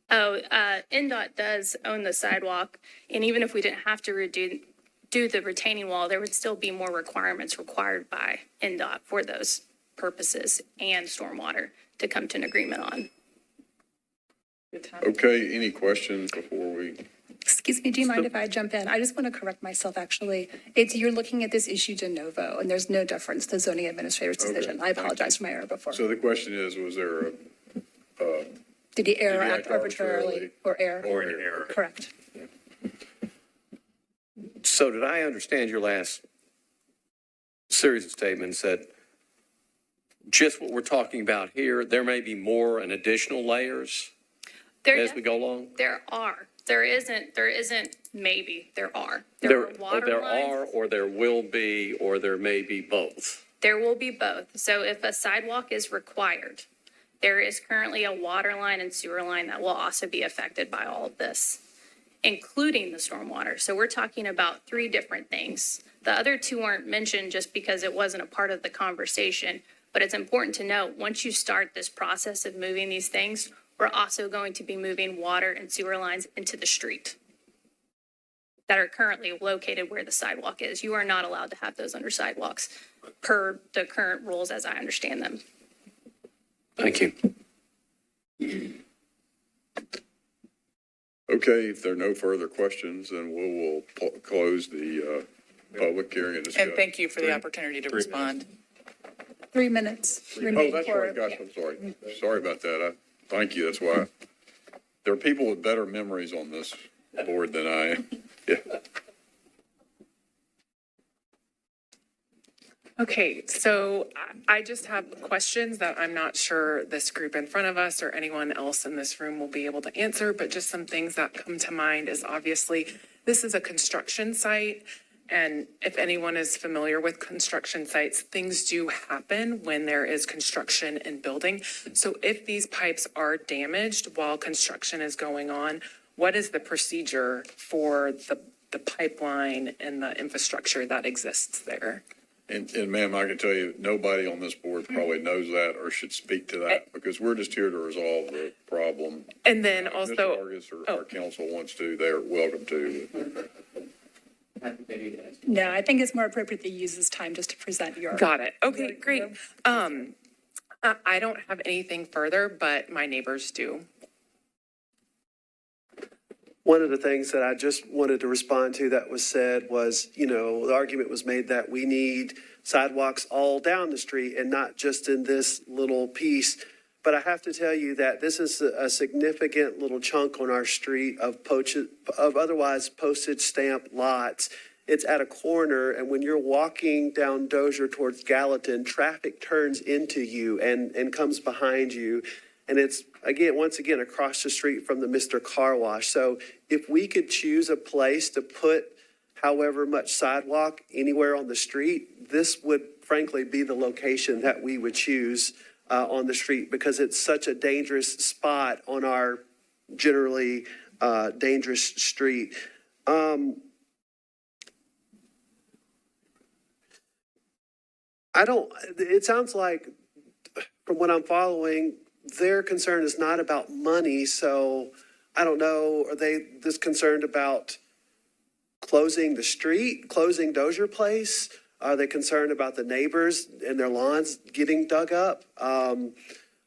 NDOT does own the sidewalk, and even if we didn't have to do the retaining wall, there would still be more requirements required by NDOT for those purposes and stormwater to come to an agreement on. Okay, any questions before we? Excuse me, do you mind if I jump in? I just want to correct myself, actually. You're looking at this issue de novo, and there's no deference to the zoning administrator's decision. I apologize for my error before. So the question is, was there a? Did he err, Did he act arbitrarily, or err? Or an error. Correct. So did I understand your last series of statements that just what we're talking about here, there may be more and additional layers as we go along? There are. There isn't maybe. There are. There are water there lines. are, or there will be, or there may be both. There will be both. So if a sidewalk is required, there is currently a water line and sewer line that will also be affected by all of this, including the stormwater. So we're talking about 3 different things. The other 2 aren't mentioned just because it wasn't a part of the conversation, but it's important to note, once you start this process of moving these things, we're also going to be moving water and sewer lines into the street that are currently located where the sidewalk is. You are not allowed to have those under sidewalks per the current rules as I understand them. Thank you. Okay, if there are no further questions, then we will close the public hearing and discussion. And thank you for the opportunity to respond. 3 minutes. Oh, that's right, gosh, I'm sorry. Sorry about that. Thank you, that's why. There are people with better memories on this board than I am. Yeah. Okay, so I just have questions that I'm not sure this group in front of us or anyone else in this room will be able to answer, but just some things that come to mind is obviously this is a construction site. And if anyone is familiar with construction sites, things do happen when there is construction and building. So if these pipes are damaged while construction is going on, what is the procedure for the pipeline and the infrastructure that exists there? And ma'am, I can tell you, nobody on this board probably knows that or should speak to that because we're just here to resolve the problem. And then If also, Mr. Vargas or our council wants to, they're welcome to. No, I think it's more appropriate to use this time just to present your. got it. Okay, great. I don't have anything further, but my neighbors do. One of the things that I just wanted to respond to that was said was, the argument was made that we need sidewalks all down the street and not just in this little piece. But I have to tell you that this is a significant little chunk on our street of otherwise postage stamp lots. It's at a corner, and when you're walking down Dozier towards Gallatin, traffic turns into you and comes behind you. And it's, once again, across the street from the Mr. Car Wash. So if we could choose a place to put however much sidewalk anywhere on the street, this would frankly be the location that we would choose on the street because it's such a dangerous spot on our generally dangerous street. It sounds like from what I'm following, their concern is not about money. So I don't know, are they this concerned about closing the street, closing Dozier Place? Are they concerned about the neighbors and their lawns getting dug up? I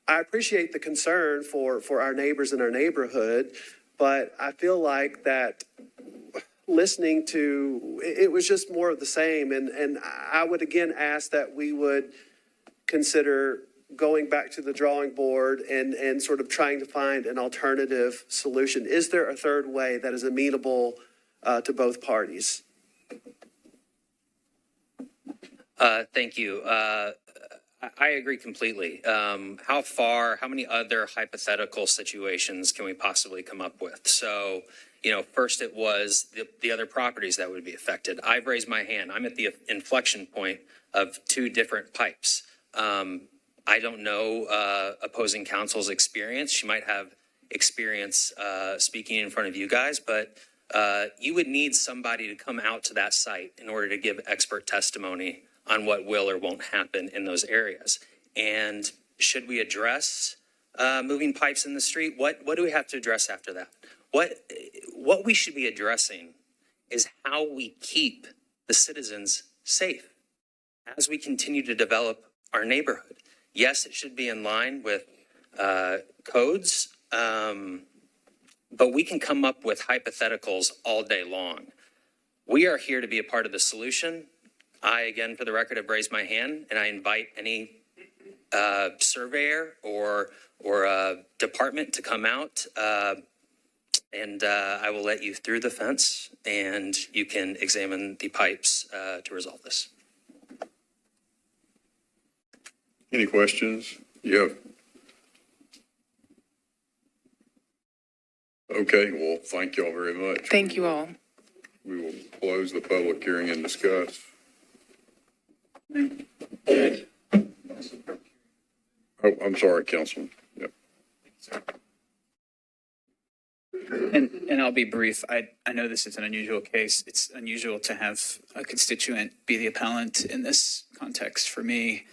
appreciate the concern for our neighbors in our neighborhood, but I feel like that listening to, it was just more of the same. And I would again ask that we would consider going back to the drawing board and sort of trying to find an alternative solution. Is there a third way that is amenable to both parties? Thank you. I agree completely. How many other hypothetical situations can we possibly come up with? So, first it was the other properties that would be affected. I've raised my hand. I'm at the inflection point of 2 different pipes. I don't know opposing counsel's experience. She might have experience speaking in front of you guys, but you would need somebody to come out to that site in order to give expert testimony on what will or won't happen in those areas. And should we address moving pipes in the street? What do we have to address after that? What we should be addressing is how we keep the citizens safe as we continue to develop our neighborhood. Yes, it should be in line with codes, but we can come up with hypotheticals all day long. We are here to be a part of the solution. I, again, for the record, have raised my hand, and I invite any surveyor or department to come out, and I will let you through the fence, and you can examine the pipes to resolve this. Any questions? Yeah. Okay, well, thank y'all very much. Thank you all. We will close the public hearing and discuss. Oh, I'm sorry, Councilman. Yep. And I'll be brief. I know this is an unusual case. It's unusual to have a constituent be the appellant in this context for me.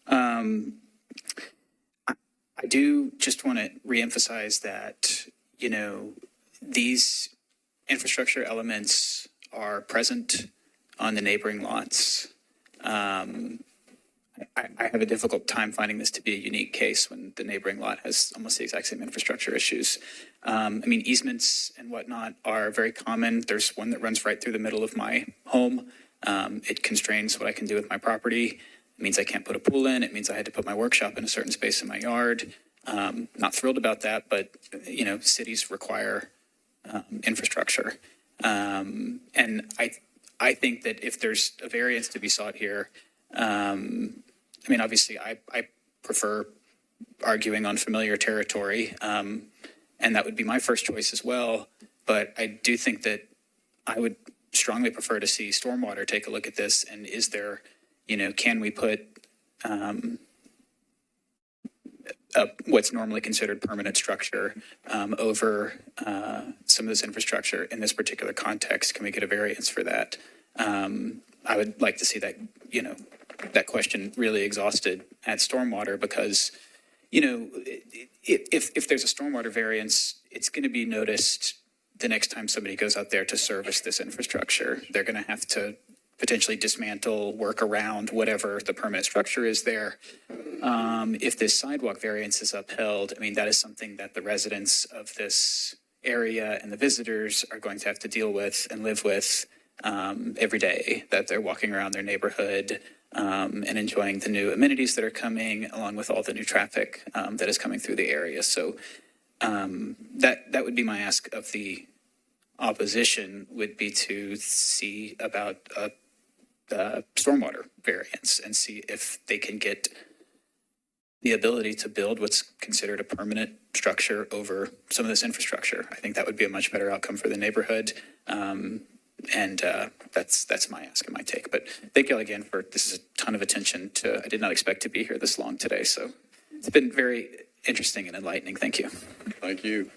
I do just want to reemphasize that, you know, these infrastructure elements are present on the neighboring lots. I have a difficult time finding this to be a unique case when the neighboring lot has almost the exact same infrastructure issues. I mean, easements and whatnot are very common. There's one that runs right through the middle of my home. It constrains what I can do with my property. It means I can't put a pool in. It means I had to put my workshop in a certain space in my yard. Not thrilled about that, but, you know, cities require infrastructure. And I think that if there's a variance to be sought here, I mean, obviously, I prefer arguing on familiar territory, and that would be my first choice as well. But I do think that I would strongly prefer to see Stormwater take a look at this. And is there, you know, can we put what's normally considered permanent structure over some of this infrastructure in this particular context? Can we get a variance for that? I would like to see that, you know, that question really exhausted at Stormwater, because, you know, if there's a Stormwater variance, it's going to be noticed the next time somebody goes out there to service this infrastructure. They're going to have to potentially dismantle, work around whatever the permanent structure is there. If this sidewalk variance is upheld, I mean, that is something that the residents of this area and the visitors are going to have to deal with and live with every day, that they're walking around their neighborhood and enjoying the new amenities that are coming, along with all the new traffic that is coming through the area. So that would be my ask of the opposition, would be to see about the stormwater variance and see if they can get the ability to build what's considered a permanent structure over some of this infrastructure. I think that would be a much better outcome for the neighborhood. And that's my ask and my take. But thank you all again for, this is a ton of attention to, I did not expect to be here this long today. So it's been very interesting and enlightening. Thank you. Thank you.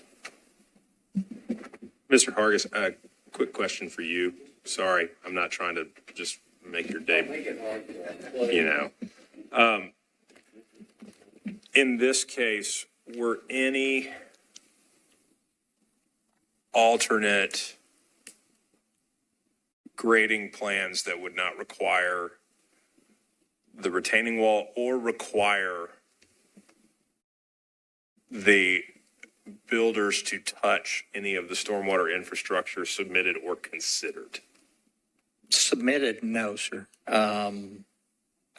Mr. Hargis, a quick question for you. Sorry, I'm not trying to just make your day, you know. In this case, were any alternate grading plans that would not require the retaining wall or require the builders to touch any of the stormwater infrastructure submitted or considered? Submitted, no, sir. I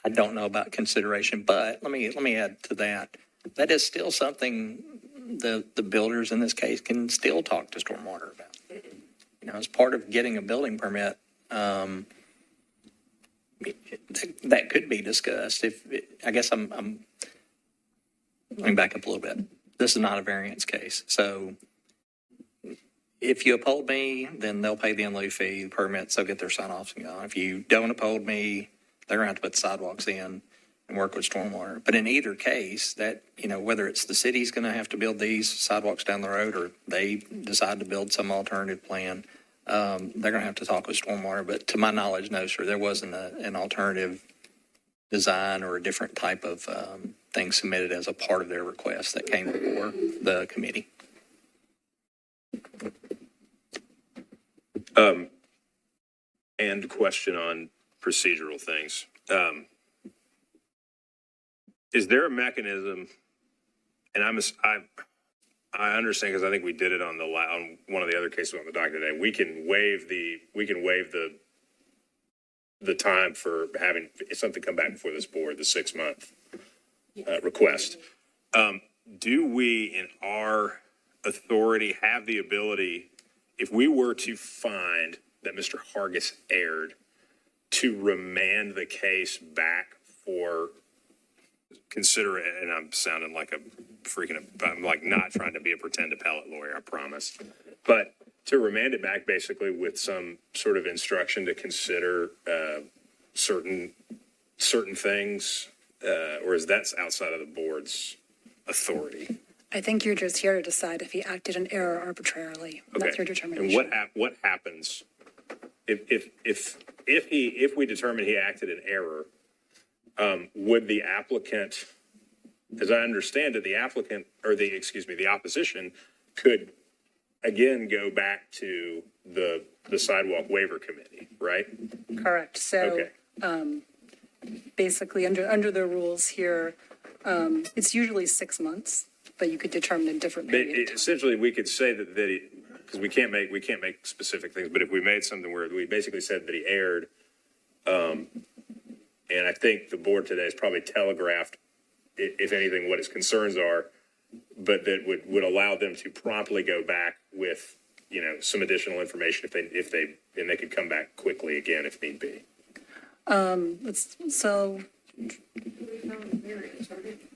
don't know about consideration, but let me add to that. That is still something the builders in this case can still talk to stormwater about. You know, as part of getting a building permit, that could be discussed. I guess let me back up a little bit. This is not a variance case. So if you uphold me, then they'll pay the in lieu fee, the permits, they'll get their sign offs and go on. If you don't uphold me, they're going to have to put the sidewalks in. and work with stormwater. But in either case, that, whether it's the city's going to have to build these sidewalks down the road or they decide to build some alternative plan, they're going to have to talk with stormwater. But to my knowledge, no, sir, there wasn't an alternative design or a different type of thing submitted as a part of their request that came before the committee. And question on procedural things. Is there a mechanism, and I understand because I think we did it on on one of the other cases on the docket today, we can waive the time for having something come back before this board, the 6-month request. Do we in our authority have the ability, if we were to find that Mr. Hargis erred, to remand the case back for consider it? And I'm sounding like I'm like not trying to be a pretend appellate lawyer, I promise. But to remand it back basically with some sort of instruction to consider certain things, or is that outside of the board's authority? I think you're just here to decide if he acted in error arbitrarily. Okay. That's your determination. And what happens if we determine he acted in error? Would the applicant, as I understand it, the opposition could again go back to the sidewalk waiver committee, right? Correct. So, Okay. Basically, under the rules here, it's usually 6 months, but you could determine a different period of time. Essentially, we could say that because we can't make specific things, but if we made something where we basically said that he erred, and I think the board today has probably telegraphed, if anything, what his concerns are, but that would allow them to promptly go back with, some additional information if they could come back quickly again if need be.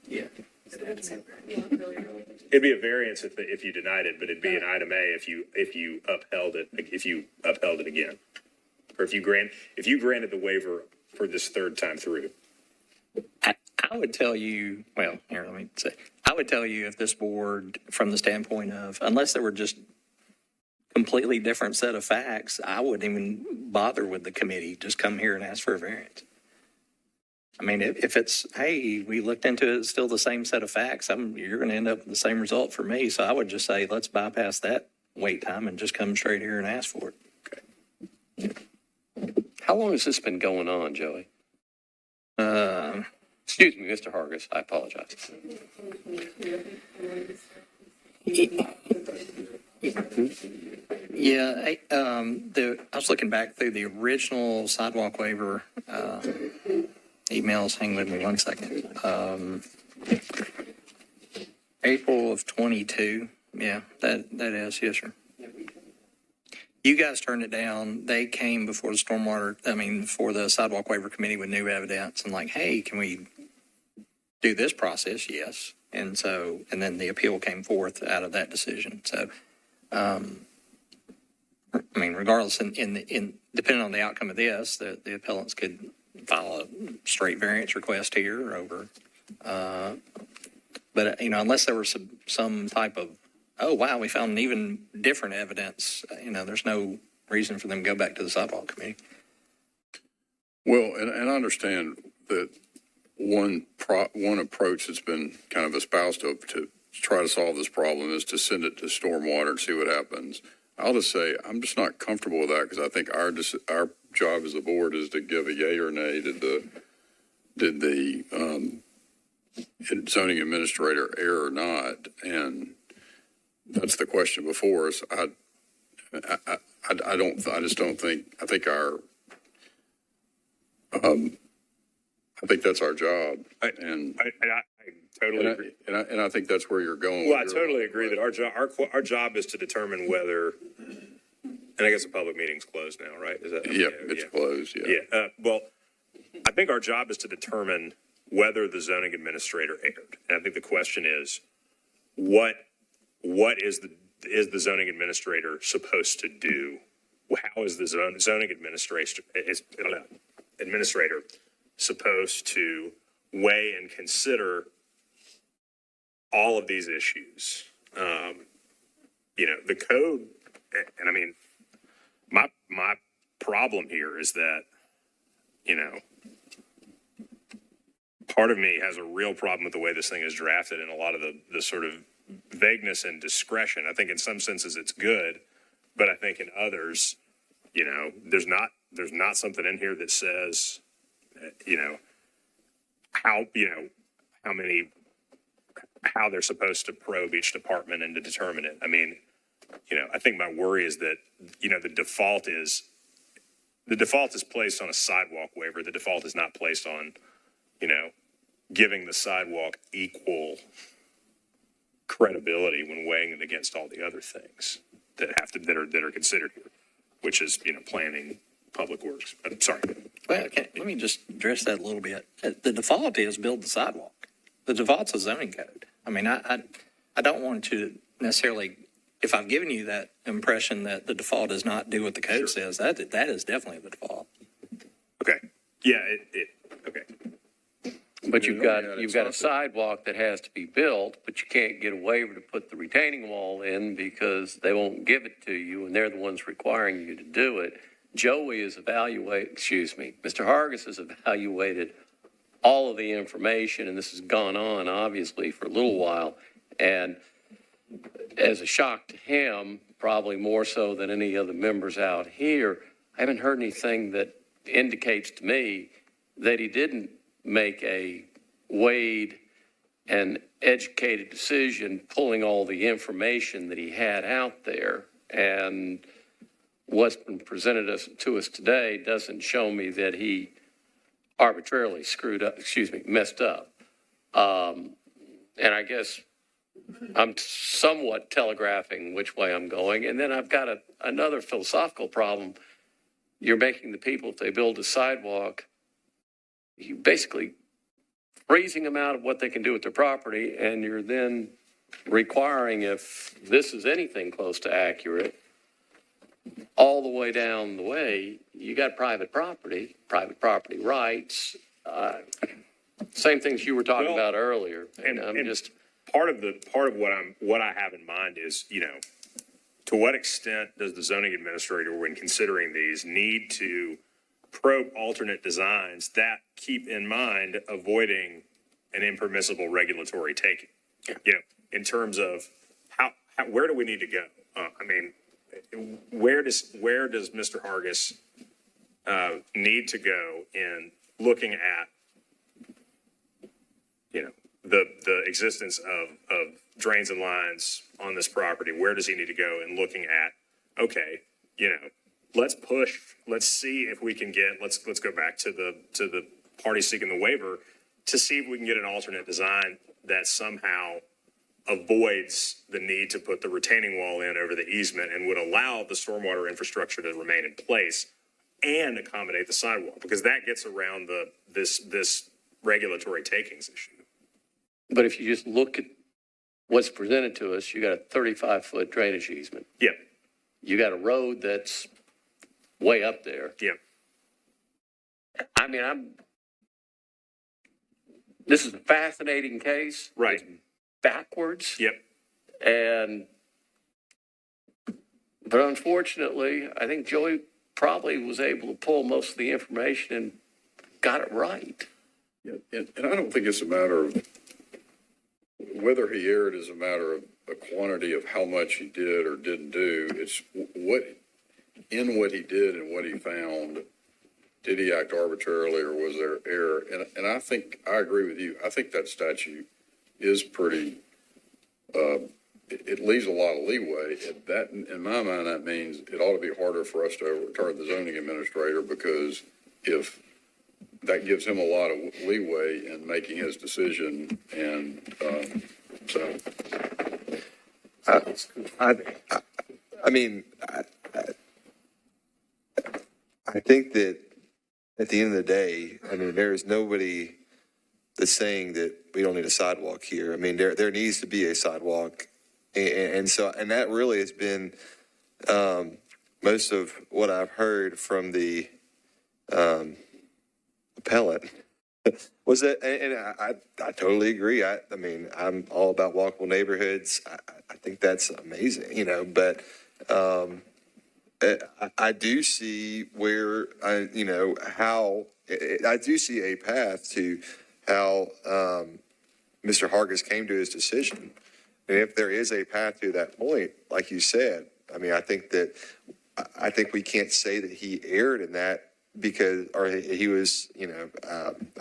Yeah. It'd be a variance if you denied it, but it'd be an item A if you upheld it again, or if you granted the waiver for this third time through. I would tell you, I would tell you if this board, from the standpoint of, unless there were just completely different set of facts, I wouldn't even bother with the committee. Just come here and ask for a variance. I mean, if it's, hey, we looked into it, it's still the same set of facts, you're going to end up with the same result for me. So I would just say, let's bypass that wait time and just come straight here and ask for it. Okay. How long has this been going on, Joey? Excuse me, Mr. Hargis, I apologize. Yeah, I was looking back through the original sidewalk waiver emails. Hang with me 1 second. April of 22. Yeah, that is, yes, sir. You guys turned it down. They came before before the sidewalk waiver committee with new evidence and like, hey, can we do this process? Yes. And then the appeal came forth out of that decision. So, regardless, in depending on the outcome of this, the appellants could file a straight variance request here over, but unless there was some type of, oh wow, we found even different evidence, there's no reason for them to go back to the sidewalk committee. Well, and I understand that one approach that's been kind of espoused to try to solve this problem is to send it to stormwater and see what happens. I'll just say I'm just not comfortable with that because I think our job as a board is to give a yay or nay to did the zoning administrator err or not, and that's the question before us. I think that's our job, and I totally agree. And I think that's where you're going. Well, I totally agree that our job is to determine whether, and I guess the public meeting's closed now, right? Is that? It's closed. Yeah. Well, I think our job is to determine whether the zoning administrator erred, and I think the question is, what is the zoning administrator supposed to do? How is the zoning administrator supposed to weigh and consider all of these issues. The code, and I mean, my problem here is that, part of me has a real problem with the way this thing is drafted and a lot of the sort of vagueness and discretion. I think in some senses it's good, but I think in others, there's not something in here that says, how they're supposed to probe each department and to determine it. I mean, I think my worry is that, the default is placed on a sidewalk waiver. The default is not placed on, giving the sidewalk equal credibility when weighing it against all the other things that are considered here, which is, planning, public works. I'm sorry. Well, okay, let me just address that a little bit. The default is build the sidewalk. The default's a zoning code. I mean, I don't want to necessarily, if I've given you that impression that the default does not do what the code says, that is definitely the default. Okay. Yeah, okay. But you've got a sidewalk that has to be built, but you can't get a waiver to put the retaining wall in because they won't give it to you, and they're the ones requiring you to do it. Mr. Hargis has evaluated all of the information, and this has gone on, obviously, for a little while. And as a shock to him, probably more so than any other members out here, I haven't heard anything that indicates to me that he didn't make a weighed and educated decision, pulling all the information that he had out there. And what's been presented to us today doesn't show me that he arbitrarily messed up. And I guess I'm somewhat telegraphing which way I'm going. And then I've got another philosophical problem. You're making the people, if they build a sidewalk, you basically freezing them out of what they can do with their property, and you're then requiring, if this is anything close to accurate, all the way down the way, you got private property rights, same things you were talking about earlier. And part of what I have in mind is, to what extent does the zoning administrator, when considering these, need to probe alternate designs that keep in mind avoiding an impermissible regulatory taking? In terms of where do we need to go? Where does Mr. Hargis need to go in looking at, the existence of drains and lines on this property? Where does he need to go in looking at, okay, let's see if we can get, let's go back to the party seeking the waiver to see if we can get an alternate design that somehow avoids the need to put the retaining wall in over the easement and would allow the stormwater infrastructure to remain in place and accommodate the sidewalk, because that gets around this regulatory takings issue. But if you just look at what's presented to us, you got a 35-foot drainage easement. Yep. You got a road that's way up there. Yep. This is a fascinating case. Right. It's backwards. Yep. But unfortunately, I think Joey probably was able to pull most of the information and got it right. Yeah, and I don't think it's a matter of whether he erred is a matter of a quantity of how much he did or didn't do. It's what he did and what he found. Did he act arbitrarily or was there error? And I think, I agree with you. I think that statute is pretty, it leaves a lot of leeway. That, in my mind, that means it ought to be harder for us to overturn the zoning administrator, because if that gives him a lot of leeway in making his decision. And I think that at the end of the day, there is nobody that's saying that we don't need a sidewalk here. There needs to be a sidewalk. And that really has been most of what I've heard from the appellate Was it, and I totally agree. I mean, I'm all about walkable neighborhoods. I think that's amazing, you know, but, I do see where, you know, how, I do see a path to how, Mr. Hargis came to his decision. And if there is a path to that point, like you said, I mean, I think we can't say that he erred in that because, or he was, you know,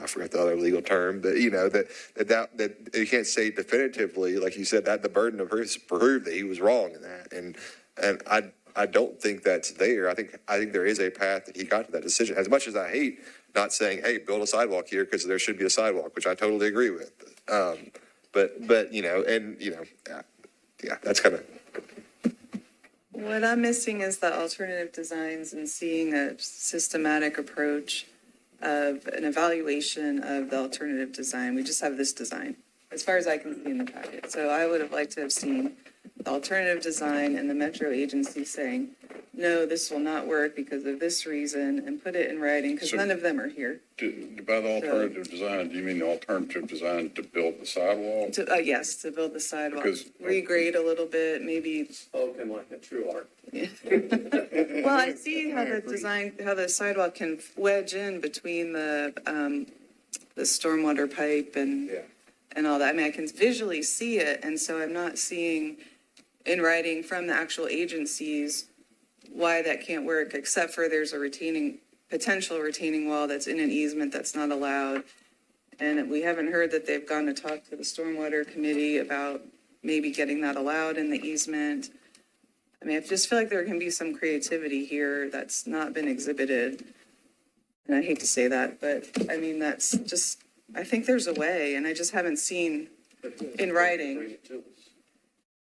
I forgot the other legal term, but you know, that you can't say definitively, like you said, that the burden of proof that he was wrong in that. And I don't think that's there. I think there is a path that he got to that decision. As much as I hate not saying, hey, build a sidewalk here because there should be a sidewalk, which I totally agree with. But you know, and you know, yeah, that's kind of. What I'm missing is the alternative designs and seeing a systematic approach of an evaluation of the alternative design. We just have this design, as far as I can see in the packet. So I would have liked to have seen the alternative design and the Metro agency saying, no, this will not work because of this reason, and put it in writing, because none of them are here. By the alternative design, do you mean the alternative design to build the sidewalk? Yes, to build the sidewalk. Because- Regrade a little bit, maybe. Spoken like a true art. Well, I see how the design, how the sidewalk can wedge in between the stormwater pipe and all that. I mean, I can visually see it, and so I'm not seeing in writing from the actual agencies why that can't work, except for there's a potential retaining wall that's in an easement that's not allowed. And we haven't heard that they've gone to talk to the stormwater committee about maybe getting that allowed in the easement. I mean, I just feel like there can be some creativity here that's not been exhibited. And I hate to say that, but I mean, that's just, I think there's a way, and I just haven't seen in writing.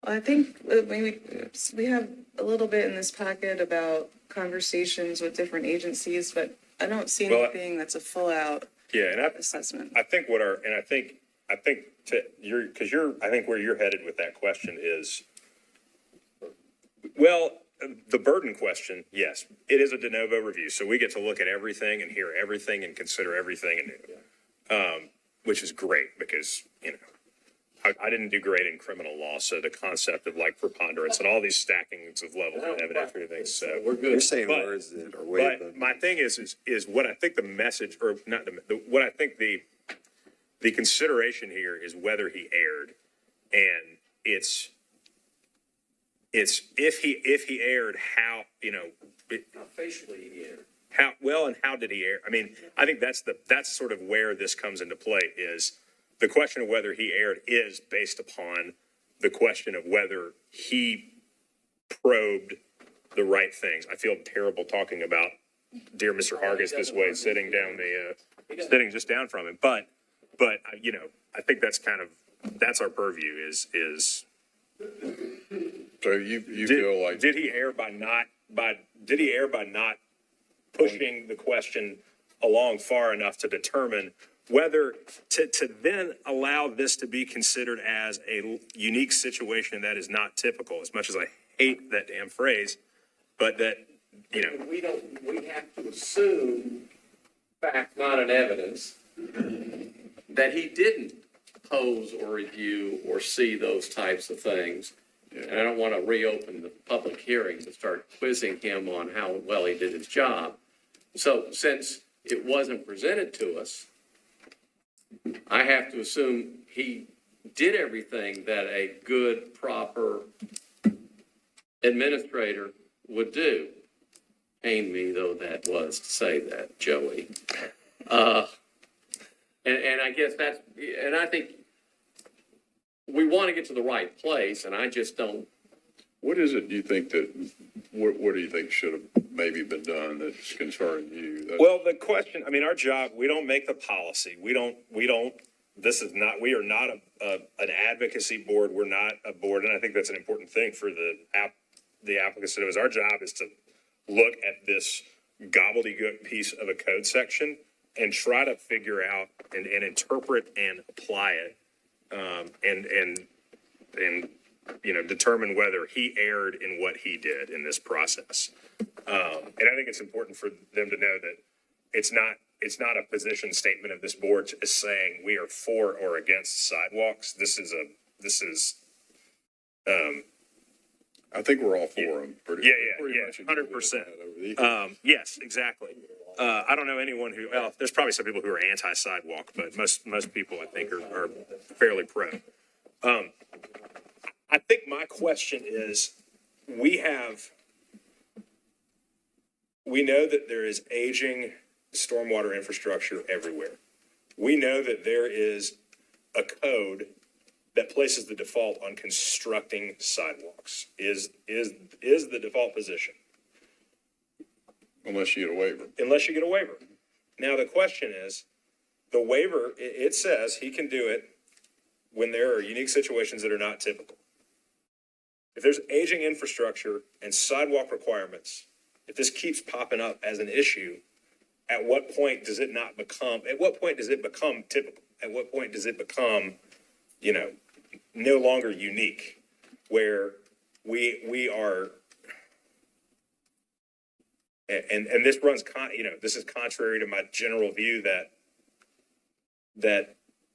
I think maybe we have a little bit in this packet about conversations with different agencies, but I don't see anything that's a full out assessment. I think I think where you're headed with that question is, well, the burden question, yes, it is a de novo review. So we get to look at everything and hear everything and consider everything anew, which is great because, you know, I didn't do great in criminal law, so the concept of like preponderance and all these stackings of levels of evidence and everything. So We're good. You're saying words that are way above. But my thing is what I think the message, or not what I think the consideration here is whether he erred, and it's if he erred, how, you know, How facially he erred. how well and how did he err? I mean, I think that's sort of where this comes into play is. The question of whether he erred is based upon the question of whether he probed the right things. I feel terrible talking about dear Mr. Hargis this way, sitting just down from him. But you know, I think that's our purview is. So you feel like. Did he err by not pushing the question along far enough to determine whether to then allow this to be considered as a unique situation that is not typical, as much as I hate that damn phrase, but that, you know. We have to assume, fact, not an evidence, that he didn't pose or review or see those types of things. And I don't want to reopen the public hearings and start quizzing him on how well he did his job. So since it wasn't presented to us, I have to assume he did everything that a good, proper administrator would do. Pain me, though, that was to say that, Joey. And I guess and I think we want to get to the right place, and I just don't. What is it you think what do you think should have maybe been done that's concerning you? Well, the question, I mean, our job, we don't make the policy. We are not an advocacy board. We're not a board. And I think that's an important thing for the applicants to know is our job is to look at this gobbledygook piece of a code section and try to figure out and interpret and apply it. And you know, determine whether he erred in what he did in this process. And I think it's important for them to know that it's not it's not a position statement of this board as saying we are for or against sidewalks. This is, I think we're all for them. yeah, 100%. Yes, exactly. I don't know anyone who, well, there's probably some people who are anti-sidewalk, but most people I think are fairly pro. I think my question is, we know that there is aging stormwater infrastructure everywhere. We know that there is a code that places the default on constructing sidewalks, is the default position. Unless you get a waiver. Unless you get a waiver. Now, the question is, the waiver, it says he can do it when there are unique situations that are not typical. If there's aging infrastructure and sidewalk requirements, if this keeps popping up as an issue, at what point does it become typical? At what point does it become, no longer unique, where we are, and this runs, this is contrary to my general view that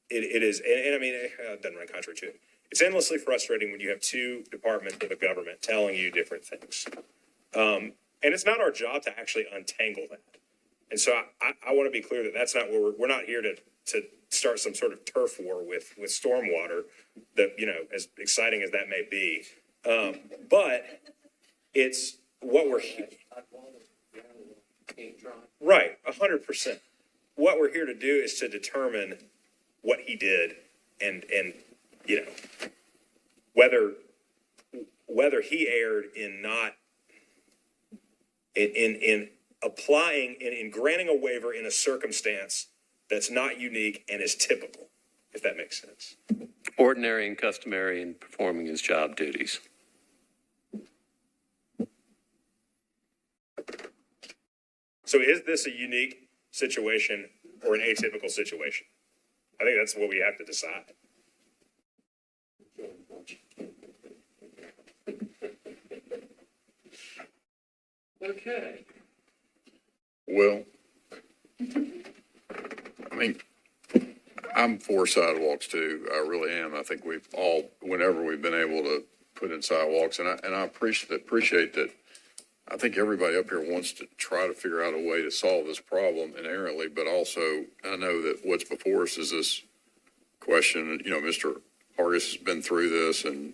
it is, and I mean, it doesn't run contrary to it. It's endlessly frustrating when you have two departments of the government telling you different things. And it's not our job to actually untangle that. And so I want to be clear that that's not where we're not here to start some sort of turf war with stormwater, that, as exciting as that may be. But it's what we're here. Right, 100%. What we're here to do is to determine what he did and whether he erred in not in applying in granting a waiver in a circumstance that's not unique and is typical, if that makes sense. Ordinary and customary in performing his job duties. So is this a unique situation or an atypical situation? I think that's what we have to decide. Okay. Well, I mean, I'm for sidewalks too. I really am. I think we've all, whenever we've been able to put in sidewalks, and I appreciate that. I think everybody up here wants to try to figure out a way to solve this problem inherently, but also I know that what's before us is this question. Mr. Hargis has been through this, and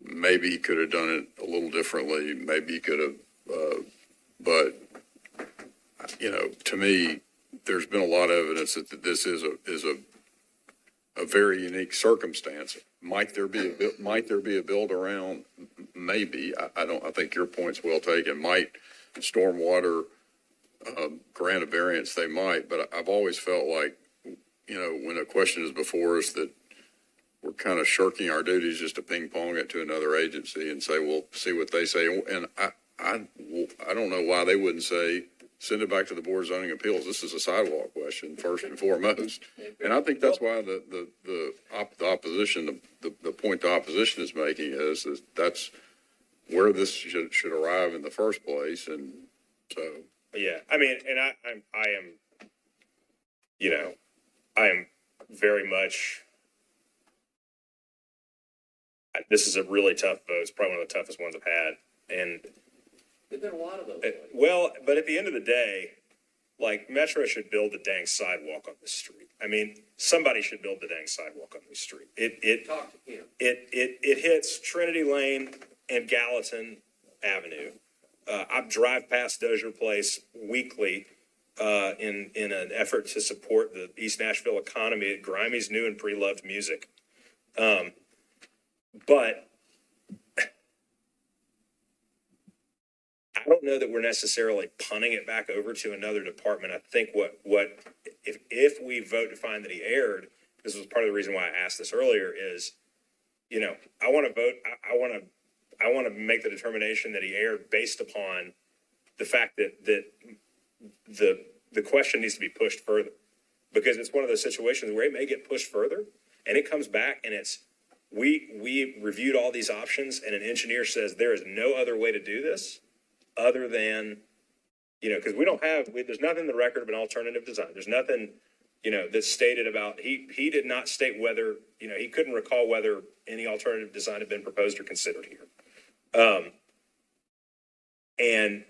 maybe he could have done it a little differently. Maybe he could have, but to me, there's been a lot of evidence that this is a very unique circumstance. Might there be a build around? Maybe. I think your point's well taken. Might stormwater grant a variance? They might, but I've always felt like, when a question is before us, that we're kind of shirking our duties just to ping pong it to another agency and say, we'll see what they say. And I don't know why they wouldn't say, send it back to the Board of Zoning Appeals. This is a sidewalk question first and foremost. And I think that's why the opposition, the point the opposition is making is that's where this should arrive in the first place. And so. Yeah, I mean, and I am very much, this is a really tough vote. It's probably one of the toughest ones I've had. And There've been a lot of those. well, but at the end of the day, like, Metro should build the dang sidewalk on this street. I mean, somebody should build the dang sidewalk on this street. Talk to him. It hits Trinity Lane and Gallatin Avenue. I drive past Dozier Place weekly in an effort to support the East Nashville economy at Grimey's new and pre-loved music. But I don't know that we're necessarily punting it back over to another department. I think if we vote to find that he erred, this was part of the reason why I asked this earlier, is, I want to vote. I want to make the determination that he erred based upon the fact that the question needs to be pushed further, because it's one of those situations where it may get pushed further and it comes back and it's, we reviewed all these options and an engineer says there is no other way to do this other than you know, because we don't have, there's nothing in the record of an alternative design. There's nothing, you know, that's stated about, he did not state whether, you know, he couldn't recall whether any alternative design had been proposed or considered here. And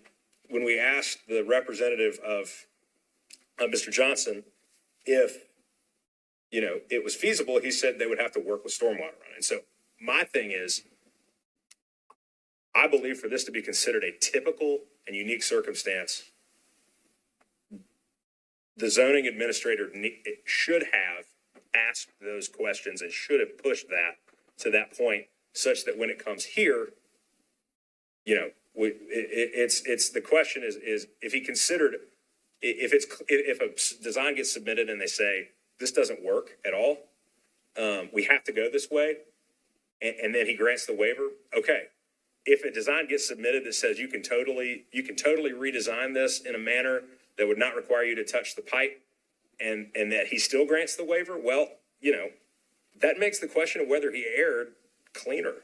when we asked the representative of Mr. Johnson if, you know, it was feasible, he said they would have to work with stormwater on it. And so my thing is, I believe for this to be considered a typical and unique circumstance, the zoning administrator should have asked those questions and should have pushed that to that point, such that when it comes here, you know, it's the question is if he considered, if a design gets submitted and they say this doesn't work at all, we have to go this way, and then he grants the waiver. Okay, if a design gets submitted that says you can totally redesign this in a manner that would not require you to touch the pipe, and that he still grants the waiver, well, you know, that makes the question of whether he erred cleaner.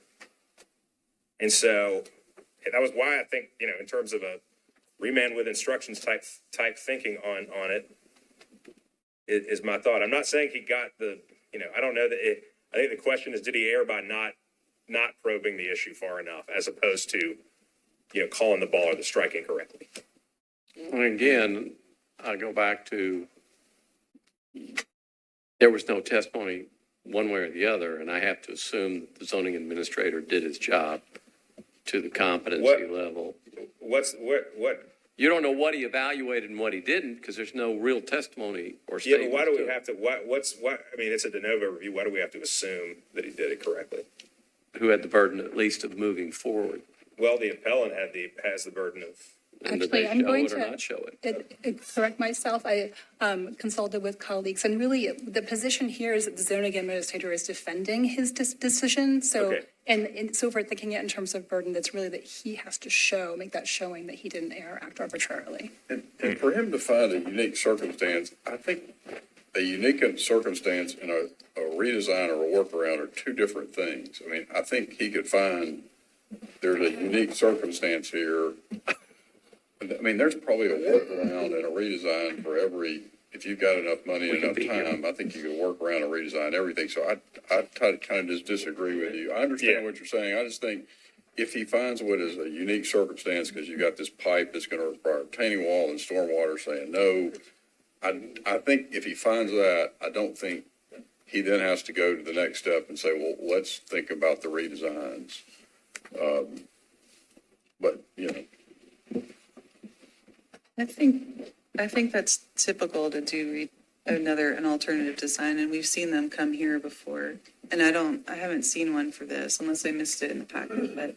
And so that was why I think, you know, in terms of a remand with instructions type thinking on it is my thought. I'm not saying he got the, you know, I don't know that I think the question is, did he err by not probing the issue far enough, as opposed to, you know, calling the ball or the strike incorrectly? And again, I go back to, there was no testimony one way or the other, and I have to assume that the zoning administrator did his job to the competency level. What? You don't know what he evaluated and what he didn't, because there's no real testimony or Yeah, statement. but why do we have to, I mean, it's a de novo review. Why do we have to assume that he did it correctly? Who had the burden at least of moving forward? Well, the appellant has the burden of. Actually, I'm going Show it or not show it? correct myself. I consulted with colleagues, and really the position here is that the zoning administrator is defending his decision. So, Okay. and so if we're thinking it in terms of burden, that's really that he has to make that showing that he didn't err, act arbitrarily. And for him to find a unique circumstance, I think a unique circumstance and a redesign or a workaround are two different things. I mean, I think he could find there's a unique circumstance here. I mean, there's probably a workaround and a redesign for every, if you've got enough money and enough time, I think you could work around and redesign everything. So I kind of just disagree with you. I understand what you're saying. I just think if he finds what is a unique circumstance, because you got this pipe that's going to require a retaining wall and stormwater saying no, I think if he finds that, I don't think he then has to go to the next step and say, well, let's think about the redesigns. But, you know. I think that's typical to do an alternative design, and we've seen them come here before. And I haven't seen one for this unless I missed it in the packet,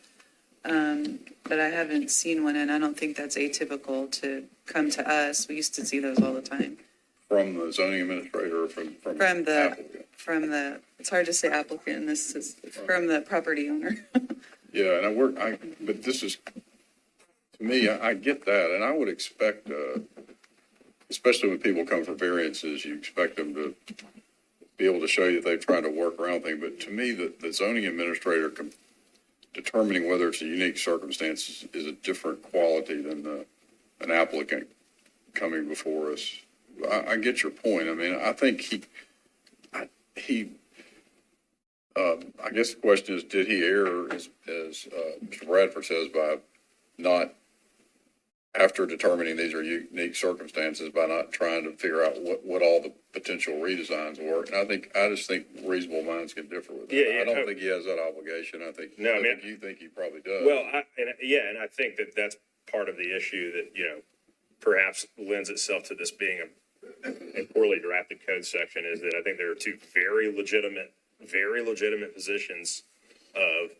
but I haven't seen one, and I don't think that's atypical to come to us. We used to see those all the time. From the zoning administrator or from the, it's hard to say applicant, this is from the property owner. Yeah, and but this is, to me, I get that, and I would expect, especially when people come for variances, you expect them to be able to show you that they're trying to work around things. But to me, the zoning administrator determining whether it's a unique circumstance is a different quality than an applicant coming before us. I get your point. I mean, I think I guess the question is, did he err, as Mr. Bradford says, by not, after determining these are unique circumstances, by not trying to figure out what all the potential redesigns were? And I just think reasonable minds can differ with that. Yeah, I don't think he has that obligation. I think you think he probably does. Well, and I think that's part of the issue that, you know, perhaps lends itself to this being a poorly drafted code section, is that I think there are two very legitimate positions of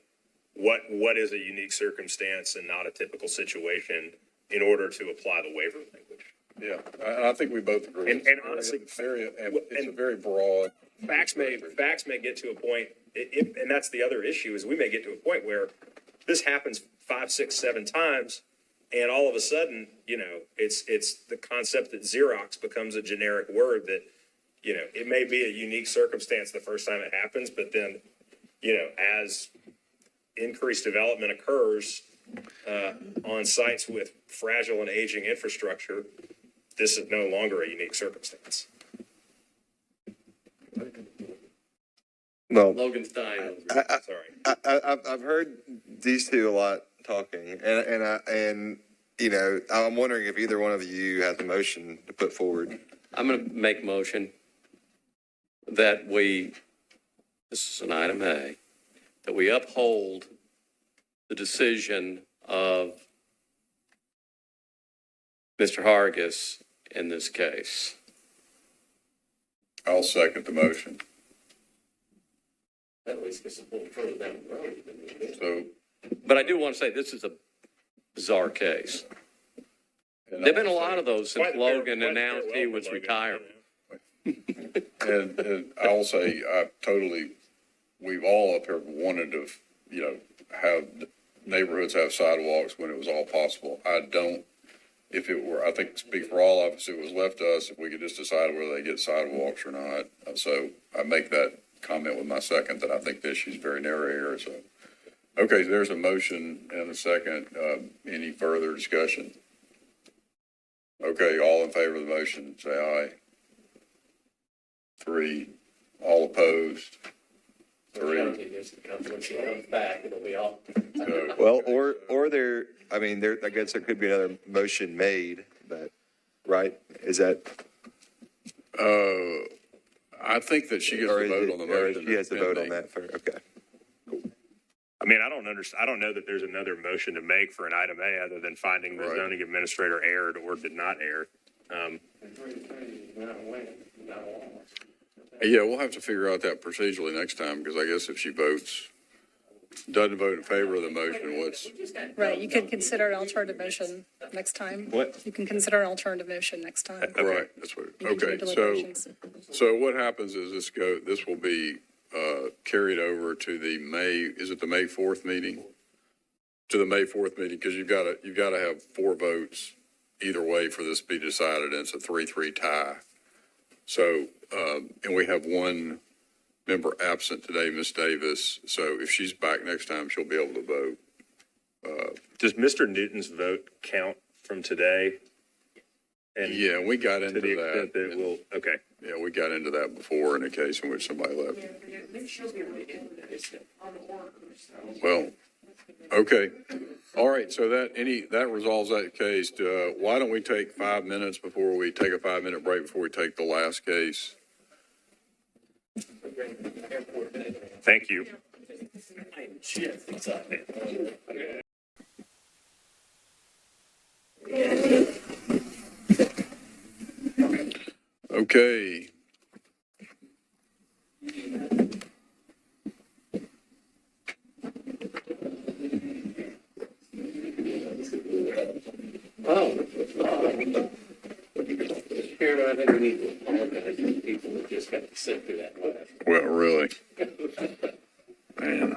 what is a unique circumstance and not a typical situation in order to apply the waiver language. Yeah, I think we both agree. And honestly, it's a very broad. Facts may get to a point, and that's the other issue, is we may get to a point where this happens 5, 6, 7 times, and all of a sudden, you know, it's the concept that Xerox becomes a generic word that, you know, it may be a unique circumstance the first time it happens, but then, you know, as increased development occurs, on sites with fragile and aging infrastructure, this is no longer a unique circumstance. Well, Logan's dying. I've heard these two a lot talking, and you know, I'm wondering if either one of you has a motion to put forward. I'm going to make a motion that this is an item A, that we uphold the decision of Mr. Hargis in this case. I'll second the motion. At least gets a little further down the road. So, But I do want to say this is a bizarre case. There've been a lot of those since Logan announced he was retiring. and I'll say, we've all up here wanted to, you know, have neighborhoods have sidewalks when it was all possible. I think speak for all of us, it was left to us if we could just decide whether they get sidewalks or not. So I make that comment with my second that I think the issue is very narrow here. So, okay, there's a motion and a second. Any further discussion? Okay, all in favor of the motion, say aye. 3, all opposed. 3. When she comes back, it'll be all. Well, or there, I mean, I guess there could be another motion made, but, right? Is that? I think that she gets to vote on the motion. She has to vote on that first, okay. I mean, I don't know that there's another motion to make for an item A other than finding the zoning administrator erred or did not err. Yeah, we'll have to figure out that procedurally next time, because I guess if she doesn't vote in favor of the motion, Right, you can consider an alternative motion next time. What? You can consider an alternative motion next time. right, that's what, You can do okay, deliberations. so what happens is this will be, carried over to the is it the May 4th meeting? To the May 4th meeting, because you've got to have 4 votes either way for this to be decided, and it's a 3-3 tie. So, and we have 1 member absent today, Ms. Davis. So if she's back next time, she'll be able to vote. Does Mr. Newton's vote count from today? And yeah, we got into to the that. extent that we'll, okay. Yeah, we got into that before in a case in which somebody left. Well, okay. All right, so that resolves that case. Why don't we take 5 minutes before we take a 5-minute break before we take the last case? Thank you. Okay. Chairman, I think we need to apologize to people who just got to sit through that class. Well, really? Man.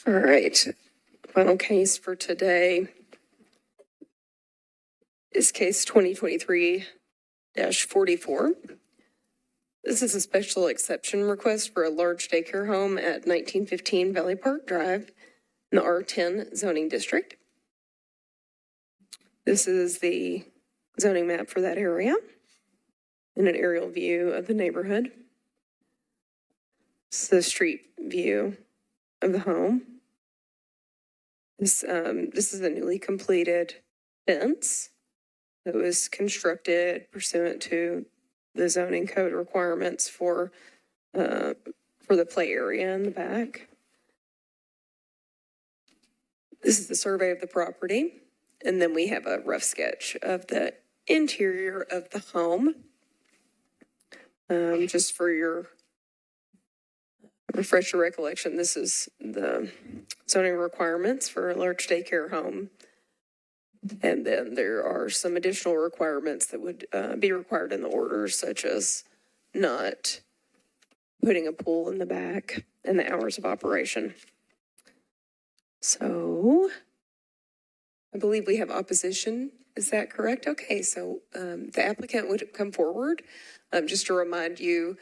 All right. Final case for today is case 2023-44. This is a special exception request for a large daycare home at 1915 Valley Park Drive in the R10 zoning district. This is the zoning map for that area and an aerial view of the neighborhood. It's the street view of the home. This is a newly completed fence that was constructed pursuant to the zoning code requirements for the play area in the back. This is the survey of the property, and then we have a rough sketch of the interior of the home. Just for your refresher recollection, this is the zoning requirements for a large daycare home. And then there are some additional requirements that would be required in the order, such as not putting a pool in the back and the hours of operation. So I believe we have opposition. Is that correct? Okay, so the applicant would come forward. Just to remind you,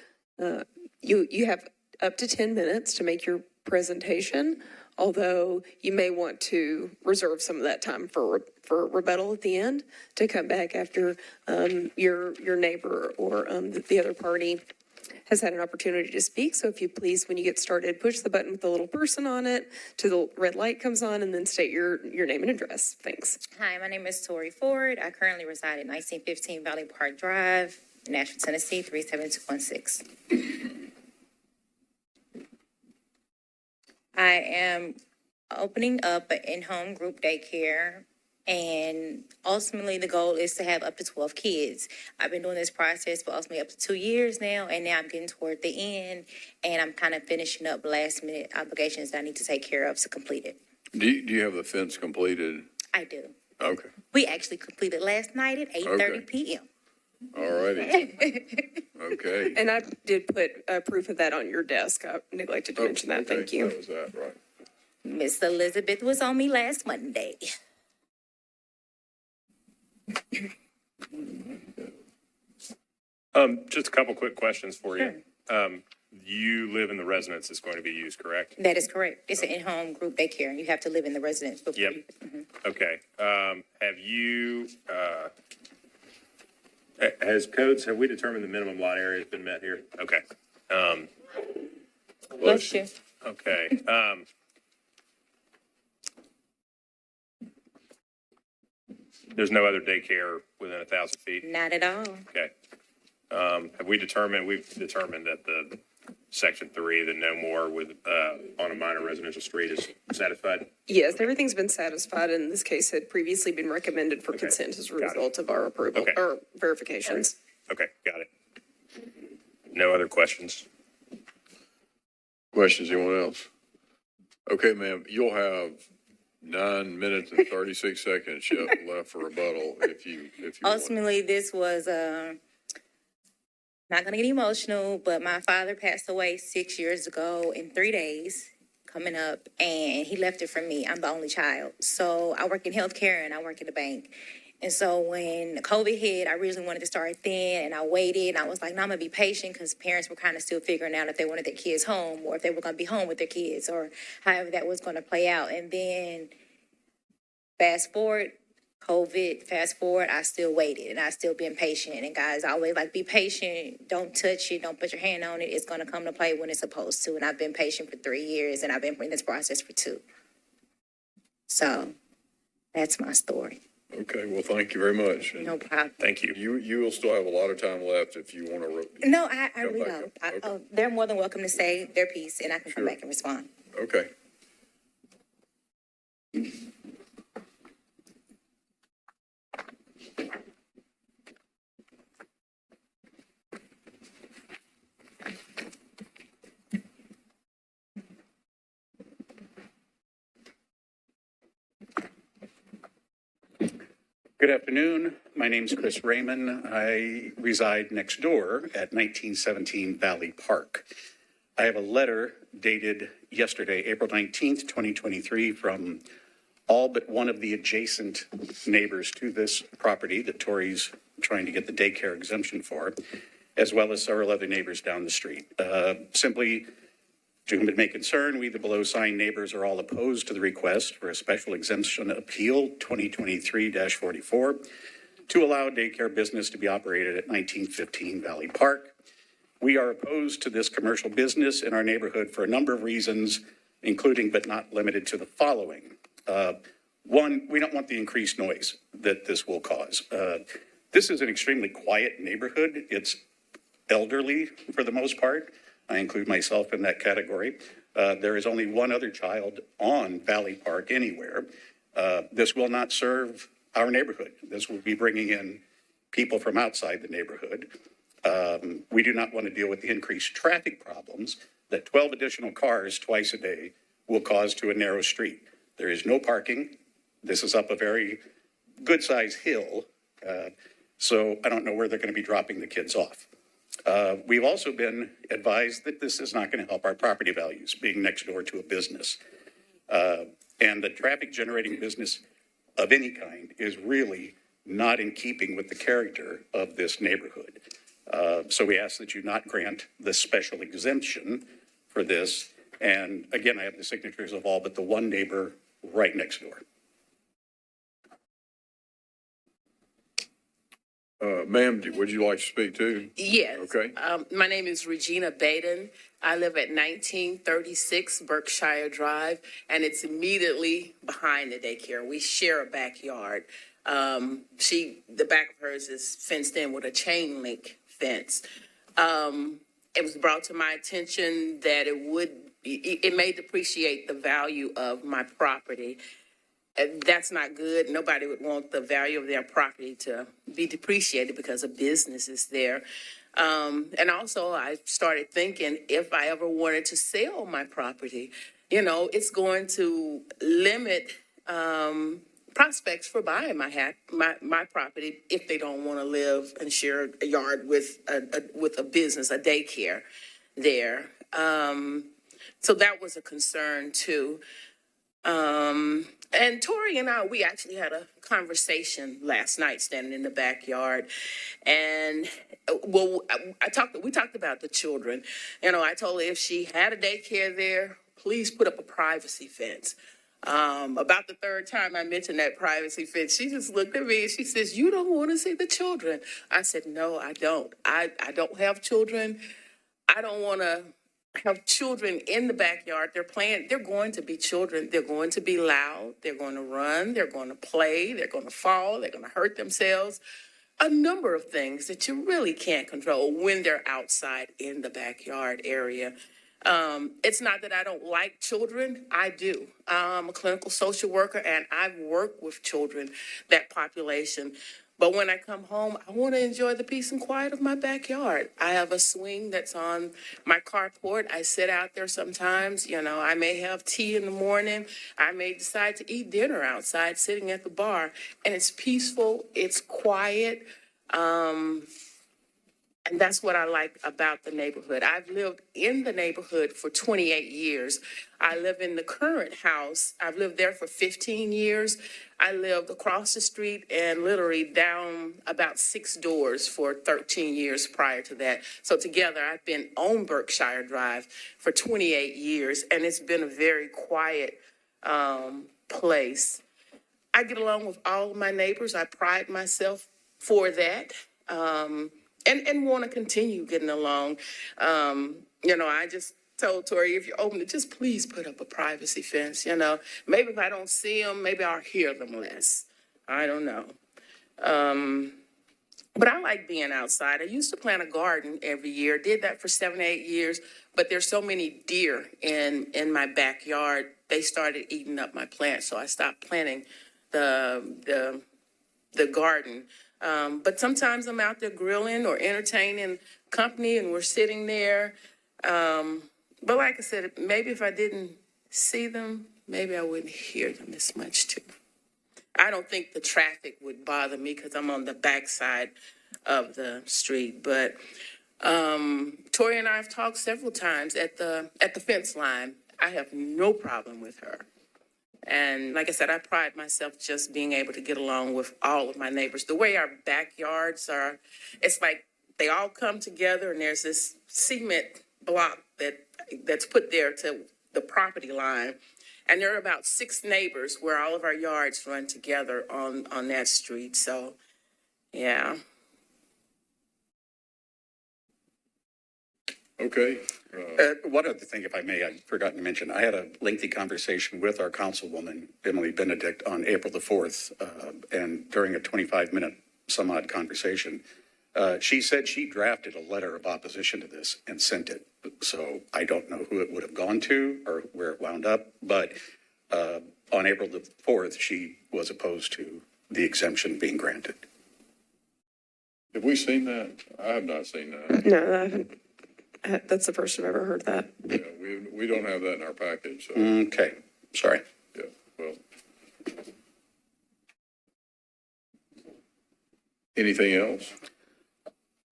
you have up to 10 minutes to make your presentation, although you may want to reserve some of that time for rebuttal at the end to come back after your neighbor or the other party has had an opportunity to speak. So if you please, when you get started, push the button with the little person on it till the red light comes on, and then state your name and address. Thanks. Hi, my name is Tori Ford. I currently reside at 1915 Valley Park Drive, Nashville, Tennessee, 37216. I am opening up an in-home group daycare, and ultimately the goal is to have up to 12 kids. I've been doing this process for ultimately up to 2 years now, and now I'm getting toward the end, and I'm kind of finishing up last minute obligations that I need to take care of to complete it. Do you have the fence completed? I do. Okay. We actually completed last night at 8:30 p.m. All righty. Okay. And I did put proof of that on your desk. I neglected to mention that. Thank you. That was that, right. Miss Elizabeth was on me last Monday. Just a couple quick questions for you. You live in the residence that's going to be used, correct? That is correct. It's an in-home group daycare, and you have to live in the residence before Yep. Okay. Have we determined the minimum lot area has been met here? Okay. Bless you. Okay. There's no other daycare within 1,000 feet? Not at all. Okay. We've determined that the section 3, the no more with, on a minor residential street is satisfied? Yes, everything's been satisfied. In this case, had previously been recommended for consent as a result of our approval or verifications. Okay, got it. No other questions? Questions, anyone else? Okay, ma'am, you'll have 9 minutes and 36 seconds left for rebuttal if you want. Ultimately, this was, not gonna get emotional, but my father passed away 6 years ago in 3 days coming up, and he left it for me. I'm the only child. So I work in healthcare and I work at the bank. And so when COVID hit, I originally wanted to start then, and I waited, and I was like, no, I'm gonna be patient, because parents were kind of still figuring out if they wanted their kids home or if they were gonna be home with their kids or however that was gonna play out. And then fast forward, COVID, fast forward, I still waited and I still been patient. And guys, I always like, be patient, don't touch it, don't put your hand on it. It's gonna come to play when it's supposed to. And I've been patient for 3 years, and I've been in this process for 2. So that's my story. Okay, well, thank you very much. No problem. Thank you. You will still have a lot of time left if you want to. No, I really don't. They're more than welcome to say their piece, and I can come back and respond. Okay. Good afternoon. My name's Chris Raymond. I reside next door at 1917 Valley Park. I have a letter dated yesterday, April 19th, 2023, from all but one of the adjacent neighbors to this property that Tori's trying to get the daycare exemption for, as well as several other neighbors down the street. Simply, to whom it may concern, we, the below signed neighbors, are all opposed to the request for a special exemption appeal 2023-44 to allow daycare business to be operated at 1915 Valley Park. We are opposed to this commercial business in our neighborhood for a number of reasons, including but not limited to the following. One, we don't want the increased noise that this will cause. This is an extremely quiet neighborhood. It's elderly for the most part. I include myself in that category. There is only one other child on Valley Park anywhere. This will not serve our neighborhood. This will be bringing in people from outside the neighborhood. We do not want to deal with the increased traffic problems that 12 additional cars twice a day will cause to a narrow street. There is no parking. This is up a very good-sized hill. So I don't know where they're going to be dropping the kids off. We've also been advised that this is not going to help our property values, being next door to a business. And the traffic generating business of any kind is really not in keeping with the character of this neighborhood. So we ask that you not grant the special exemption for this. And again, I have the signatures of all but the one neighbor right next door. Ma'am, would you like to speak too? Yes. Okay. My name is Regina Baden. I live at 1936 Berkshire Drive, and it's immediately behind the daycare. We share a backyard. The back of hers is fenced in with a chain link fence. It was brought to my attention that it may depreciate the value of my property. And that's not good. Nobody would want the value of their property to be depreciated because a business is there. And also, I started thinking if I ever wanted to sell my property, it's going to limit prospects for buying my property if they don't want to live and share a yard with a business, a daycare there. So that was a concern too. And Tori and I, we actually had a conversation last night standing in the backyard. And we talked about the children. I told her if she had a daycare there, please put up a privacy fence. About the third time I mentioned that privacy fence, she just looked at me and she says, "You don't want to see the children." I said, "No, I don't. I don't have children. I don't want to have children in the backyard. They're going to be children. They're going to be loud. They're going to run. They're going to play. They're going to fall. They're going to hurt themselves. A number of things that you really can't control when they're outside in the backyard area." It's not that I don't like children. I do. I'm a clinical social worker and I've worked with children, that population. But when I come home, I want to enjoy the peace and quiet of my backyard. I have a swing that's on my carport. I sit out there sometimes. I may have tea in the morning. I may decide to eat dinner outside, sitting at the bar. And it's peaceful. It's quiet. And that's what I like about the neighborhood. I've lived in the neighborhood for 28 years. I live in the current house. I've lived there for 15 years. I lived across the street and literally down about 6 doors for 13 years prior to that. So together, I've been on Berkshire Drive for 28 years, and it's been a very quiet place. I get along with all of my neighbors. I pride myself for that. And want to continue getting along. I just told Tori, if you're open to just please put up a privacy fence. Maybe if I don't see them, maybe I'll hear them less. I don't know. But I like being outside. I used to plant a garden every year, did that for 7 or 8 years, but there's so many deer in my backyard, they started eating up my plants, so I stopped planting the garden. But sometimes I'm out there grilling or entertaining company and we're sitting there. But like I said, maybe if I didn't see them, maybe I wouldn't hear them as much too. I don't think the traffic would bother me because I'm on the backside of the street. But Tori and I have talked several times at the fence line. I have no problem with her. And like I said, I pride myself just being able to get along with all of my neighbors. The way our backyards are, it's like they all come together and there's this cement block that's put there to the property line. And there are about 6 neighbors where all of our yards run together on that street. So, yeah. Okay. One other thing, if I may, I'd forgotten to mention, I had a lengthy conversation with our councilwoman, Emily Benedict, on April the 4th, and during a 25-minute some odd conversation, she said she drafted a letter of opposition to this and sent it. So I don't know who it would have gone to or where it wound up, but on April the 4th, she was opposed to the exemption being granted. Have we seen that? I have not seen that. No, I haven't. That's the first I've ever heard that. Yeah, we don't have that in our package. So. Okay, sorry. Yeah, well. Anything else?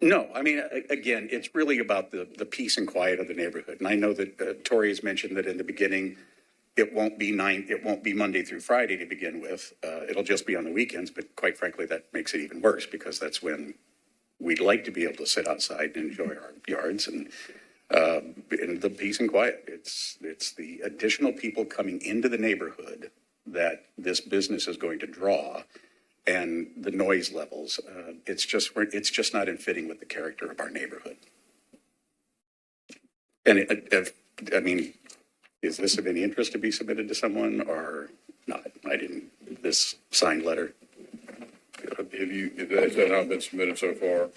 No, I mean, again, it's really about the peace and quiet of the neighborhood. And I know that Tori has mentioned that in the beginning, it won't be Monday through Friday to begin with. It'll just be on the weekends, but quite frankly, that makes it even worse because that's when we'd like to be able to sit outside and enjoy our yards and the peace and quiet. It's the additional people coming into the neighborhood that this business is going to draw, and the noise levels. It's just not in fitting with the character of our neighborhood. And I mean, is this of any interest to be submitted to someone or not? This signed letter. Has that not been submitted so far?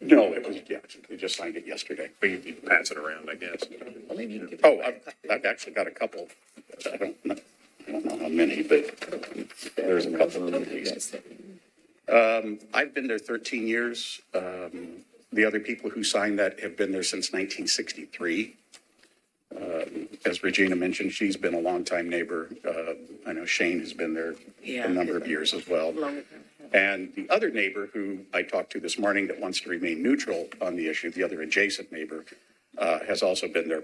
No, we just signed it yesterday. But you can pass it around, I guess. Oh, I've actually got a couple. I don't know how many, but there's a couple of these. I've been there 13 years. The other people who signed that have been there since 1963. As Regina mentioned, she's been a longtime neighbor. I know Shane has been there a number of years as well. And the other neighbor who I talked to this morning that wants to remain neutral on the issue, the other adjacent neighbor, has also been there a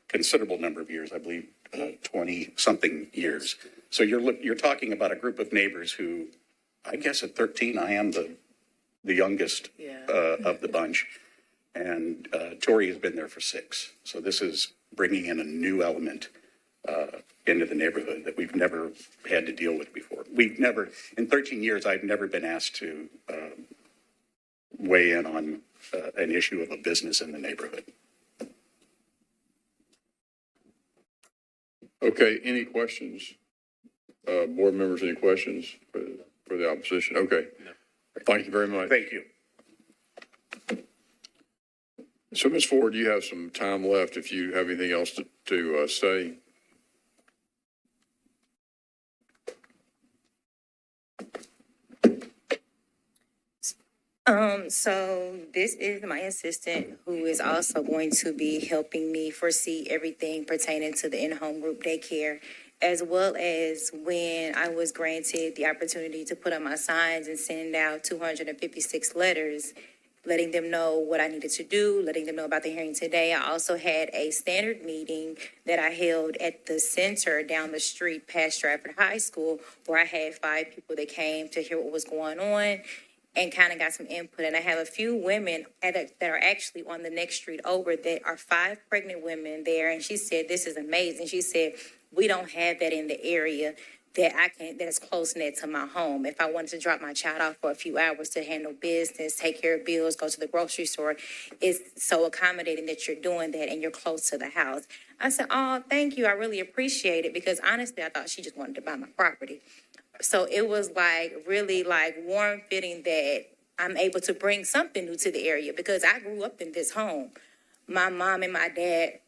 considerable number of years, I believe 20-something years. So you're talking about a group of neighbors who, I guess at 13, I am the youngest of the bunch. And Tori has been there for 6. So this is bringing in a new element into the neighborhood that we've never had to deal with before. In 13 years, I've never been asked to weigh in on an issue of a business in the neighborhood. Okay, any questions? Board members, any questions for the opposition? Okay. No. Thank you very much. Thank you. So, Ms. Ford, you have some time left if you have anything else to say. So this is my assistant who is also going to be helping me foresee everything pertaining to the in-home group daycare, as well as when I was granted the opportunity to put up my signs and send out 256 letters, letting them know what I needed to do, letting them know about the hearing today. I also had a standard meeting that I held at the center down the street past Stratford High School, where I had 5 people that came to hear what was going on and kind of got some input. And I have a few women that are actually on the next street over that are 5 pregnant women there. And she said, this is amazing. She said, we don't have that in the area that is close knit to my home. If I wanted to drop my child off for a few hours to handle business, take care of bills, go to the grocery store, it's so accommodating that you're doing that and you're close to the house. I said, oh, thank you. I really appreciate it, because honestly, I thought she just wanted to buy my property. So it was really warm fitting that I'm able to bring something new to the area, because I grew up in this home. My mom and my dad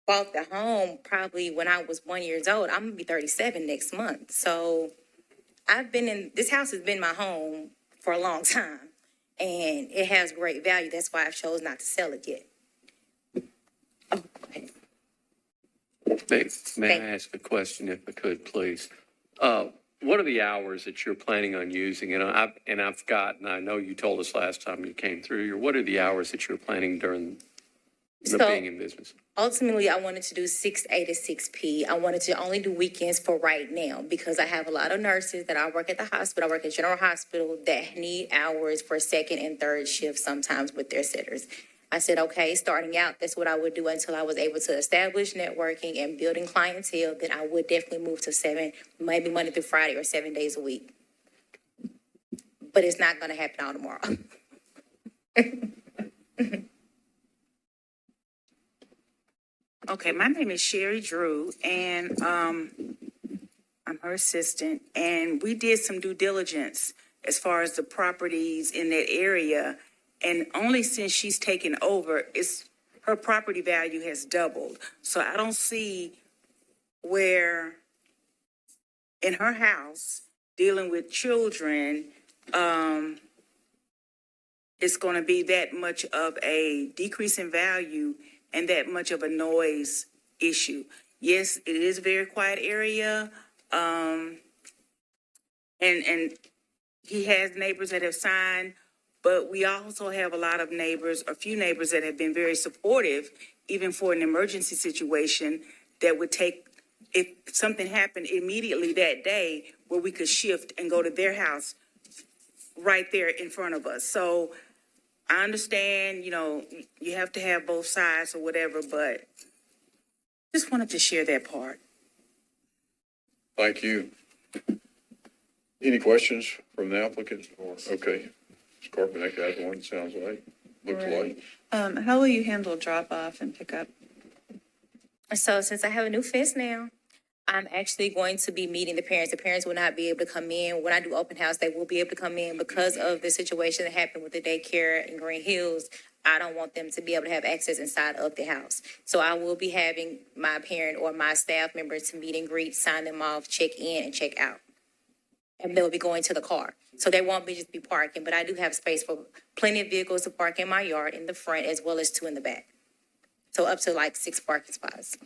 bought the home probably when I was 1 year old. I'm gonna be 37 next month. So this house has been my home for a long time, and it has great value. That's why I chose not to sell it yet. Oh, go ahead. May I ask a question, if I could, please? What are the hours that you're planning on using? And I know you told us last time you came through here, what are the hours that you're planning during being in business? Ultimately, I wanted to do 6A to 6P. I wanted to only do weekends for right now, because I have a lot of nurses that I work at the hospital. I work at General Hospital that need hours for 2nd and 3rd shifts sometimes with their sitters. I said, okay, starting out, that's what I would do until I was able to establish networking and building clientele. Then I would definitely move to 7, maybe Monday through Friday or 7 days a week. But it's not going to happen all tomorrow. Okay, my name is Sherry Drew, and I'm her assistant. And we did some due diligence as far as the properties in that area. And only since she's taken over, her property value has doubled. So I don't see where in her house, dealing with children, it's going to be that much of a decrease in value and that much of a noise issue. Yes, it is a very quiet area. And he has neighbors that have signed, but we also have a lot of neighbors, a few neighbors that have been very supportive, even for an emergency situation that would take, if something happened immediately that day, where we could shift and go to their house right there in front of us. So I understand, you know, you have to have both sides or whatever, but just wanted to share that part. Thank you. Any questions from the applicant? Okay. Ms. Carpenter has one, sounds like, looks like. How will you handle drop off and pick up? So since I have a new fence now, I'm actually going to be meeting the parents. The parents will not be able to come in. When I do open house, they will be able to come in because of the situation that happened with the daycare in Green Hills. I don't want them to be able to have access inside of the house. So I will be having my parent or my staff member to meet and greet, sign them off, check in and check out. And they'll be going to the car. So they won't be just be parking, but I do have space for plenty of vehicles to park in my yard in the front as well as 2 in the back. So up to like 6 parking spots.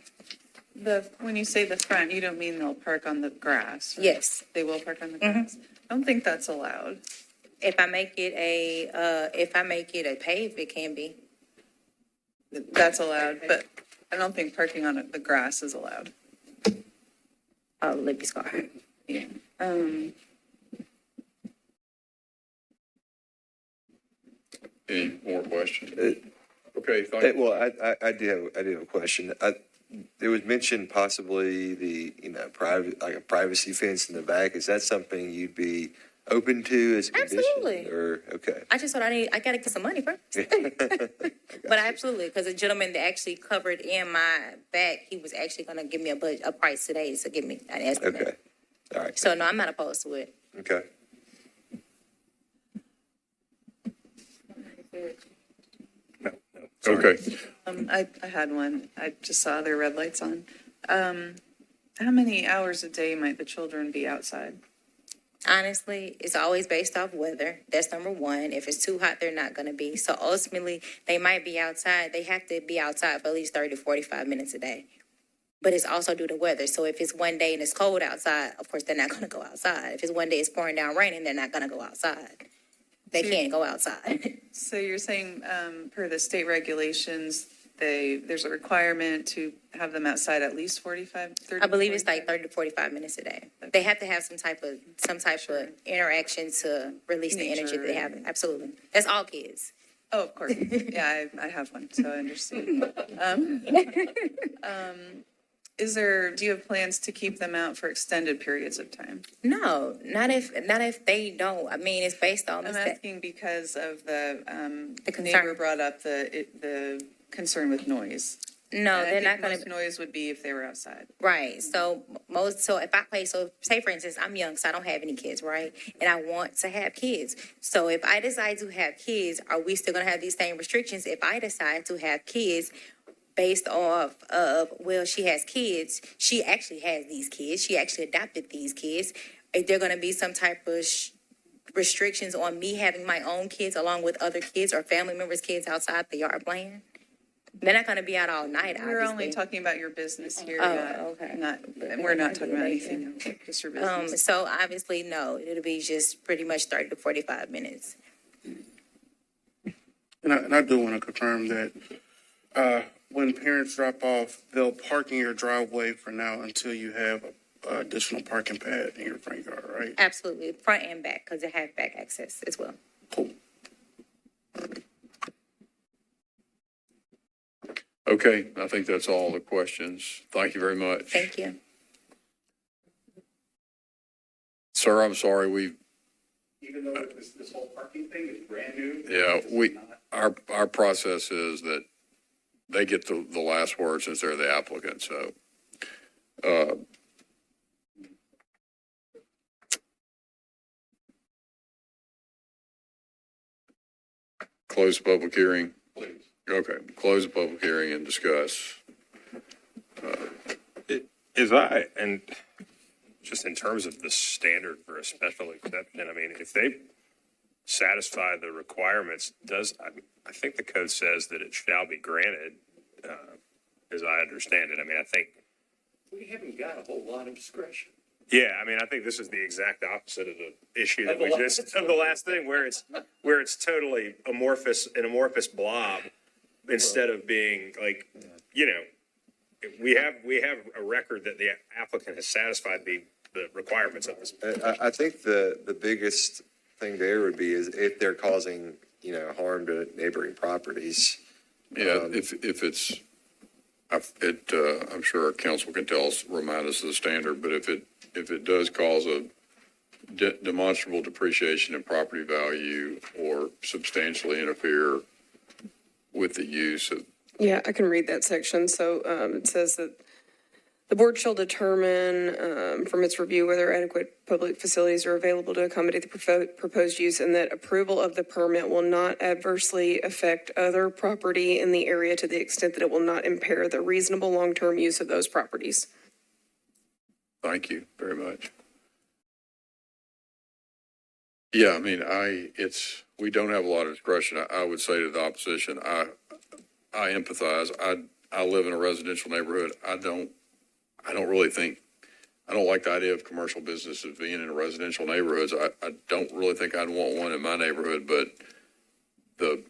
When you say the front, you don't mean they'll park on the grass? Right? Yes. They will park on the grass? I don't think that's allowed. If I make it a paved, it can be. That's allowed, but I don't think parking on the grass is allowed. Oh, Libby's car. Yeah. Any more questions? Okay, thank you. Well, I do have a question. There was mentioned possibly private, like a privacy fence in the back. Is that something you'd be open to as a condition? Absolutely. Or, okay. I just thought I gotta get some money first. But absolutely, because the gentleman that actually covered in my back, he was actually gonna give me a price today to give me an estimate. Okay. All right. So no, I'm not opposed to it. Okay. Okay. I had one. I just saw their red lights on. How many hours a day might the children be outside? Honestly, it's always based off weather. That's number one. If it's too hot, they're not going to be. So ultimately, they might be outside. They have to be outside for at least 30 to 45 minutes a day. But it's also due to weather. So if it's one day and it's cold outside, of course, they're not going to go outside. If it's one day it's pouring down raining, they're not going to go outside. They can't go outside. So you're saying, per the state regulations, there's a requirement to have them outside at least 30? I believe it's like 30 to 45 minutes a day. They have to have some type of interaction to release the energy that they have. Absolutely. That's all kids. Oh, of course. Yeah, I have one, so I understand. Do you have plans to keep them out for extended periods of time? No, not if they don't. I mean, it's based on. I'm asking because of the concern. neighbor brought up the concern with noise. No, And I they're think not going most noise would be if they were outside. Right. So say for instance, I'm young, so I don't have any kids, right? And I want to have kids. So if I decide to have kids, are we still going to have these same restrictions? If I decide to have kids based off of, well, she has kids, she actually has these kids, she actually adopted these kids, is there going to be some type of restrictions on me having my own kids along with other kids or family members' kids outside the yard playing? They're not going to be out all night, We're obviously. only talking about your business here. Okay. We're not talking about anything else, just your business. So obviously, no, it'll be just pretty much 30 to 45 minutes. And I do want to confirm that when parents drop off, they'll park in your driveway for now until you have an additional parking pad in your front yard, right? Absolutely, front and back, because they have back access as well. Cool. Okay, I think that's all the questions. Thank you very much. Thank you. Sir, I'm sorry, Even though this whole parking thing is brand new? yeah, our process is that they get the last word since they're the applicant, so. Close the public hearing. Please. Okay, close the public hearing and discuss. And just in terms of the standard for a special exception, I mean, if they satisfy the requirements, I think the code says that it shall be granted, as I understand it. I mean, I think. We haven't got a whole lot of discretion. Yeah, I mean, I think this is the exact opposite of the issue that we just, of the last thing, where it's totally an amorphous blob instead of being like, you know, we have a record that the applicant has satisfied the requirements of this. I think the biggest thing there would be is if they're causing, harm to neighboring properties. Yeah, if it's, I'm sure our council can remind us of the standard, but if it does cause a demonstrable depreciation in property value or substantially interfere with the use of. Yeah, I can read that section. So it says that the board shall determine from its review whether adequate public facilities are available to accommodate the proposed use, and that approval of the permit will not adversely affect other property in the area to the extent that it will not impair the reasonable long-term use of those properties. Thank you very much. Yeah, I mean, we don't have a lot of discretion. I would say to the opposition, I empathize. I live in a residential neighborhood. I don't like the idea of commercial businesses being in residential neighborhoods. I don't really think I'd want one in my neighborhood, but the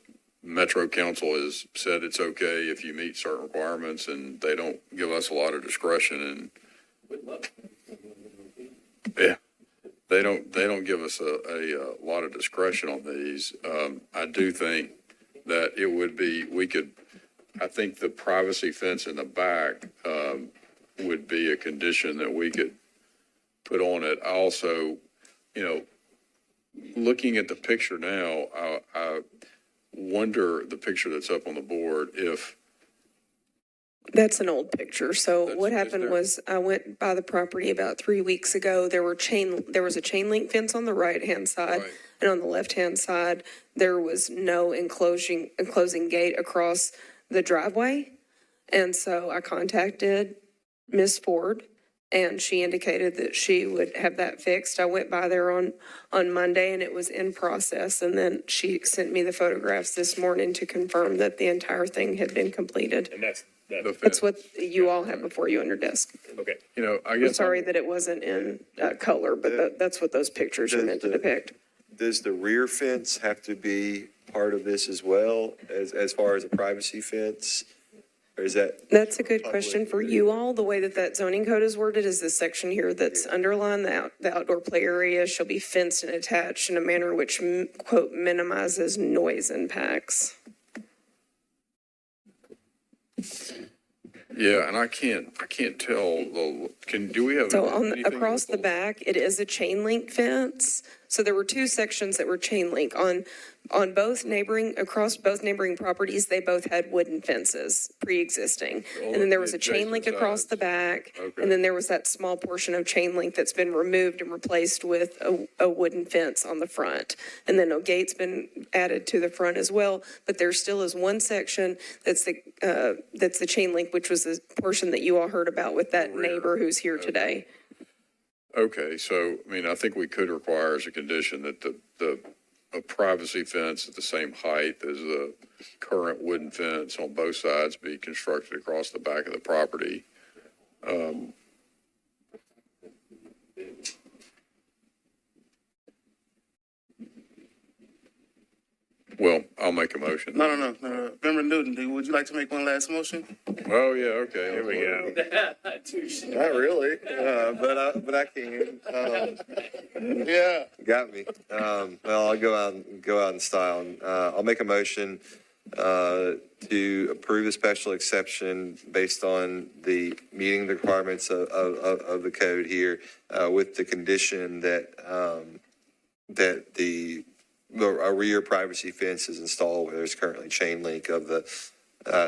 Metro Council has said it's okay if you meet certain requirements, and they don't give us a lot of discretion. And yeah, they don't give us a lot of discretion on these. I do think that it would be, I think the privacy fence in the back would be a condition that we could put on it. I also, looking at the picture now, I wonder, the picture that's up on the board, if. That's an old picture. So what happened was I went by the property about 3 weeks ago. There was a chain link fence on the right-hand side. Right. And on the left-hand side, there was no enclosing gate across the driveway. And so I contacted Ms. Ford, and she indicated that she would have that fixed. I went by there on Monday, and it was in process. And then she sent me the photographs this morning to confirm that the entire thing had been completed. And that's what you all have before you on your desk. Okay. I guess. I'm sorry that it wasn't in color, but that's what those pictures are meant to depict. Does the rear fence have to be part of this as well, as far as a privacy fence? Or is that? That's a good question for you all. The way that zoning code is worded is this section here that's underlined, the outdoor play area shall be fenced and attached in a manner which, quote, minimizes noise impacts. Yeah, and I can't tell, do we have? So across the back, it is a chain link fence. So there were two sections that were chain link across both neighboring properties. They both had wooden fences pre-existing. And then there was a chain link across the back. Okay. And then there was that small portion of chain link that's been removed and replaced with a wooden fence on the front. And then a gate's been added to the front as well. But there still is one section that's the chain link, which was the portion that you all heard about with that neighbor who's here today. Okay, so, I think we could require as a condition that a privacy fence at the same height as the current wooden fence on both sides be constructed across the back of the property. Well, I'll make a motion. No. Member Newton, would you like to make one last motion? Oh, yeah, okay. Here we go. Not really, but I can. Yeah. Got me. Well, I'll go out in style. I'll make a motion to approve a special exception based on the meeting the requirements of the code here, with the condition that a rear privacy fence is installed where there's currently chain link of the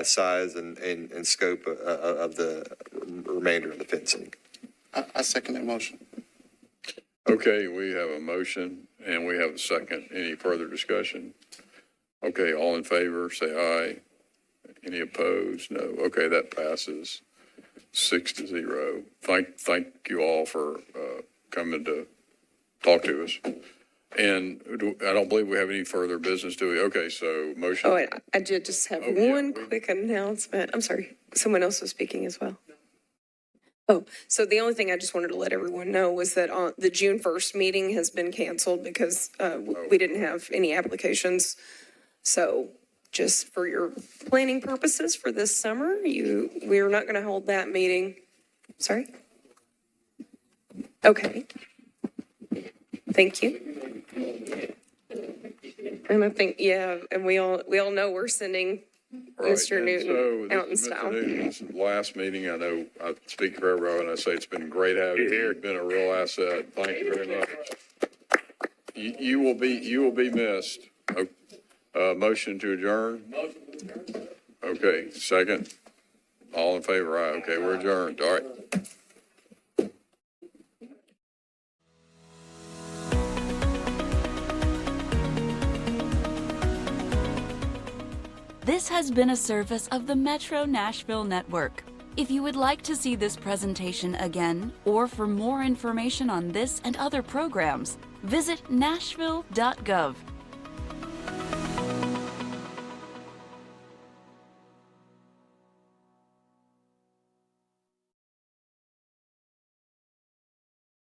size and scope of the remainder of the fencing. I second that motion. Okay, we have a motion and we have a second. Any further discussion? Okay, all in favor, say aye. Any opposed? No. Okay, that passes 6-0. Thank you all for coming to talk to us. And I don't believe we have any further business, do we? Okay, so motion. Oh, I did just have one quick announcement. I'm sorry, someone else was speaking as well. Oh, so the only thing I just wanted to let everyone know was that the June 1st meeting has been canceled because we didn't have any applications. So just for your planning purposes for this summer, we are not going to hold that meeting. Sorry? Okay. Thank you. And I think, yeah, and we all know we're sending Right, Mr. and Newton so out in this is style. Mr. Newton, this is the last meeting. I know I speak for everyone and I say it's been great having you here. It's been a real asset. Thank you very much. You will be missed. Motion to adjourn? Okay, second. All in favor? Aye. Okay, we're adjourned. All right. This has been a service of the Metro Nashville Network. If you would like to see this presentation again, or for more information on this and other programs, visit nashville.gov.